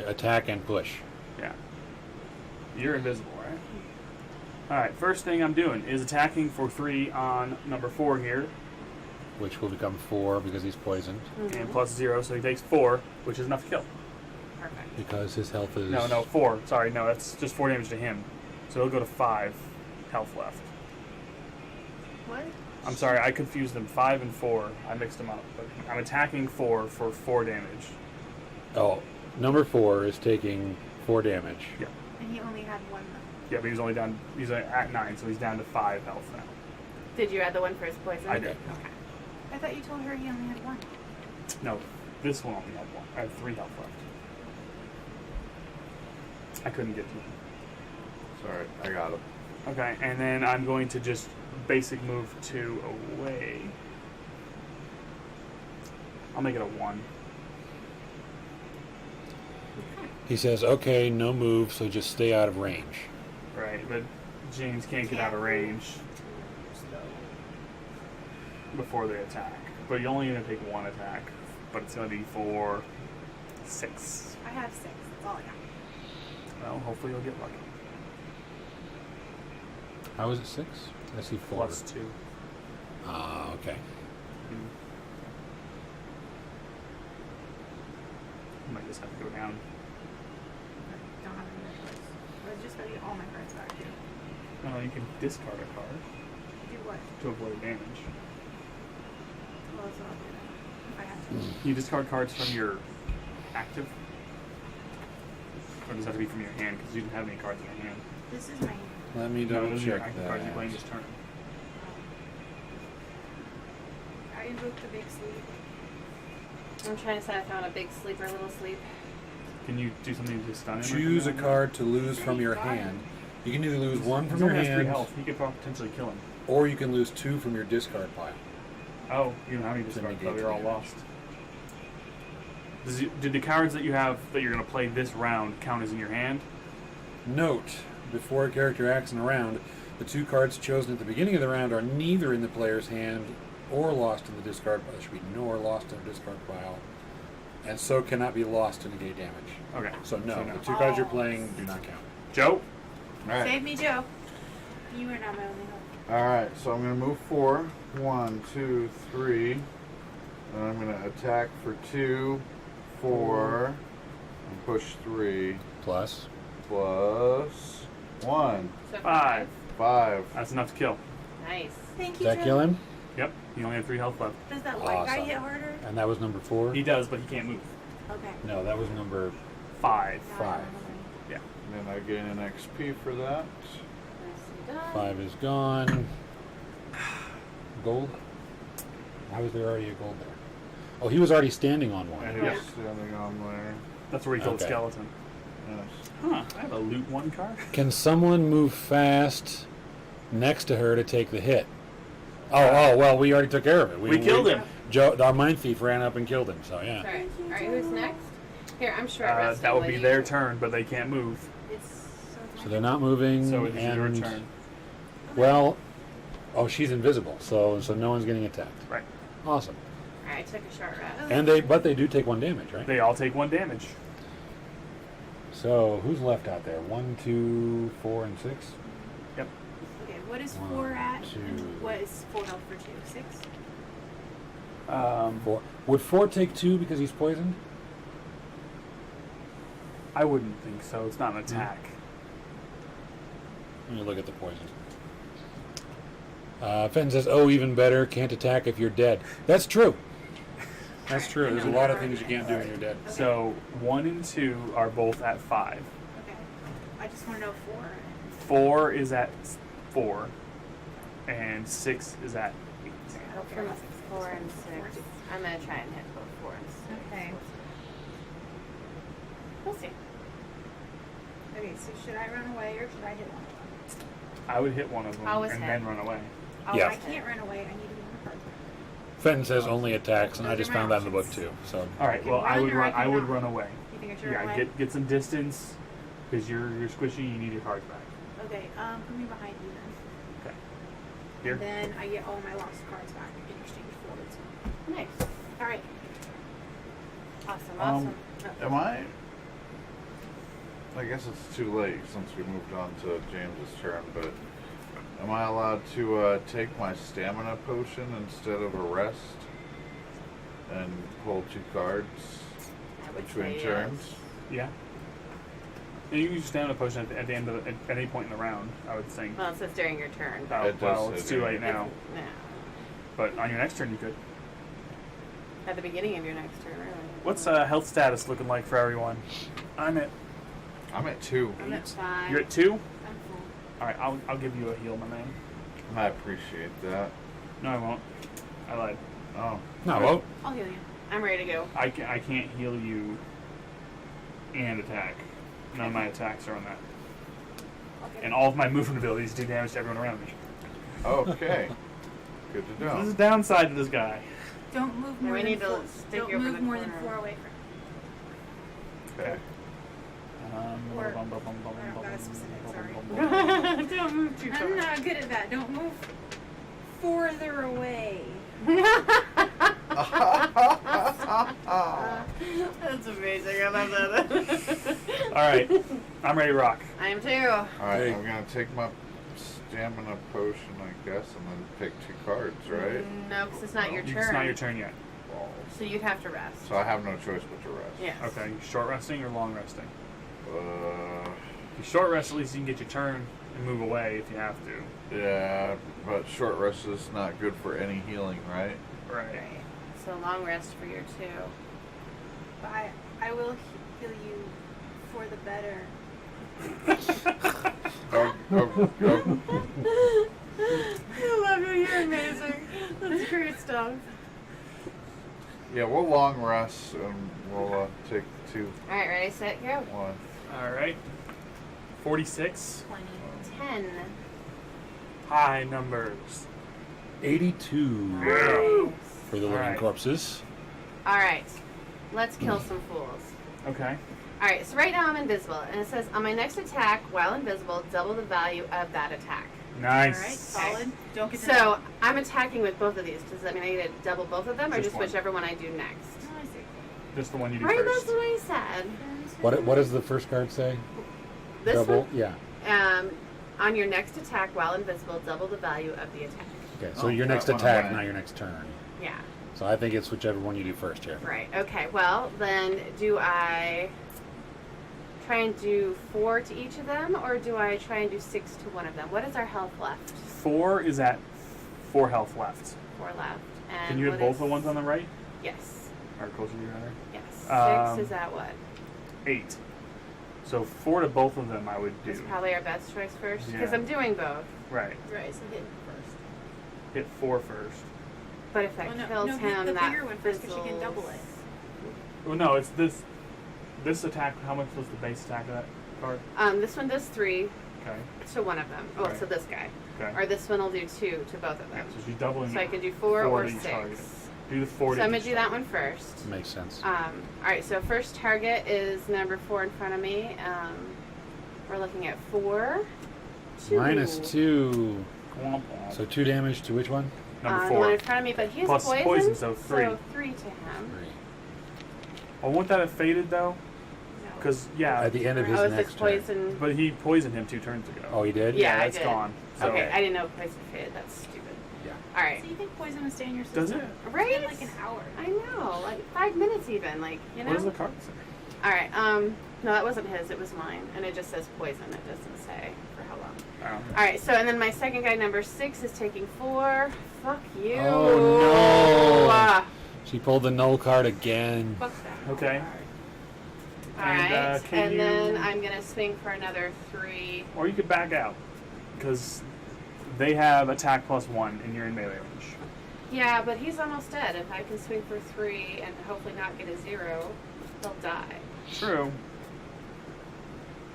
Attack and push. Yeah. You're invisible, right? Alright, first thing I'm doing is attacking for 3 on number 4 here. Which will become 4 because he's poisoned. And +0, so he takes 4, which is enough to kill. Perfect. Because his health is... No, 4. Sorry, no, that's just 4 damage to him. So he'll go to 5 health left. What? I'm sorry, I confused them. 5 and 4. I mixed them up. But I'm attacking 4 for 4 damage. Oh, number 4 is taking 4 damage. Yeah. And he only had 1 Yeah, but he's only down. He's at 9, so he's down to 5 health now. Did you add the one for his poison? I did. Okay. I thought you told her he only had 1. No, this one only had 1. I have 3 health left. I couldn't get to him. Sorry, I got him. Okay, and then I'm going to just basic move 2 away. I'll make it a 1. He says, okay, no move, so just stay out of range. Right, but James can't get out of range before they attack. But you're only going to take 1 attack, but it's going to be for 6. I have 6. That's all I got. Well, hopefully you'll get lucky. How is it 6? I see 4. +2. Ah, okay. I might just have to go down. I don't have any more cards. I was just going to get all my cards back here. No, you can discard a card Do what? to avoid damage. Well, so I'll do that. If I have to. You discard cards from your active? Or does it have to be from your hand? Because you didn't have any cards in your hand. This is my hand. Let me No, double those are your check active cards you're playing that. this turn. I invoked the big sleep. I'm trying to decide if I want a big sleep or a little sleep. Can you do something to stun him? or Choose a something like card to lose from your hand. You can either lose 1 that? from He your only has 3 hand, health. You could potentially kill him. or you can lose 2 from your discard pile. Oh, you don't have any To discard, negate so you're all damage. lost. Did the cards that you have that you're going to play this round count as in your hand? Note, before a character acts in a round, the 2 cards chosen at the beginning of the round are neither in the player's hand or lost in the discard pile. There should be nor lost in the discard pile. And so cannot be lost to negate damage. Okay. So no, the 2 cards you're playing do not count. Joe? Alright. Save me, Joe. You are not my only hope. Alright, so I'm going to move 4. 1, 2, 3. And I'm going to attack for 2, 4, and push 3, Plus, plus 1. So 5. 5. That's enough to kill. Nice. Thank does you, that Joe. kill him? Yep. You only have 3 health left. Does that white guy Awesome. hit harder? And that was number 4? He does, but he can't move. Okay. No, that was number 5. 5. Yeah. And then I gain an XP for that. Nicely done. 5 is gone. Gold? How is there already a gold there? Oh, he was already standing on one. Yeah. Standing on there. That's where he killed the Okay. skeleton. Yes. Huh. I have a loot 1 card. Can someone move fast next to her to take the hit? Oh, well, we already took care of it. We killed him. Joe, our mind thief ran up and killed him, so yeah. Sorry. All right, who's next? Here, I'm short resting. That would Will be you- their turn, but they can't move. It's so So they're not moving, So it's your and turn. Well, oh, she's invisible, so no one's getting attacked. Right. Awesome. Alright, I took a short rest. And they do take 1 damage, right? They all take 1 damage. So who's left out there? 1, 2, 4, and 6. Yep. Okay, what is 1, 4 at? 2. And what is full health for 2? 6? 4. Would 4 take 2 because he's poisoned? I wouldn't think so. It's not an attack. Let me look at the poison. Fenton says, "Oh, even better. Can't attack if you're dead." That's true. That's true. There's a lot of things you can't do when you're dead. Okay. So 1 and 2 are both at 5. Okay. I just want to know 4. 4 is at 4, and 6 is at 8. From 4 and 6. I'm going to try and hit both 4 and 6. Okay. We'll see. Okay, so should I run away or should I hit one of them? I would hit one of them Always and hit. then run away. Oh, Yeah. I can't run away. I need to be on the card. Fenton says only attacks, and I Those just are my found that in the book options. too. So All right. can Well, I run would or I run. I would cannot. run away. You think I should run Yeah, away? get some distance because you're squishy. You need your cards back. Okay, put me behind you then. Okay. Here. And then I get all my lost cards back in exchange for it. Nice. Alright. Awesome, awesome. Am I guess it's too late since we moved on to James's turn, but am I allowed to take my stamina potion instead of a rest and hold 2 cards I would between say turns? Yeah. And you can use stamina potion at the end of at any point in the round. I would think. Well, it says during your turn. Oh, It does well, say it's too during late your now. No. But on your next turn, you could. At the beginning of your next turn, really. What's health status looking like for everyone? I'm at. I'm at 2. I'm at 5. You're at 2. I'm full. All right. I'll give you a heal, my man. I appreciate that. No, I won't. I lied. Oh. no, well, I'll heal you. I'm ready to go. I can't heal you and attack. None of my attacks are on that. Okay. And all of my movement abilities do damage to everyone around me. Okay. Good to So this is know. the downside to this guy. Don't move Yeah, more we than need to 4. stick Don't over move the more than corner. 4 away from Okay. Or- I don't got a specific, sorry. Don't move too I'm not good at that. Don't move further away. That's amazing. I love that. All right. I'm ready to rock. I am too. Alright, Hey. I'm gonna take my stamina potion, I guess, and then pick 2 cards, right? No, because it's not your turn. It's not your turn yet. Balls. So you'd have to rest. So I have no choice but to rest. Yes. Okay. Short resting or long resting? Uh, If you short rest, at least you can get your turn and move away if you have to. yeah, but short rest is not good for any healing, right? Right. Right. So long rest for your 2. But I will heal you for the better. Oh. I love you. You're amazing. That's great stuff. Yeah, we'll long rest and we'll take 2, All right, ready, set, go. 1. All right. 46. 20. 10. High numbers. 82 Nice. for the living Alright. corpses. All right, let's kill some fools. Okay. All right, so right now I'm invisible, and it says on my next attack, while invisible, double the value of that attack. Nice. Alright, solid. Don't get So I'm attacking with both of these. Does that mean I need to double both of them, or Just just one. whichever one I do next? Oh, I see. Just the one you do Right, first. that's what I said. What does the first card say? This Double? one, Yeah. on your next attack, while invisible, double the value of the attack. Okay, so Oh, your next that one attack, away. not your next turn. Yeah. So I think it's whichever one you do first here. Right. Okay. Well, then, do I try and do 4 to each of them, or do I try and do 6 to one of them? What is our health left? 4 is at 4 health left. 4 left. And Can you hit what both is- the ones on the right? Yes. Or closer to you, rather? Yes. 6 is at what? 8. So 4 to both of them I would do. That's probably our best choice first, because Yeah. I'm doing both. Right. Right, so hit first. Hit 4 first. But if that Well, no, kills no, hit him, the that bigger one first, 'cause you can double it. Well, no, it's this. This attack, how much was the base attack of that card? This one does 3 Okay. to one of them. Oh, Right. so this guy. Okay. Or this one will do 2 to both of Yeah, them. so she's doubling So I can do 4 4 or to each 6. target. Do the 4 So to I'm gonna each do that target. one first. Makes sense. Alright, so first target is number 4 in front of me. We're looking at 4. 2. -2. Womp womp. So 2 damage to which one? Number The one 4. in front of me, but he's Plus poisoned, poison, so 3. So 3 to him. 3. Oh, won't that have faded though? No. Because yeah, At the end of his Oh, it's next the turn. poison. but he poisoned him 2 turns ago. Oh, he did? Yeah, I that's did. gone. So. Okay, I didn't know poison faded. That's stupid. Yeah. All right. So you think poison would stay in your system? Does it? Right? It's been like an hour. I know, like 5 minutes even, like, you know? What does the card say? All right, no, that wasn't his, it was mine. And it just says poison, it doesn't say for how long. Oh. All right, so, and then my second guy, number 6, is taking 4. Fuck you. Oh, no. Ah. She pulled the null card again. Fuck that. Okay. All And, right, can and then you- I'm going to swing for another 3. Or you could back out, because they have attack +1 and you're in melee range. Yeah, but he's almost dead. If I can swing for 3 and hopefully not get a 0, he'll die. True.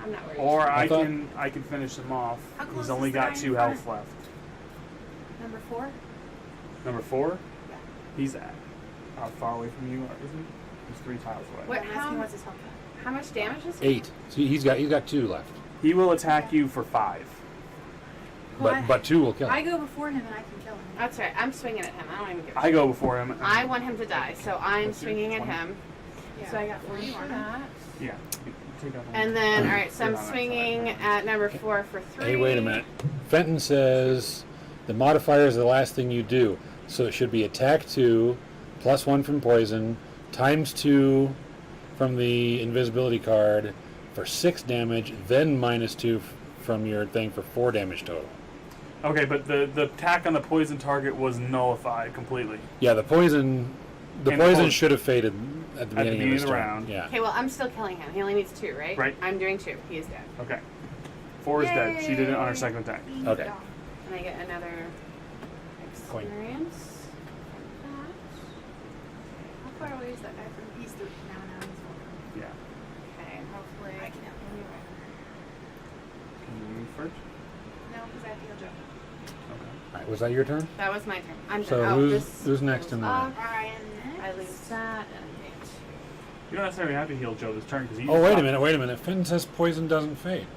I'm not worried. Or I I thought- can finish him off. How close He's is only the got guy in 2 front? health left. Number 4? Number 4? Yeah. He's how far away from you, isn't he? He's 3 tiles away. What? I'm How- asking what's his health at. How much damage is he? 8. So he's got 2 left. He will attack you for 5. But 2 will kill I him. go before him and I can kill him. That's right. I'm swinging at him. I don't even give a I shit. go before him. I want him to die, so I'm What's your swinging at 20? him. Yeah. So I got 1 You for want that. Yeah. You take out one. And then, all right, so You're I'm on that side. swinging at number 4 for 3. Hey, wait a minute. Fenton says the modifier is the last thing you do. So it should be attack 2, +1 from poison, times 2 from the invisibility card for 6 damage, then -2 from your thing for 4 damage total. Okay, but the attack on the poison target was nullified completely. Yeah, the poison And should have faded at the beginning, beginning of this of the turn. round. Yeah. Okay, well, I'm still killing him. He only needs 2, right? Right. I'm doing 2. He is dead. Okay. 4 is dead. She did it on her Yay. second attack. Okay. And I get another Coin. experience. from How far away is that guy from? He's 3. Now he's 4. Yeah. that. Okay, hopefully. I can help him. Can you move first? No, because I have to heal Joe. Okay. All right, was that your turn? That was my turn. I'm So done. who's next in the off. line? Brian I next. lose that and I get 2. You don't necessarily have to heal Joe this turn because he. Oh, wait a minute. Fenton says poison doesn't fade.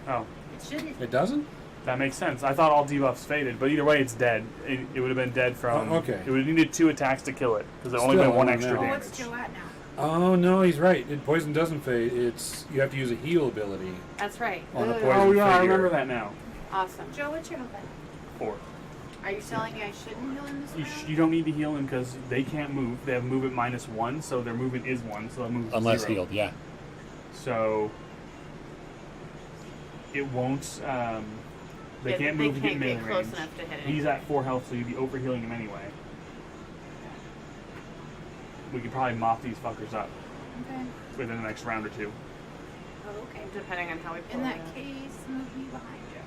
Oh, It shouldn't. It doesn't? that makes sense. I thought all debuffs faded, but either way, it's dead. It would have been dead from. Oh, okay. It would have needed 2 attacks to kill it because it only Still, been 1 I don't extra know. Oh, damage. what's Joe at now? Oh, no, he's right. Poison doesn't fade. You have to use a heal ability. That's right. On the Ooh. poison. Oh yeah, I figure. remember that now. Awesome. Joe, what's your health at? 4. Are you telling me I shouldn't heal him this round? You don't need to heal him because they can't move. They have movement -1, so their movement is 1, so they'll move Unless 0. healed, yeah. So it won't. They Yeah, can't they move to get can't melee get close range. enough to hit it. He's at 4 health, so you'd be overhealing him anyway. We could probably mop these fuckers up Okay. within the next round or 2. Oh, okay. Depending on how we pull In it that out. case, move me behind Joe.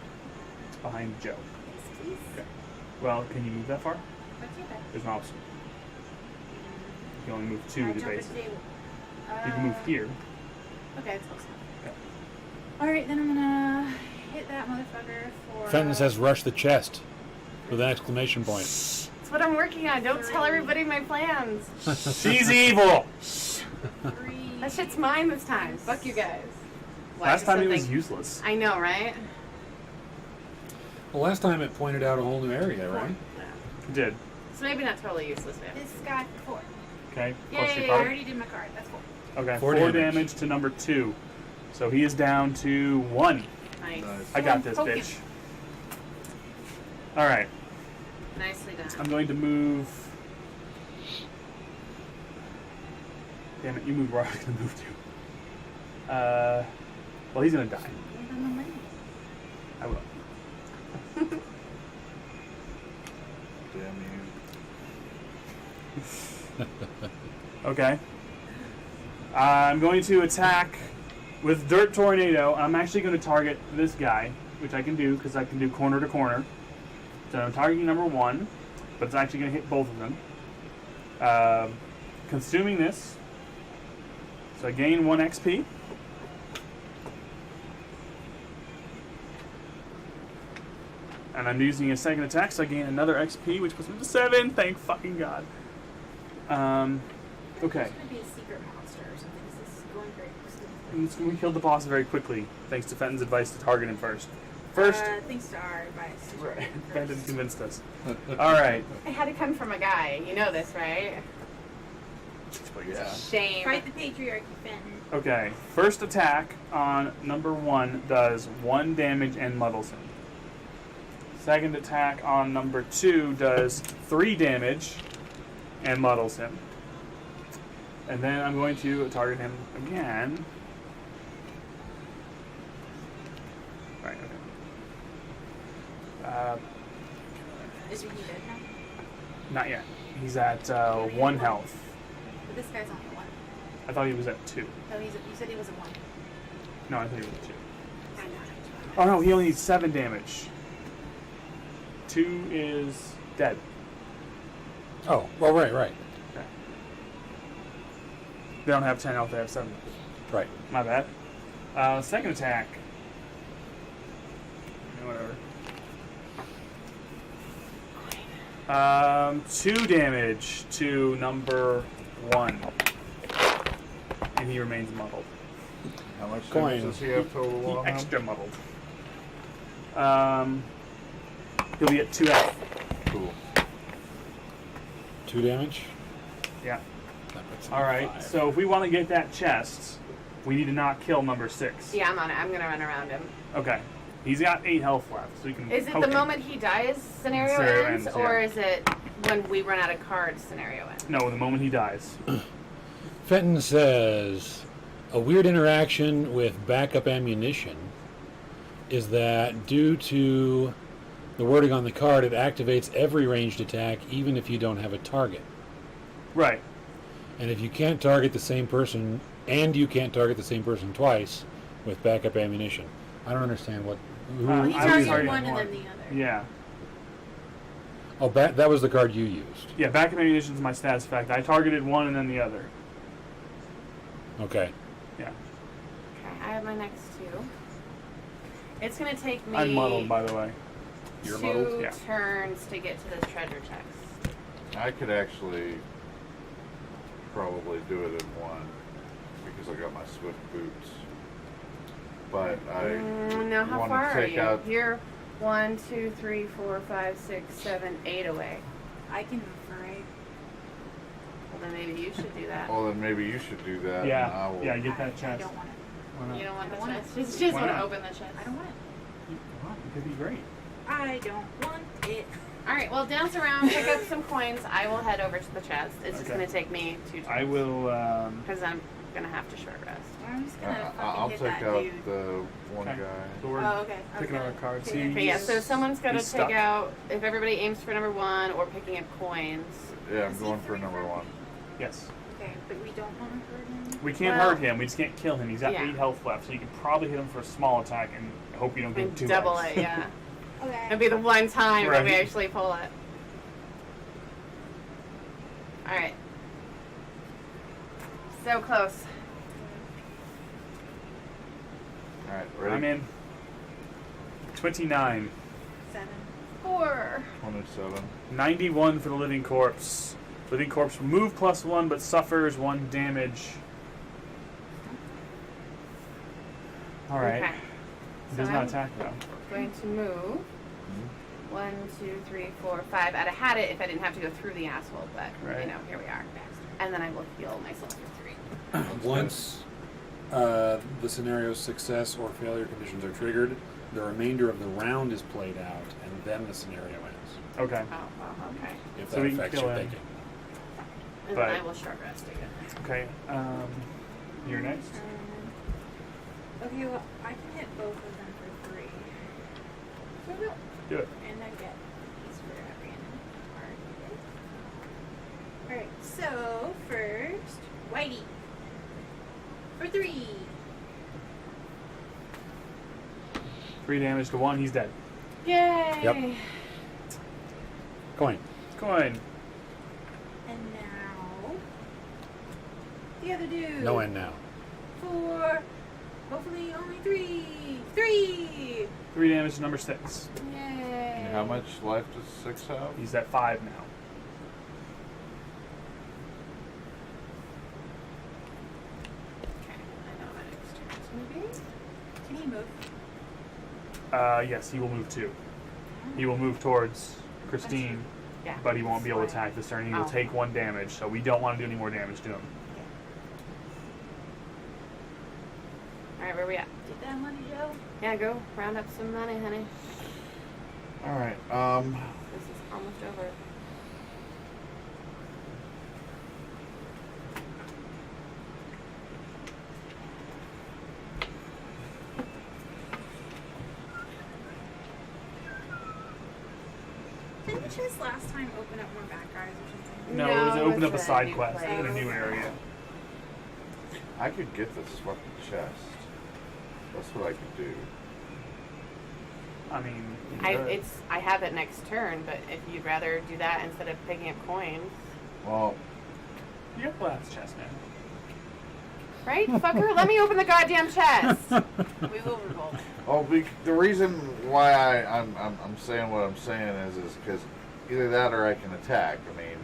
It's behind Joe. Yes, please. Okay. Well, can you move that far? What's your bet? There's an obstacle. You can only move 2 I to jump at base. the table. You can move here. Okay, it's close enough. Okay. Alright, then I'm gonna hit that motherfucker for. Fenton says rush the chest with an exclamation point. That's what I'm working on. Don't tell everybody my plans. She's evil! 3. That shit's mine this time. Fuck you guys. What, Last just time it was something- useless. I know, right? Well, last time it pointed out a whole new area, right? It did. So maybe not totally useless, man. This guy for 4. Okay. Yay, Plus your I card. already did my card. That's 4. Okay. 4 4 damage. damage to number 2. So he is down to 1. Nice. I got this, Poke him. bitch. Alright. Nicely done. I'm going to move. Damn it, you moved where I was going to move to. Well, he's going to die. Give him the money. I will. Damn you. Okay. I'm going to attack with Dirt Tornado. I'm actually going to target this guy, which I can do because I can do corner to corner. So I'm targeting number 1, but it's actually going to hit both of them. Consuming this. So I gain 1 XP. And I'm using a second attack, so I gain another XP, which puts me to 7. Thank fucking God. Okay. It's gonna be a secret monster or something. This is going great. We killed the boss very quickly, thanks to Fenton's advice to target him first. First, Thanks to our advice. Fenton convinced us. All right. It had to come from a guy. You know this, right? Yeah. Shame. Fight the patriarchy, Fenton. Okay. First attack on number 1 does 1 damage and muddles him. Second attack on number 2 does 3 damage and muddles him. And then I'm going to target him again. Right, okay. Is he dead now? Not yet. He's at 1 health. But this guy's only 1. I thought he was at 2. No, you said he was a 1. No, I thought he was at 2. I know. Oh no, he only needs 7 damage. 2 is dead. Oh, well, right. Okay. They don't have 10 health, they have 7. Right. My bad. Second attack. Whatever. 2 damage to number 1. And he remains muddled. How much Coin. damage does he have total on him? Extra muddled. He'll be at 2 health. Cool. 2 damage. Yeah. That puts him All at right. 5. So if we want to get that chest, we need to not kill number 6. Yeah, I'm on it. I'm gonna run around him. Okay. He's got 8 health left, so we can. Is it poke the him. moment he dies scenario Scenario ends, ends, or yeah. is it when we run out of cards scenario ends? No, the moment he dies. Fenton says a weird interaction with backup ammunition is that due to the wording on the card, it activates every ranged attack even if you don't have a target. Right. And if you can't target the same person, and you can't target the same person twice with backup ammunition. I don't understand what. Well, he I was targeted targeting one and one. then the other. Yeah. Oh, that was the card you used. Yeah, backup ammunition is my status effect. I targeted one and then the other. Okay. Yeah. Okay, I have my next 2. It's gonna take me I'm muddled, by the way. You're 2 muddled? Yeah. turns to get to this treasure chest. I could actually probably do it in 1 because I got my swift boots. But I Now, how want far to are take you? out. You're 1, 2, 3, 4, 5, 6, 7, 8 away. I can move for 8. Well, then maybe you should do that. Well, then maybe you should do that. and I Yeah. will, Yeah, get that I chest. don't want it. Why not? You don't want I the want chest? it. She just Why want to not? open the chest. I don't want it. Wow, it could be great. I don't want it. All right, well, dance around, pick up some coins. I will head over to the chest. It's just Okay. going to take me 2 turns. I will. Because I'm going to have to short rest. I'm just gonna fucking I'll hit take that out dude. the one Okay. guy. So we're Oh, okay. picking Okay. our cards. Okay. Okay, yeah, so someone's got to He's take stuck. out, if everybody aims for number 1 or picking up coins. Yeah, I'm Is he going for 3 number 1. Yes. Okay, but we don't want to hurt him. We can't Well- hurt him. We just can't kill him. He's got Yeah. 8 health left, so you can probably hit him for a small attack and hope you don't get him And too double much. it, yeah. Okay. It'll be the one time that we Right. actually pull it. All right. So close. Alright, ready? I'm in. 29. 7. 4. 27. 91 for the living corpse. Living corpse will move +1 but suffers 1 damage. Alright. Okay. Does So not I'm attack though. going to move 1, 2, 3, 4, 5. I'd have had it if I didn't have to go through the asshole, but Right. you know, here we are. And then I will heal myself for 3. Once the scenario's success or failure conditions are triggered, the remainder of the round is played out, and then the scenario ends. Okay. Oh, well, okay. If So that we can affects kill your him. thinking. And But- then I will short rest again. Okay. You're next. Okay, well, I can hit both of them for 3. So I will. Do it. And I get these for a random card. Alright, so first, Whitey. For 3. 3 damage to 1. He's dead. Yay! Yep. Coin. Coin. And now, the other dude. No end now. For hopefully only 3. 3! 3 damage to number 6. Yay! And how much life does 6 have? He's at 5 now. Okay, I know my next turn's gonna be. Can he move? Yes, he will move 2. He will move towards Christine, Yeah. but he won't be able to That's why. attack this turn. He will Oh. take 1 damage, so we don't want to do any more damage to him. Alright, where we at? Get that money, Joe. Yeah, go round up some money, honey. All right. This is almost over. Didn't the chest last time open up more bad guys or something? No, it was No, open it's up a a side new quest place. in a new area. I could get this fucking chest. That's what I could do. I mean, I have it next turn, but if you'd rather do that instead of picking up coins. Well, you got glass chest, man. Right, fucker? Let me open the goddamn chest. We will revolt. oh, the reason why I'm saying what I'm saying is because either that or I can attack. I mean,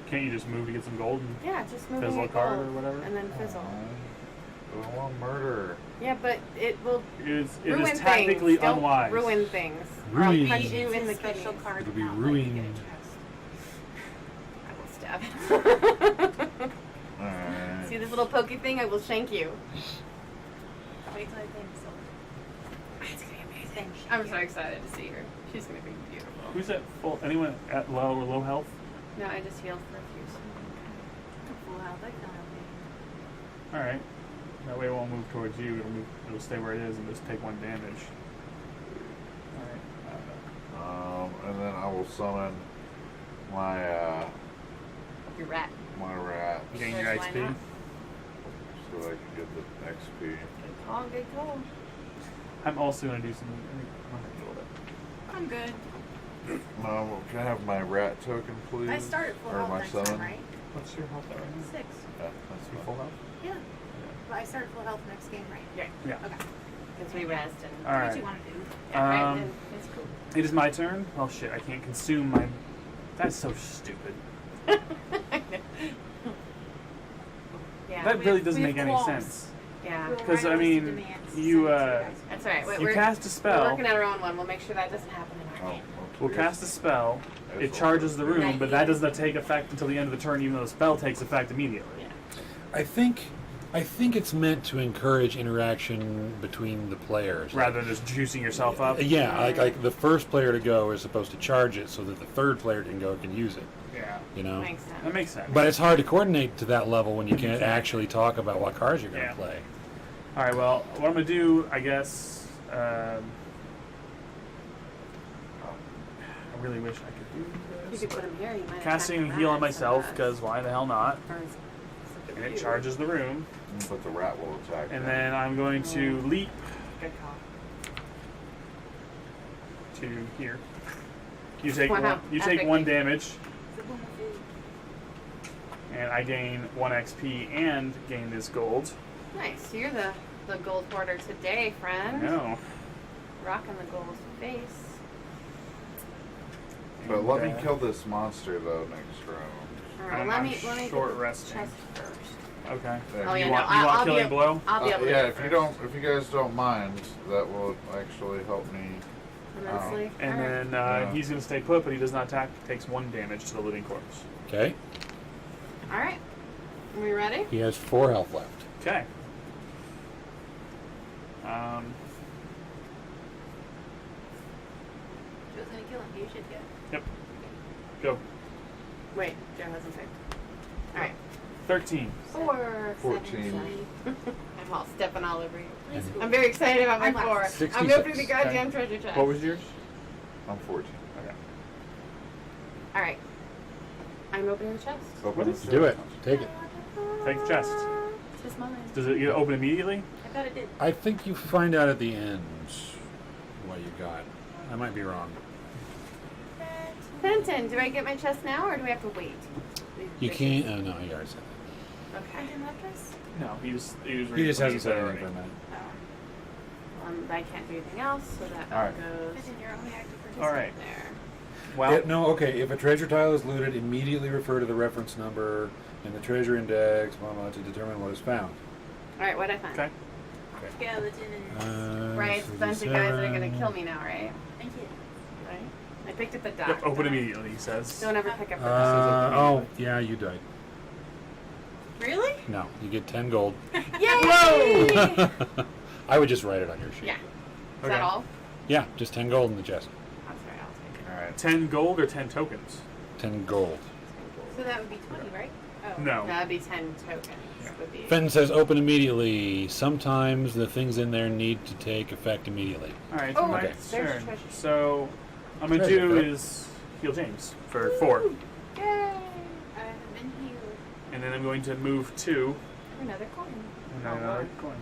Can't you just move to get some gold? And Yeah, just move Fizzle your card gold or whatever? and then fizzle. I don't want murder. Yeah, but it will it is ruin tactically things. Don't unwise. ruin things. Or I'll Ruin. punch you in the special kidneys. card. It'll be not let you get a ruined. chest. I will stab. Alright. See this little pokey thing? I will shank you. Wait till I pay myself. It's gonna be amazing. I'm so excited to see her. She's gonna be beautiful. Who's at full? Anyone at low or low health? No, I just healed for a few. Full health. I can help you. All right. That way it won't move towards you. It'll stay where it is and just take 1 damage. All right. And then I will summon my Your rat. my rat Gain your Why XP. not? so I can get the XP. Good call, good call. I'm also gonna do some. A little bit. I'm good. Can I have my rat token, please? I start at full Or health my next summon? time, right? What's your health at right now? 6. Yeah, that's You fine. full health? Yeah. But I start at full health next game, right? Yeah. Yeah. Okay. Because we rest and. All What right. do you want to do? Yeah, right, Um, then it's cool. It is my turn. Oh shit! I can't consume my. That's so stupid. Yeah. That We really have- doesn't we make have any qualms. sense. Yeah. We'll Because, write I a list of mean, demands, you, send it to you uh, guys. That's all right. You cast a We're spell. working on our own one. We'll make sure that doesn't happen in our Oh, game. We'll cast a spell. It charges the room, but that does not take effect until the end of the turn, even though the spell takes effect immediately. I think it's meant to encourage interaction between the players. Rather than just juicing yourself up. Yeah, like the first player to go is supposed to charge it so that the third player can use it. Yeah. You know. Makes sense. That makes sense. But it's hard to coordinate to that level when you can't actually talk about what cards you're going to Yeah. play. All right. Well, what I'm gonna do, I guess. I really wish I could do You this. could put him here. You might Casting attack heal the on rat, myself, so because why the hell not? that's- And it charges the room. But the rat will attack. And them. then I'm going to leap Good call. to here. You take Wow, one. You take epic. 1 damage, It's a woman food. and I gain 1 XP and gain this gold. Nice. You're the gold hoarder today, friend. No. Rocking the gold face. But let me And, kill this monster though next round. All right. I'm Let me short get the resting. chest first. Okay. Oh yeah, you no, want, I'll be killing able, blow? I'll be able to Yeah, do if it if you guys don't mind, that will actually help me. immensely. And All right. then Yeah. he's going to stay put, but he does not attack. Takes 1 damage to the living corpse. Okay? All right. Are we ready? He has 4 health left. Okay. Joe's gonna kill him. You should get. Yep. Go. Wait, Joe hasn't picked. All right. 13. 4, 14. I'm all stepping all over you. Please go. I'm very excited about my I'm left. 4. 66. I'm opening the goddamn treasure chest. What was yours? I'm 14. Okay. All right. I'm opening the chest. Open What is- the Do it. chest. Take it. Take the chest. It's just mine. Does it you open immediately? I thought it did. I think you find out at the end what you got. I might be wrong. Fenton, do I get my chest now or do we have to wait? You can't. Oh, no, you already said Okay. Phantom Necklace? No, he just that. He just hasn't said anything for a minute. I can't do anything else, so that All right. goes Phantom, you're only active for All right. there. Well, No, okay. If a treasure tile is looted, immediately refer to the reference number in the treasure index, blah, blah, to determine what is found. All right, what I find? okay. Skeleton and Right, it's a bunch of guys that are gonna kill me now, right? thank you. Right. I picked up the dot. Yep, open immediately, he says. Don't ever pick up the Oh, yeah, you died. Really? No, you get 10 gold. Yay! I would just write it on your sheet. Yeah. Is Okay. that all? Yeah, just 10 gold in the chest. I'm sorry, I'll take it. All right. 10 gold or 10 tokens? 10 gold. So that would be 20, right? Oh. No. That'd be 10 tokens. Would be. Fenton says open immediately. Sometimes the things in there need to take effect immediately. Alright, Oh, my okay. There's turn. treasure. So, I'm going to Treasure, do right? is heal James for 4. Yay! I haven't been healed. And then I'm going to move 2. Another coin. And Oh, then another Lord. coin.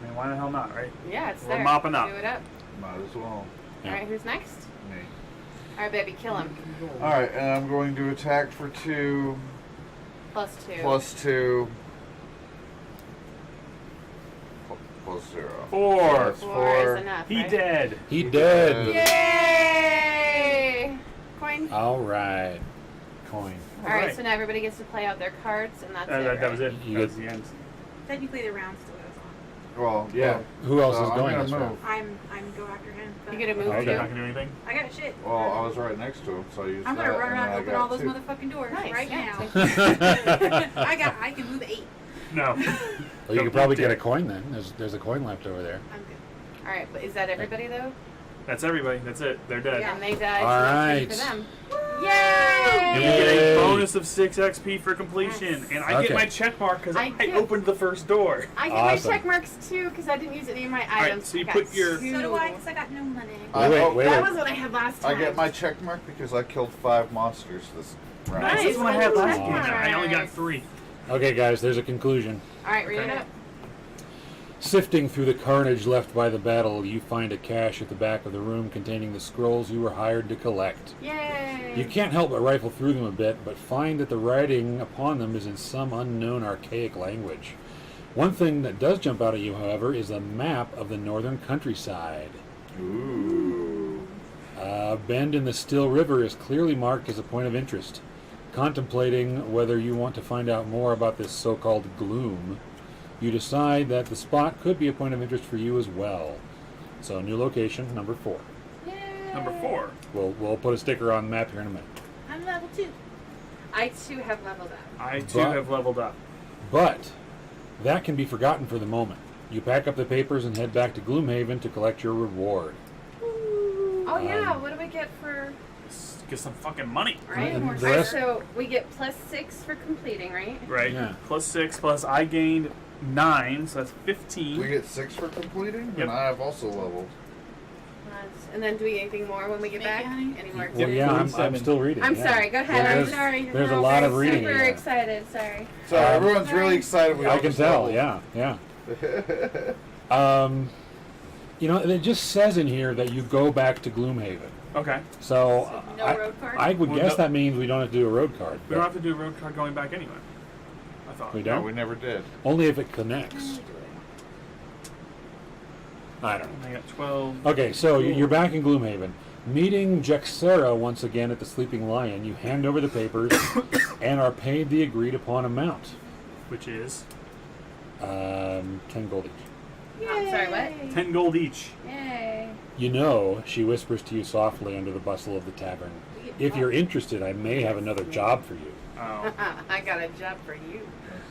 I mean, why the hell not, right? Yeah, it's We're there. mopping up. Do it up. Might as well. Yeah. Alright, who's next? Me. Alright, baby, kill him. All right, and I'm going to attack for 2, +2. plus 2, plus 0. 4. That's 4 4. is enough, He right? dead. He dead. Yay! Coin. All right. Coin. Alright, Alright. so now everybody gets to play out their cards, and that's it, That was right? it. You That was get- the end. Technically, the round still goes on. Well, yeah. Who else So is I'm going gonna this move. round? I'm go after him. but- You gonna move Okay. too? Not going to do anything? I got shit. Well, I was right next to him, so I used I'm gonna that, run and around then I and open got all those 2. motherfucking doors Nice, right yeah, now. I can move 8. No. Well, you Don't could probably do get a it. coin then. There's a coin left over there. I'm good. Alright, but is that everybody though? That's everybody. That's it. They're dead. Yeah. And they died, All so that's right. good for them. And we Yay! get a Yay. bonus of 6 XP for completion. Yes. And I Okay. get my check mark because I I get- opened the first door. I get Awesome. my check marks too, because I didn't use any of my right, items. so you I got put your- two. So do I, because I got no money. Wait. That was what I had last I time. get my check mark because I killed 5 monsters this round. Nice. Nice. That's what I had last Check game. I only got marks. 3. Okay, guys, there's a conclusion. Alright, read it Okay. up. Sifting through the carnage left by the battle, you find a cache at the back of the room containing the scrolls you were hired to collect. Yay! You can't help but rifle through them a bit, but find that the writing upon them is in some unknown archaic language. One thing that does jump out at you, however, is a map of the northern countryside. Ooh. A bend in the Still River is clearly marked as a point of interest. Contemplating whether you want to find out more about this so-called gloom, you decide that the spot could be a point of interest for you as well. So, new location, number 4. Yay! Number 4. We'll put a sticker on the map here in a minute. I'm level 2. I too have leveled up. I too But- have leveled up. But that can be forgotten for the moment. You pack up the papers and head back to Gloomhaven to collect your reward. Oh yeah, what do we get for... Let's get some fucking money. Right? And the Alright, rest- so we get +6 for completing, right? Right? Yeah. Plus 6, plus I gained 9, so that's 15. We get 6 for completing, Yep. and I have also leveled. And then do we get anything more when we get Make back? it, honey? Any more? Well, yeah, I'm 47. still reading. I'm yeah. sorry, go ahead. I'm There's- sorry. There's a No, lot of I'm reading. super here. excited, sorry. So everyone's really excited. We I all can just tell. leveled. Yeah. You know, it just says in here that you go back to Gloomhaven. Okay. So no I, road card? I would Well, guess no- that means we don't have to do a road card. We don't but have to do a road card going back anyway. I thought. we No, don't. we never did. Only if it connects. I don't know. I got 12. Okay, so you're back in Gloomhaven. Meeting Jexera once again at the Sleeping Lion, you hand over the papers and are paid the agreed upon amount. Which is 10 gold each. I'm sorry, what? 10 gold each. Yay. You know, she whispers to you softly under the bustle of the tavern. If you're interested, I may have another job for you. Oh. I got a job for you.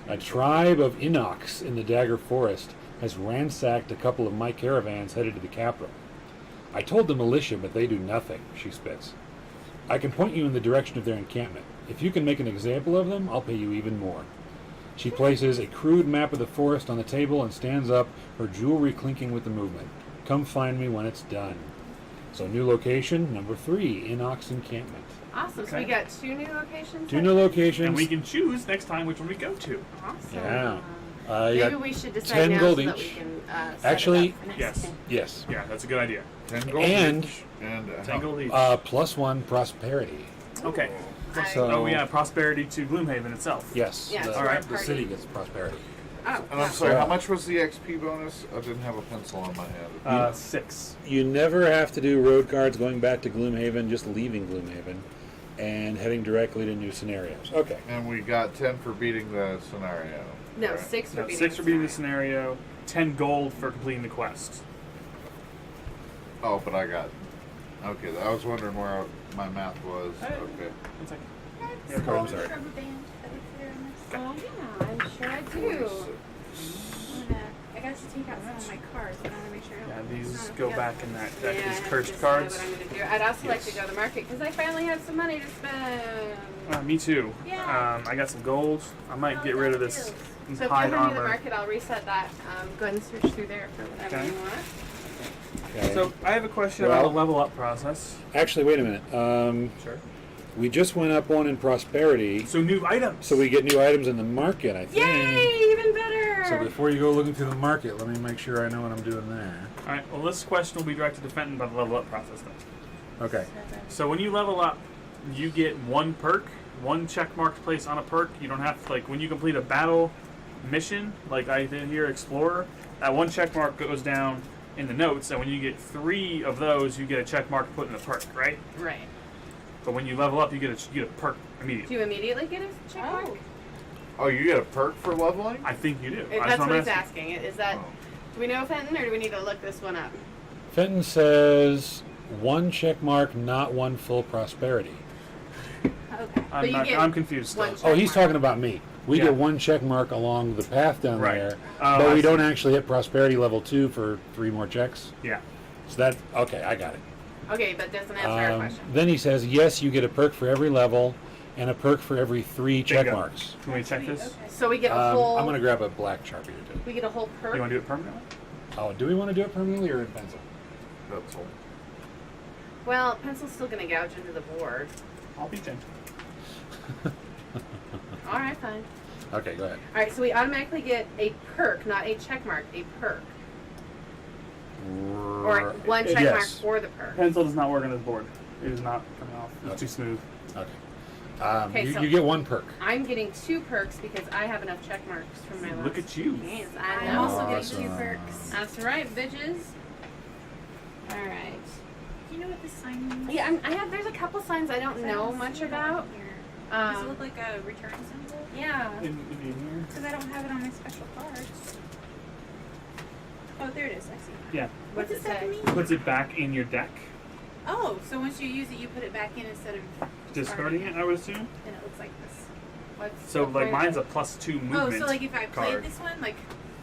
A tribe of Inox in the Dagger Forest has ransacked a couple of my caravans headed to the capital. I told the militia, but they do nothing, she spits. I can point you in the direction of their encampment. If you can make an example of them, I'll pay you even more. She places a crude map of the forest on the table and stands up, her jewelry clinking with the movement. Come find me when it's done. So new location, number 3, Inox encampment. Awesome. So Okay. we got 2 new locations? 2 new locations. And we can choose next time which one we go to. Awesome. Yeah. You Maybe got we should decide 10 now gold so that we each. can Actually- set it up for next Yes. time. Yes. Yeah, that's a good idea. 10 gold And- each. And 10 gold each. +1 prosperity. Okay. So, Oh, yeah, prosperity to Gloomhaven itself. Yes. Yeah, the, so our the party- city gets prosperity. Oh, And I'm sorry, how much was the XP bonus? I didn't have a pencil on my hand. 6. You never have to do road cards going back to Gloomhaven, just leaving Gloomhaven and heading directly to new scenarios. Okay. And we got 10 for beating the scenario. No, Right. 6 would No, be 6 would be the scenario. 10 gold for completing the quest. Oh, but I got. Okay, I was wondering where my math was. Hey. Okay. One second. Yeah, Oh, I'm sorry. Rubber band that we put in this. Oh, yeah, I'm sure I do. 46. I got to take out some of my cards, but I want to make sure I Yeah, don't. these not go the back other in ones. that deck. Yeah, I These have to cursed decide cards. what I'm going to do. I'd also like Yes. to go to the market because I finally have some money to spend. Me too. Yeah. I got some gold. I might get rid of this So if you hide come to the armor. market, I'll reset that. Go ahead and search through there for whatever Okay. you want. Okay. So I have a question Well- about the level up process. Actually, wait a minute. Sure. We just went up one in prosperity, So new items. so we get new items in the market, I think. Yay! Even better! So before you go looking through the market, let me make sure I know what I'm doing there. All right. Well, this question will be directed to Fenton about the level up process then. Okay. So when you level up, you get one perk, one check mark to place on a perk. You don't have to, like, when you complete a battle mission, like I did here, Explorer, that one check mark goes down in the notes, and when you get 3 of those, you get a check mark to put in the perk, right? Right. But when you level up, you get a perk Do immediately. you immediately get a check mark? Oh, you get a perk for leveling? I think you do. That's what he's asking. asking. Is that? Oh. Do we know Fenton, or do we need to look this one up? Fenton says 1 check mark, not 1 full prosperity. Okay. But you get I'm confused still. one check Oh, he's mark. talking about me. We Yeah. get 1 check mark along the path down Right. there, Oh, but I we don't see. actually hit prosperity level 2 for 3 more checks. Yeah. So that, okay, I got it. Okay, but doesn't answer our question. Then he says, yes, you get a perk for every level and a perk for every 3 check Bingo. marks. Can we check this? Okay. So we get a whole. I'm going to grab a black Sharpie to do. We get a whole perk. You want to do it permanently? Oh, do we want to do it permanently or in pencil? That's all. Well, pencil's still gonna gouge into the board. I'll be gentle. All right, fine. Okay, go ahead. All right, so we automatically get a perk, not a check mark, a perk, or 1 check mark Yes. for the perk. Pencil does not work on this board. It is not coming off. It's Okay. too smooth. Okay. Okay, you, so- you get 1 perk. I'm getting 2 perks because I have enough check marks from my last. Look at you. Yes, I I'm know. also Awesome. getting 2 perks. That's right, bitches. All right. Do you know what this sign means? Yeah, I have. There's a couple signs I don't know much about. Does it look like a return symbol? Yeah. In here. Because I don't have it on my special cards. Oh, there it is. I see. Yeah. What does it say? mean? Puts it back in your deck. Oh, so once you use it, you put it back in instead of Discarding it, I would assume. Then it looks like this. What's So what like point? mine's a +2 movement. Oh, so like if I played card. this one, like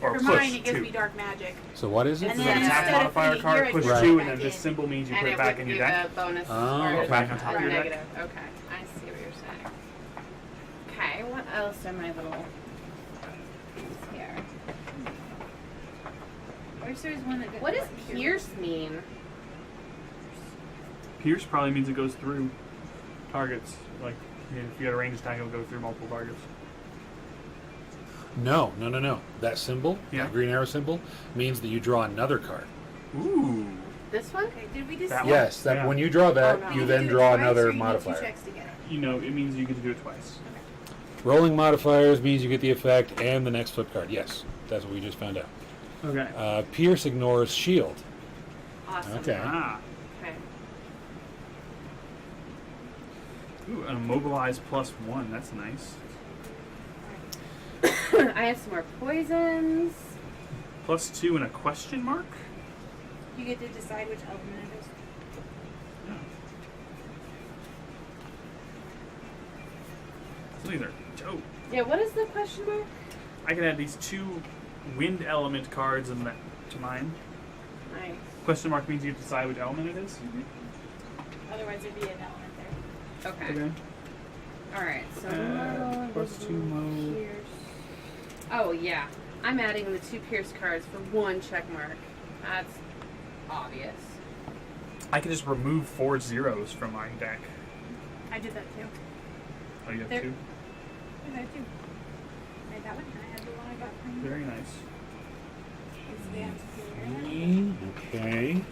Or for push mine, it gives 2. me dark magic. So what is it? And This is then like a tap instead of modifier putting it card, here, push I just 2, put and then it this back symbol means you And put it it back would in do your deck. a bonus Oh, or okay. Back on top or of your deck. negative. Okay, I see what you're saying. Okay, what else am I little here? Or so there's one that didn't What does work here. pierce mean? Pierce probably means it goes through targets. Like if you had a ranged attack, it'll go through multiple targets. No. That symbol, Yeah. that green arrow symbol, means that you draw another card. Ooh. This one? Okay, did we just That see one? Yes, that Yeah. when you draw that, Oh, no. you Can then do it draw twice, or another you need 2 modifier. checks to get it? You know, it means you get to do it twice. Rolling modifiers means you get the effect and the next flip card. Yes, that's what we just found out. Okay. Pierce ignores shield. Awesome. Okay. Ah. Okay. Ooh, an immobilize +1. That's nice. I have some more poisons. +2 and a question mark. You get to decide which element it is. Yeah. So these are dope. Yeah, what is the question mark? I can add these 2 wind element cards in that to mine. Nice. Question mark means you decide which element it is. Otherwise, there'd be an element there. Okay. Okay. Alright, so +2 mo. Pierce. Oh yeah. I'm adding the 2 pierce cards for 1 check mark. That's obvious. I can just remove 4 zeros from my deck. I did that too. Oh, you have There- 2? I did that too. I had that one. I had the one I got from you. Very nice. It's the Okay.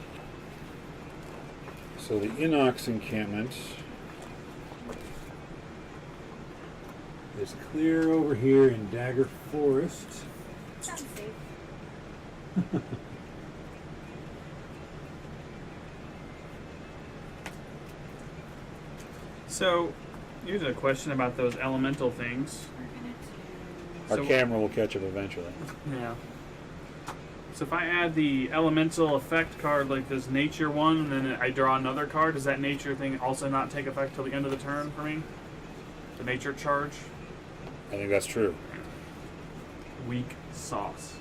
So the Inox encampment is clear over here in Dagger Forest. Sounds safe. So, here's a question about those elemental things. We're gonna do. Our So- camera will catch up eventually. Yeah. So if I add the elemental effect card like this nature one, and then I draw another card, does that nature thing also not take effect till the end of the turn for me? The nature charge? I think that's true. Weak sauce.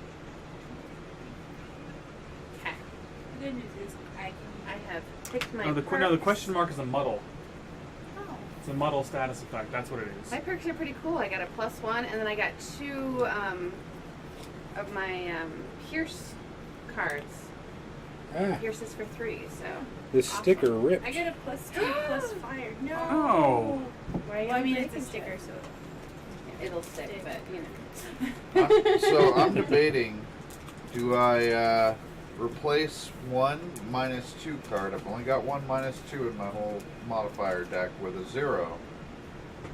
Okay. The good news is I have picked my No, the perks. question mark is a muddle. oh, It's a muddle status effect. That's what it is. My perks are pretty cool. I got a +1, and then I got 2 of my Pierce cards. Ah, Pierce is for 3, so. this awesome. sticker ripped. I get a +2 plus fire. No. Oh. Why Well, I mean, it's a making sticker, sure? so It'll stick, but you know. So I'm debating, do I replace one -2 card? I've only got one -2 in my whole modifier deck with a 0.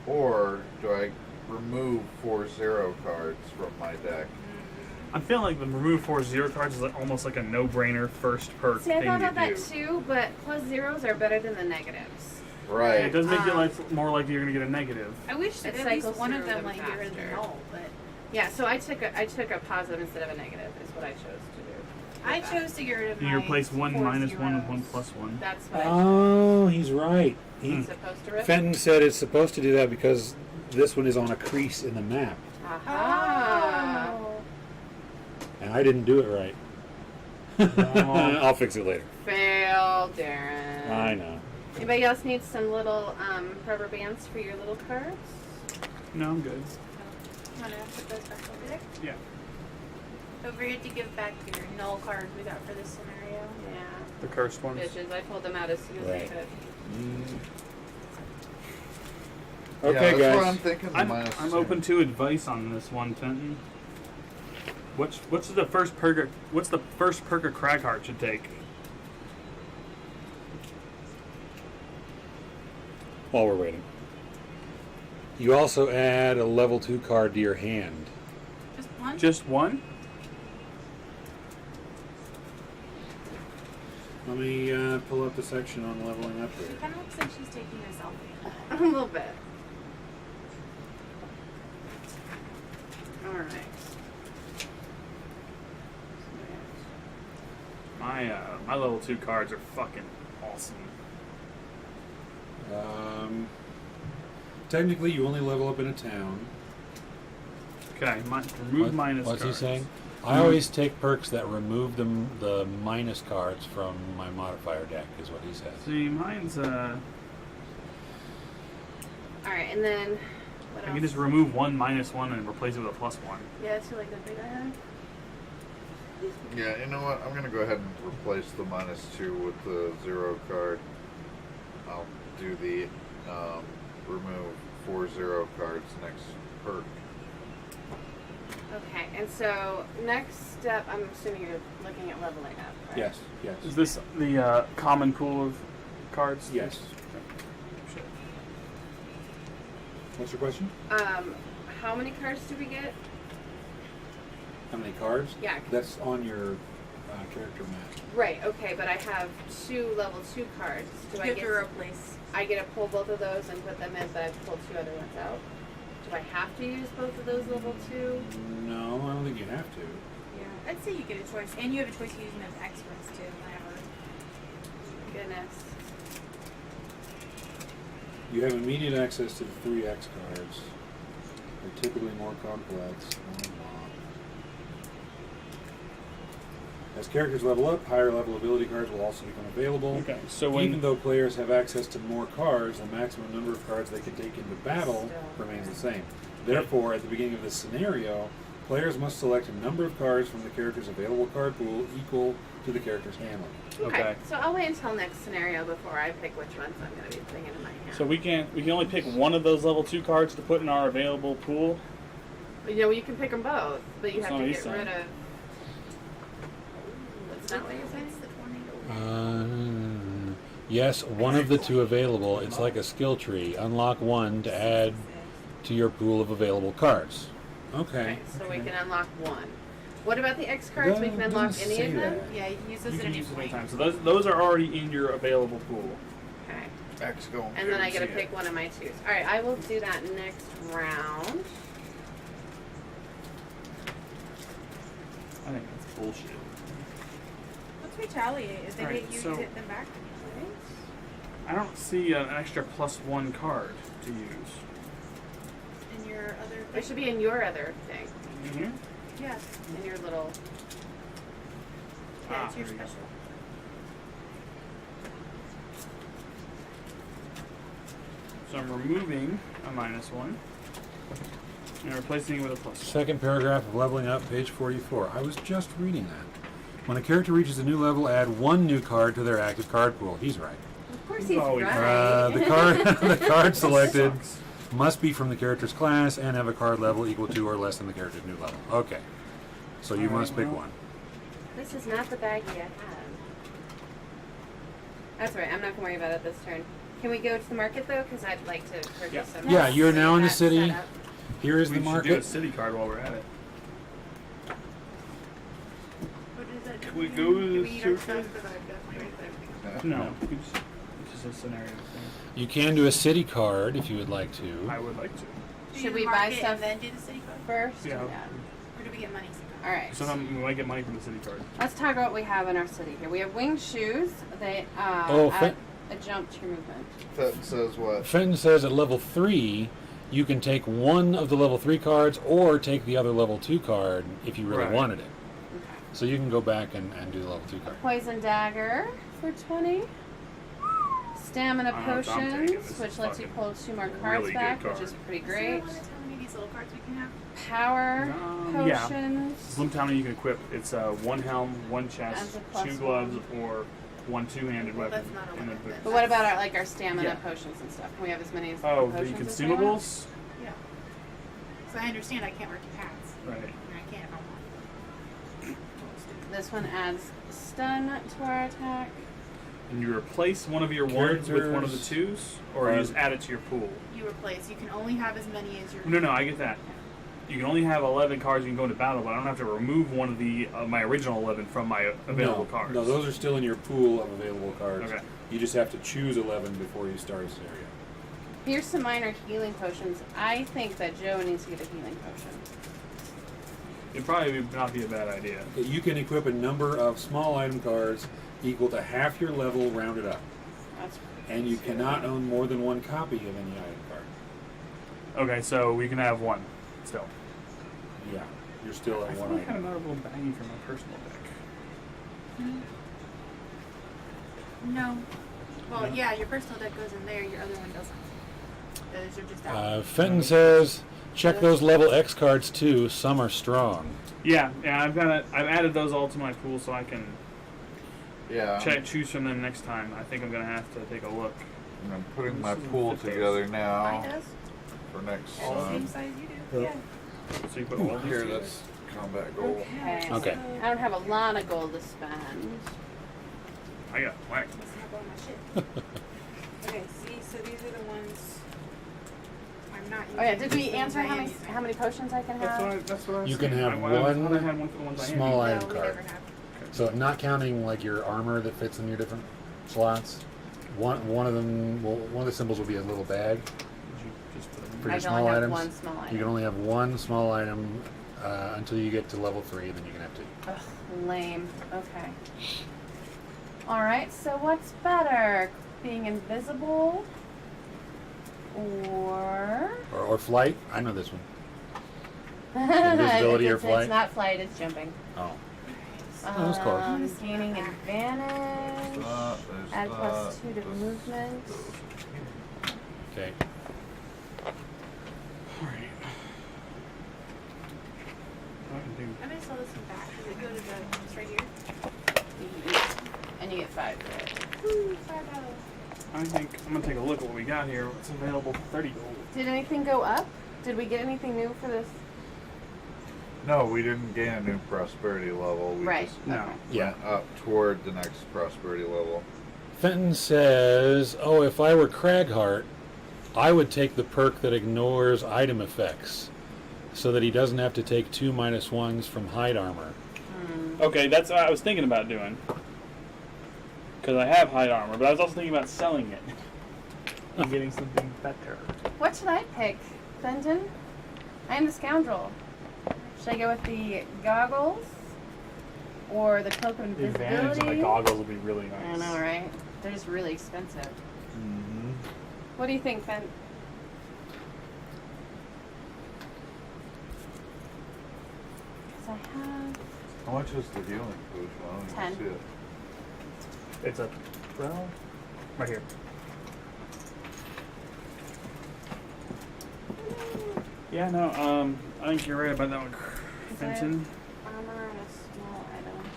Or do I remove 4 0 cards from my deck? I feel like the remove 4 0 cards is almost like a no-brainer first perk See, I thing thought to about do. that too, but +0s are better than the negatives. Right. It does make it like more likely you're going to get a negative. I wish that It at least cycles one of through them them like get rid of the faster. null, but Yeah, so I took a positive instead of a negative is what I chose to do. I chose to get rid of You my replace 1 4 minus 1 with zeros. 1 plus 1. That's what Oh, he's right. I'm supposed to rip. Fenton said it's supposed to do that because this one is on a crease in the map, Aha. Oh. and I didn't do it right. I'll fix it later. Fail, Darren. I know. Anybody else need some little rubber bands for your little cards? No, I'm good. Want to put those back over there? Yeah. Don't forget to give back your null card we got for this scenario. Yeah. The cursed ones. Bitches, I pulled them out as soon as I Right. could. Okay, yeah, that's what I'm guys. thinking. The I'm -2. open to advice on this one, Fenton. What's the first perk? What's the first perk a Cragheart should take? While we're waiting, you also add a level 2 card to your hand. Just one? Just one? Let me pull up the section on leveling up She here. kind of looks like she's taking a selfie. A little bit. All right. My level 2 cards are fucking awesome. Technically, you only level up in a town. Okay, remove minus What's cards. he saying? I always take perks that remove the minus cards from my modifier deck, is what he says. See, mine's All right, and then what I else? can just remove 1 minus 1 and replace it with a plus 1. Yeah, it's like the thing I had. Yeah, you know what? I'm gonna go ahead and replace the -2 with the 0 card. I'll do the remove 4 0 cards next perk. Okay, and so next step, I'm assuming you're looking at leveling up, right? Yes, yes. Is this the common pool of cards? Yes. Shit. What's your question? How many cards do we get? How many cards? Yeah. That's on your character map. Right. Okay, but I have 2 level 2 cards. Do You I have get to replace. I get to pull both of those and put them in, but I pulled 2 other ones out. Do I have to use both of those level 2? No, I don't think you have to. Yeah. I'd say you get a choice. And you have a choice of using those extras too, whenever. Goodness. You have immediate access to the 3X cards. They're typically more complex. As characters level up, higher level ability cards will also become available. Okay, so Even when though players have access to more cards, the maximum number of cards they can take into battle Still. remains the same. Therefore, at the beginning of this scenario, players must select a number of cards from the character's available card pool equal to the character's hand limit. Okay. So I'll wait until next scenario before I pick which ones I'm going to be putting into my hand. so we can only pick one of those level 2 cards to put in our available pool. You know, you can pick them both, but you That's have not to what get he's rid saying. of. That's not what you're saying? It's the 20 Yes, one of the 2 available. It's like a skill tree. Unlock 1 to add to your pool of available cards. Okay. Okay, so we can unlock 1. What about the X cards? We can Don't unlock say any of them? that. Yeah, you can use those You at can any use them point. anytime. So those are already in your available pool. Okay. X going. And then I get to pick one of my 2s. Alright, I will do that next round. bullshit. Let's retaliate. If they Alright, hit you, so- you hit them back. I don't see an extra +1 card to use. And your other. It should be in your other thing. Mm-hmm. Yes. In your little. Yeah, it's your there you go. special. So I'm removing a -1 and replacing it with a +1. Second paragraph of Leveling Up, page 44. I was just reading that. When a character reaches a new level, add 1 new card to their active card pool. He's right. Of course he's Always right. The card selected Sucks. must be from the character's class and have a card level equal to or less than the character's new level. Okay. So you Alright, must pick well. one. This is not the baggie I had. That's all right. I'm not gonna worry about it this turn. Can we go to the market though? Because I'd like to purchase Yeah. some. Yeah, you're now in the That city. setup. Here is We the should do a market. city card while we're at it. What does that do? Can we again? go to Do the we eat our sewer? stuff? Because I've definitely right there. No, it's just a scenario thing. You can do a city card if you would like to. I would like to. Do Should you we buy market stuff and then do the city card? First. Yeah. Or do we get money? All right. So then we might get money from the city card. Let's talk about what we have in our city here. We have winged shoes. They Oh, add a jump to your movement. Fenton says what? Fenton says at level 3, you can take one of the level 3 cards or take the other level 2 card if you really Right. wanted it. Okay. So you can go back and do the level 2 card. Poison dagger for 20. Stamina I don't know if I'm taking potions, this. which lets you Fucking pull 2 more cards really good back, which card. is pretty Does great. anyone want to tell me these little cards we can have? Power Yeah. potions. Slim Town you can equip. It's 1 helm, 1 chest, As a plus 2 gloves, one. or 1 two-handed Well, weapon. that's not a in the limit boot. then. But what about our stamina Yeah. potions and stuff? Can we have as many as Oh, the potions as we want? consumables? Yeah. So I understand I can't work your hats. Right. And I can if I want. This one adds stun to our attack. And you replace one of your ones with one of the Characters. 2s, or you just add it to your pool. You replace. You can only have as many as your. No, I get that. You can only have 11 cards you can go into battle, but I don't have to remove one of the my original 11 from my available cards. No, those are still in your pool of available cards. Okay. You just have to choose 11 before you start a scenario. Here's some minor healing potions. I think that Joe needs to get a healing potion. It'd probably not be a bad idea. You can equip a number of small item cards equal to half your level rounded up. That's And you cannot own more than 1 copy of any item card. Okay, so we can have 1 still. Yeah, you're still I at thought 1 I had item. another little baggie for my personal deck. No. Well, No? yeah, your personal deck goes in there. Your other one doesn't. Those are just out. Fenton says, check those level X cards too. Some are strong. Yeah, I've added those all to my pool so I can Yeah. choose from them next time. I think I'm gonna have to take a look. And I'm putting my This is pool fit those. together Mine now does. for next They're the same size you do. Yep. Yeah. So you put all these Here, together. that's combat gold. okay. Okay. I don't have a lot of gold to spend. I got whacked. Let's not go on my shit. Okay, see, so these are the ones I'm not using. Oh yeah, did we These answer ones I how am many using. potions I can have? That's what I was You can saying. have I one thought I had one for the ones I am small using. item No, we card. never have. So not counting like your armor that fits in your different slots. One of them, well, one of the symbols will be a little bag Did you just put them for I your can only small have items. one small item. You can only have 1 small item until you get to level 3, then you can have 2. Ugh, lame. Okay. Alright, so what's better? Being invisible or Or flight. I know this one. Invisibility or it's flight? not flight, it's jumping. Oh. That was close. Gaining advantage. There's Add plus that, 2 to this, movement. Okay. Alright. I can do. I'm gonna sell this one back. Does it go to the, it's right here? And you get 5 for it. Woo, $5. I think I'm gonna take a look at what we got here. What's available for 30 gold? Did anything go up? Did we get anything new for this? No, we didn't gain a new prosperity level. We Right. just No. Yeah. went up toward the next prosperity level. Fenton says, oh, if I were Craghart, I would take the perk that ignores item effects so that he doesn't have to take 2 -1s from hide armor. Okay, that's what I was thinking about doing. Because I have hide armor, but I was also thinking about selling it and getting something better. What should I pick, Fenton? I am the scoundrel. Should I go with the goggles? or the cloak of The advantage of the invisibility. goggles would be really nice. I know, right? They're just really expensive. Mm-hmm. What do you think, Ben? Because I have How much is the healing potion? I don't 10. even see it. It's a, well, right here. Yeah, no, I think you're right about that one, Is Fenton. armor and a small item.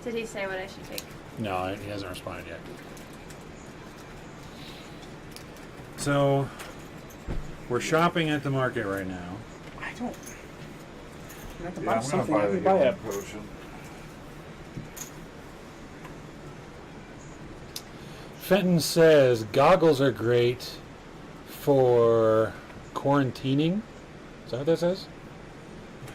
Did he say what I should take? No, he hasn't responded yet. So, we're shopping at the market right now. I don't. I have to Yeah, buy I'm gonna something. I buy have the to buy healing it. potion. Fenton says goggles are great for quarantining. Is that what that says?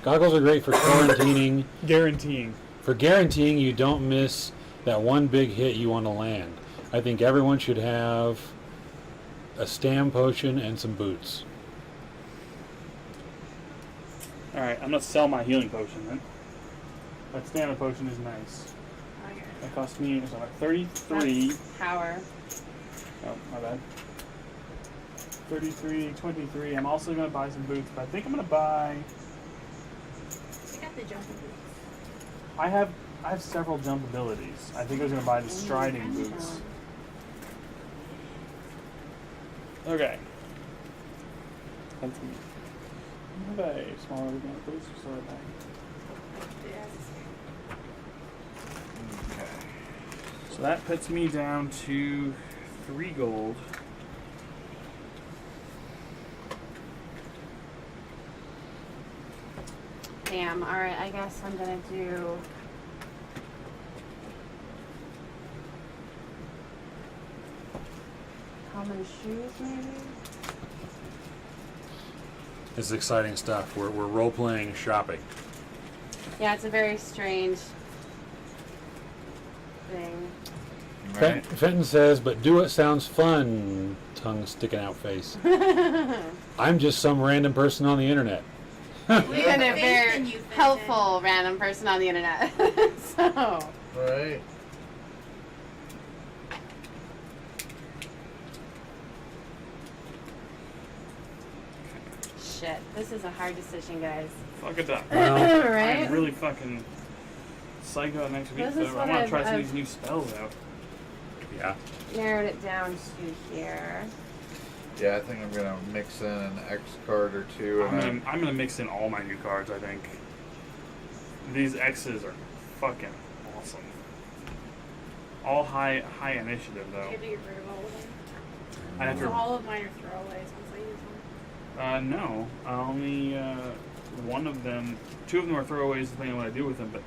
Goggles are great for quarantining, Guaranteeing. for guaranteeing you don't miss that one big hit you want to land. I think everyone should have a stam potion and some boots. Alright, I'm gonna sell my healing potion then. That stamina potion is nice. Okay. That cost me 33. That's power. Oh, my bad. 33, 23. I'm also gonna buy some boots, but I think I'm gonna buy. I got the jumping boots. I have several jump abilities. I think I was gonna buy the striding boots. Okay. That's me. I have a smaller amount of boots, so Okay. So that puts me down to 3 gold. Damn. All right. I guess I'm gonna do. Common shoes, maybe. This is exciting stuff. We're role playing shopping. Yeah, it's a very strange thing. Right. Fenton says, but do it sounds fun. Tongue sticking out face. I'm just some random person on the internet. Even a Faith in very you, Fenton. helpful random person on the internet. So. Right. Shit, this is a hard decision, guys. Fuck it up. Well, Right? I'm really fucking psyched out next week. This is Though. what I want I've- to try some of I've- these new spells out. yeah. Narrowed it down to here. Yeah, I think I'm gonna mix in an X card or two, and I'm gonna mix in all my new cards. I think these X's are fucking awesome. All high initiative You have though. to get rid of all of them. I have So to. all of mine are throwaways once I use them. No, only one of them. 2 of them are throwaways depending on what I do with them. But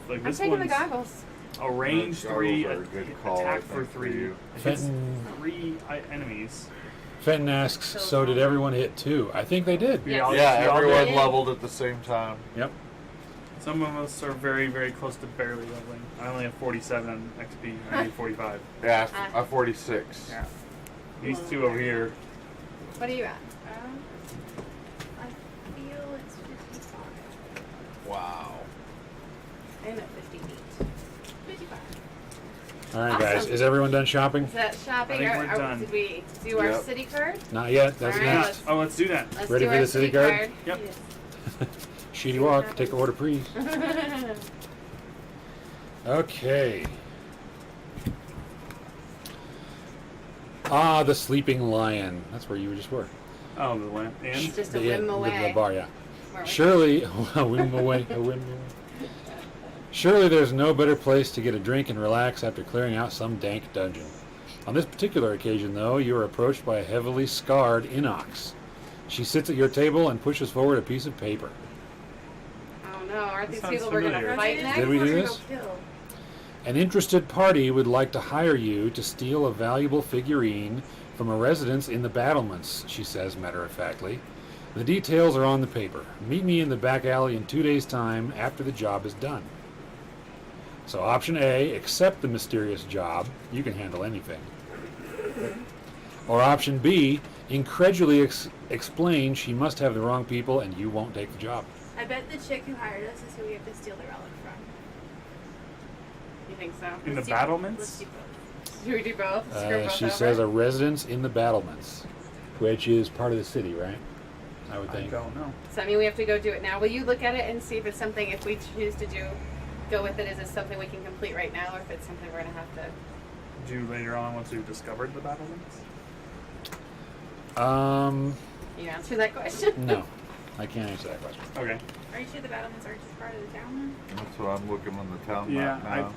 like I'm this taking the one's goggles. a range Those 3 goggles are a good call, I attack think, for for 3. you. It hits Fenton, 3 enemies. Fenton asks, so did everyone hit 2? I think they did. Yes. yeah, y'all everyone did. leveled at the same time. Yep. Some of us are very, very close to barely leveling. I only have 47 XP. I need 45. Yeah, I'm 46. Yeah. These 2 over here. What are you at? I feel it's 55. Wow. I'm at 58. 55. All right, guys. Awesome. Is everyone done shopping? Is that shopping? I think or we're done. Did we do our Yep. city card? Not yet. That's All right, next. let's- Oh, let's do that. Let's Ready do for our the city card? Yep. Sheedy walk. Take order, please. Okay. Ah, the sleeping lion. That's where you just were. Oh, the lamp. It's And just a The- whim the away. bar, yeah. We're- Surely, a whim away, a whim away. Surely there's no better place to get a drink and relax after clearing out some dank dungeon. On this particular occasion, though, you are approached by a heavily scarred Inox. She sits at your table and pushes forward a piece of paper. Oh no, aren't That these sounds people we're gonna familiar. fight next? Did we do We're gonna this? go kill. An interested party would like to hire you to steal a valuable figurine from a residence in the battlements, she says matter-of-factly. The details are on the paper. Meet me in the back alley in 2 days' time after the job is done. So option A, accept the mysterious job. You can handle anything. Or option B, incredulously explain she must have the wrong people and you won't take the job. I bet the chick who hired us is who we have to steal the relic from. You think so? In the Let's do both. battlements? Let's do both. Should we do both? Screw both She over? says a residence in the battlements, which is part of the city, right? I would I think. don't know. So I mean, we have to go do it now. Will you look at it and see if it's something? If we choose to go with it, is it something we can complete right now, or if it's something we're gonna have to? Do later on once we've discovered the battlements? Can you answer that question? No, I can't answer that question. Okay. Are you sure the battlements are just part of the town? That's what I'm looking on the town Yeah, map now.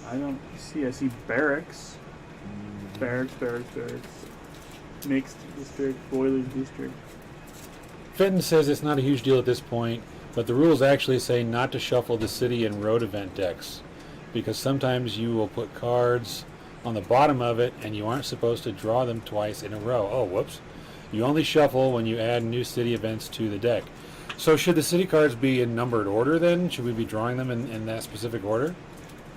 I don't see. I see barracks. Barracks. Mixed district, boilers district. Fenton says it's not a huge deal at this point, but the rules actually say not to shuffle the city and road event decks, because sometimes you will put cards on the bottom of it and you aren't supposed to draw them twice in a row. Oh, whoops. You only shuffle when you add new city events to the deck. So should the city cards be in numbered order then? Should we be drawing them in that specific order?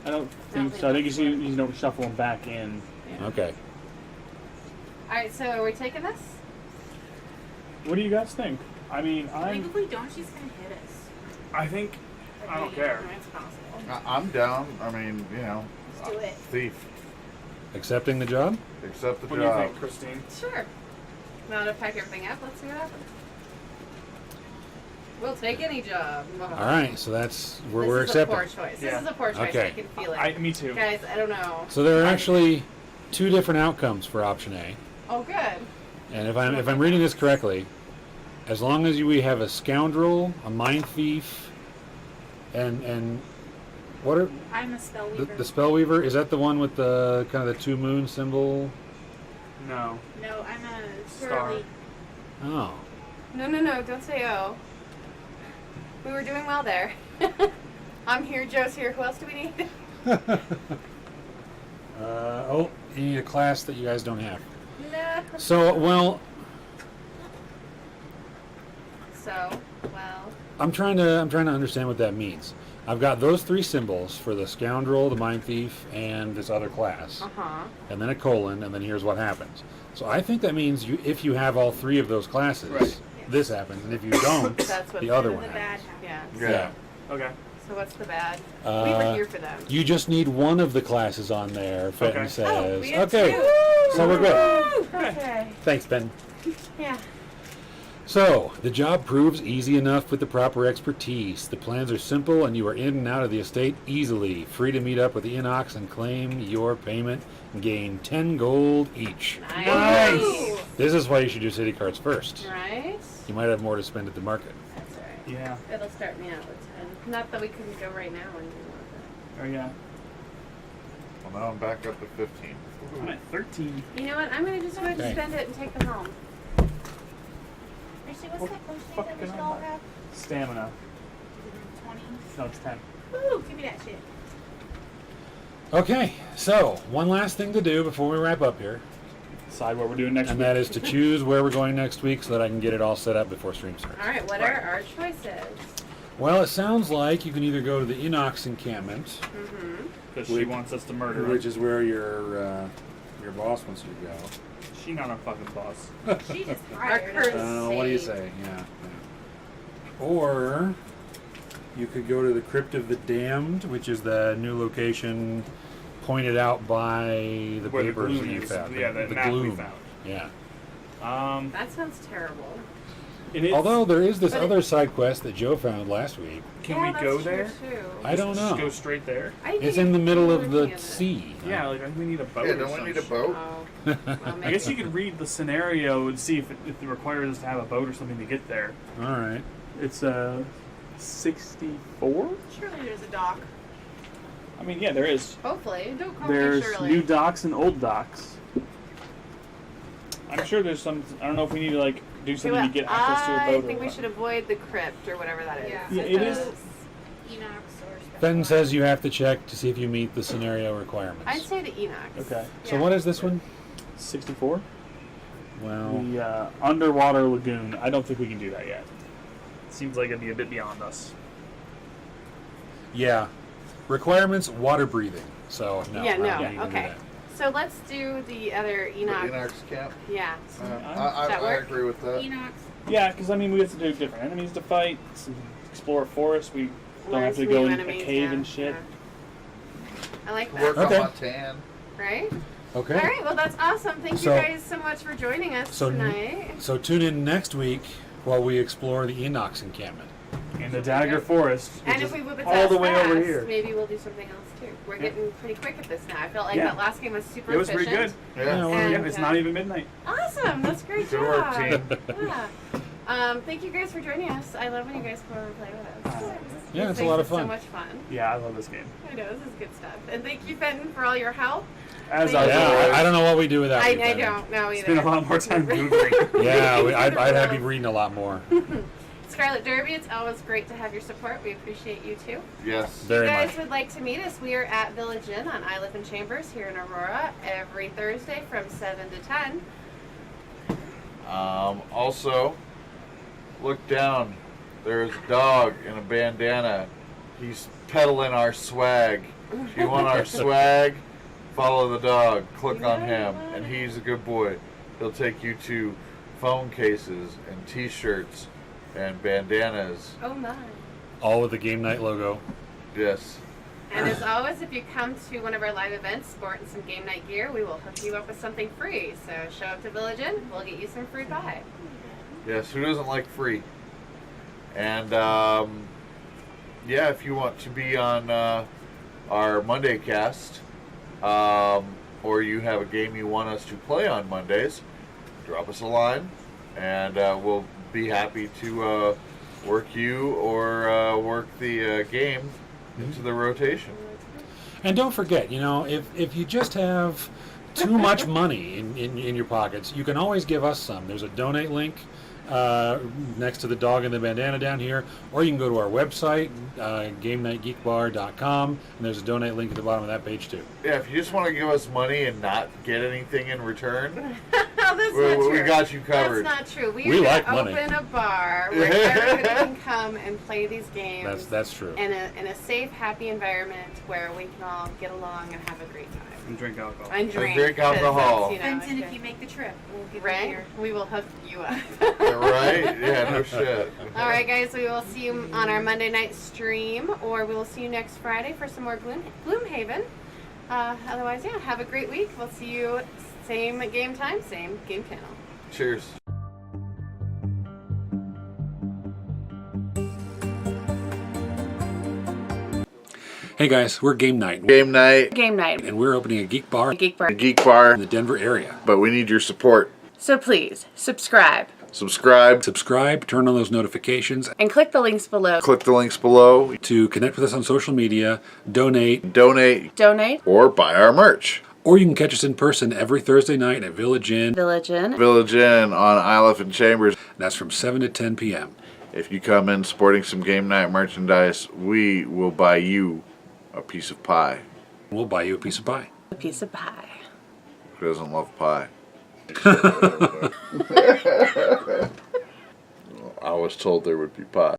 I don't think so. I think you don't shuffle them back in. Yeah. Okay. All right. So are we taking this? What do you guys think? I mean, I think if we don't, she's gonna hit us. I think I don't care. It's possible. I'm down. I mean, you know, Let's do it. thief. Accepting the job? Accept the What do you job. think, Christine? Sure. Now to pack everything up. Let's see what happens. We'll take any job. All right, so that's we're This is accepting. a poor choice. Yeah. This is a poor choice. Okay. I can feel it. Me too. Guys, I don't know. So there are actually two different outcomes for option A. Oh, good. And if I'm reading this correctly, as long as we have a scoundrel, a mind thief, and what are I'm a spell weaver. the spellweaver? Is that the one with the kind of the 2 moon symbol? No. No, I'm a Star. swirly. Oh, No. Don't say oh. We were doing well there. I'm here. Joe's here. Who else do we need? oh, you need a class that you guys don't have. No. So well, I'm trying to understand what that means. I've got those 3 symbols for the scoundrel, the mind thief, and this other class, and then a colon, and then here's what happens. So I think that means if you have all 3 of those classes, Right. this happens, and if you don't, That's what the other The one bad happens. happens. Yeah. Yeah. Okay. So what's the bad? We were here for them. You just need one of the classes on there, Fenton Okay. says. we have Okay, 2. so we're good. Okay. Thanks, Ben. Yeah. So, the job proves easy enough with the proper expertise. The plans are simple and you are in and out of the estate easily. Free to meet up with the Inox and claim your payment and gain 10 gold each. Nice. This is why you should do city cards first. Right. You might have more to spend at the market. That's all right. Yeah. It'll start me out with 10. Not that we couldn't go right now and do Oh yeah. Well, now I'm back up to 15. I'm at 13. that. You know what? I'm going to just go ahead and Okay. spend it and take them home. Actually, what's What that potion fuck that we can should I all buy? have? Stamina. 20. No, it's 10. Woo, give me that shit. Okay, so one last thing to do before we wrap up here, Decide what we're doing next and week. that is to choose where we're going next week so that I can get it all set up before stream starts. All right. What are our choices? Well, it sounds like you can either go to the Inox encampment, Mm-hmm. Because she wants us to murder her. which is where your boss wants you to go. She not our fucking boss. She just Our hired curse. us. What do you say? Yeah. Or you could go to the Crypt of the Damned, which is the new location pointed out by the Where the papers gloom that you is. found. Yeah, the the map we gloom. found. Yeah. That sounds terrible. It is, Although there is this But other side quest that Joe found last week. can Yeah, we that's go true, there? Too. I don't Just know. go straight there? I think It's in the middle of looking the at it. sea. Yeah, like I think we need a boat. Yeah, or don't some we need a shit. boat? Oh. Well, I guess maybe. you could read the scenario and see if it requires us to have a boat or something to get there. All right. It's 64. Surely there's a dock. I mean, yeah, there is. Hopefully. Don't call me There's Shirley. new docks and old docks. I'm sure there's some. I don't know if we need to like do something to get access to a boat. I think we should avoid the crypt or whatever that is. Yeah. Yeah, it is. Enox or special. Ben says you have to check to see if you meet the scenario requirements. I'd say the Enox. Okay. So Yeah. what is this one? 64. Well, The underwater lagoon. I don't think we can do that yet. Seems like it'd be a bit beyond us. yeah. Requirements: water breathing. So no. Yeah, I don't no, think you can do okay. that. So let's do the other Enoch. Enoch's camp. Yeah. I that work? agree with that. Enoch. Yeah, because I mean, we have to do different enemies to fight, explore a forest. We don't Learn have to some go new in enemies, a cave yeah, and shit. I like that. Work Okay. on my tan. Right? Okay. All right. Well, that's awesome. Thank So- you guys so much for joining us So- tonight. So tune in next week while we explore the Enoch's encampment. In the Dagger Forest, which And is if we whip it all the way fast, over here. maybe we'll do something else too. We're getting pretty quick at this now. I felt like Yeah. that last game was super It was efficient. pretty good. Yeah. well, And, Yeah, it's not even midnight. Awesome. That's great Good work, job. team. Yeah. Thank you guys for joining us. I love when you guys come over and play with us. Yeah, This it's a makes lot it of fun. So much fun. Yeah, I love this game. I know, this is good stuff. And thank you, Fenton, for all your help. As Thank I you. Yeah, I don't know what we do without you. I Bennett. don't know either. spend a lot more time googling. Yeah, I'd have you reading a lot more. Scarlet Derby, it's always great to have your support. We appreciate you too. Yes. Very If you guys much. would like to meet us, we are at Village Inn on I Live in Chambers here in Aurora every Thursday from 7 to 10. Also, look down. There's a dog in a bandana. He's peddling our swag. If you want our swag, follow the dog. Click on him, and he's a good boy. He'll take you to phone cases and T-shirts and bandanas. Oh my. All with the Game Night logo. Yes. And as always, if you come to one of our live events sporting some game night gear, we will hook you up with something free. So show up to Village Inn, we'll get you some free pie. Yes. Who doesn't like free? And yeah, if you want to be on our Monday cast, or you have a game you want us to play on Mondays, drop us a line, and we'll be happy to work you or work the game into the rotation. And don't forget, you know, if you just have too much money in your pockets, you can always give us some. There's a donate link next to the dog and the bandana down here, or you can go to our website, GameKnightGeekBar.com, and there's a donate link at the bottom of that page too. Yeah, if you just want to give us money and not get anything in return, That's not true. we got you covered. That's not true. We We are like going to money. open a bar where everybody can come and play these games That's true. in a safe, happy environment where we can all get along and have a great time. And drink alcohol. And drink. drink 'cause alcohol. that's, you know, Fenton, okay. if you make the trip, we'll give you Right? beer. We will hook you up. Right? Yeah, no shit. All right, guys. We will see you on our Monday night stream, or we will see you next Friday for some more Gloomhaven. Otherwise, yeah, have a great week. We'll see you same game time, same game channel. Cheers. Hey guys, we're Game Night, Game night, Game night. and we're opening a geek bar Geek Bar. Geek Bar, in the Denver area. but we need your support. So please subscribe Subscribe, Subscribe, turn on those notifications and click the links below. click the links below, to connect with us on social media, donate, donate, Donate. or buy our merch. or you can catch us in person every Thursday night at Village Inn. Village Inn. Village Inn on I Live in Chambers. That's from 7 to 10 p.m. If you come in sporting some Game Night merchandise, we will buy you a piece of pie. We'll buy you a piece of pie. A piece of pie. Who doesn't love pie? I was told there would be pie.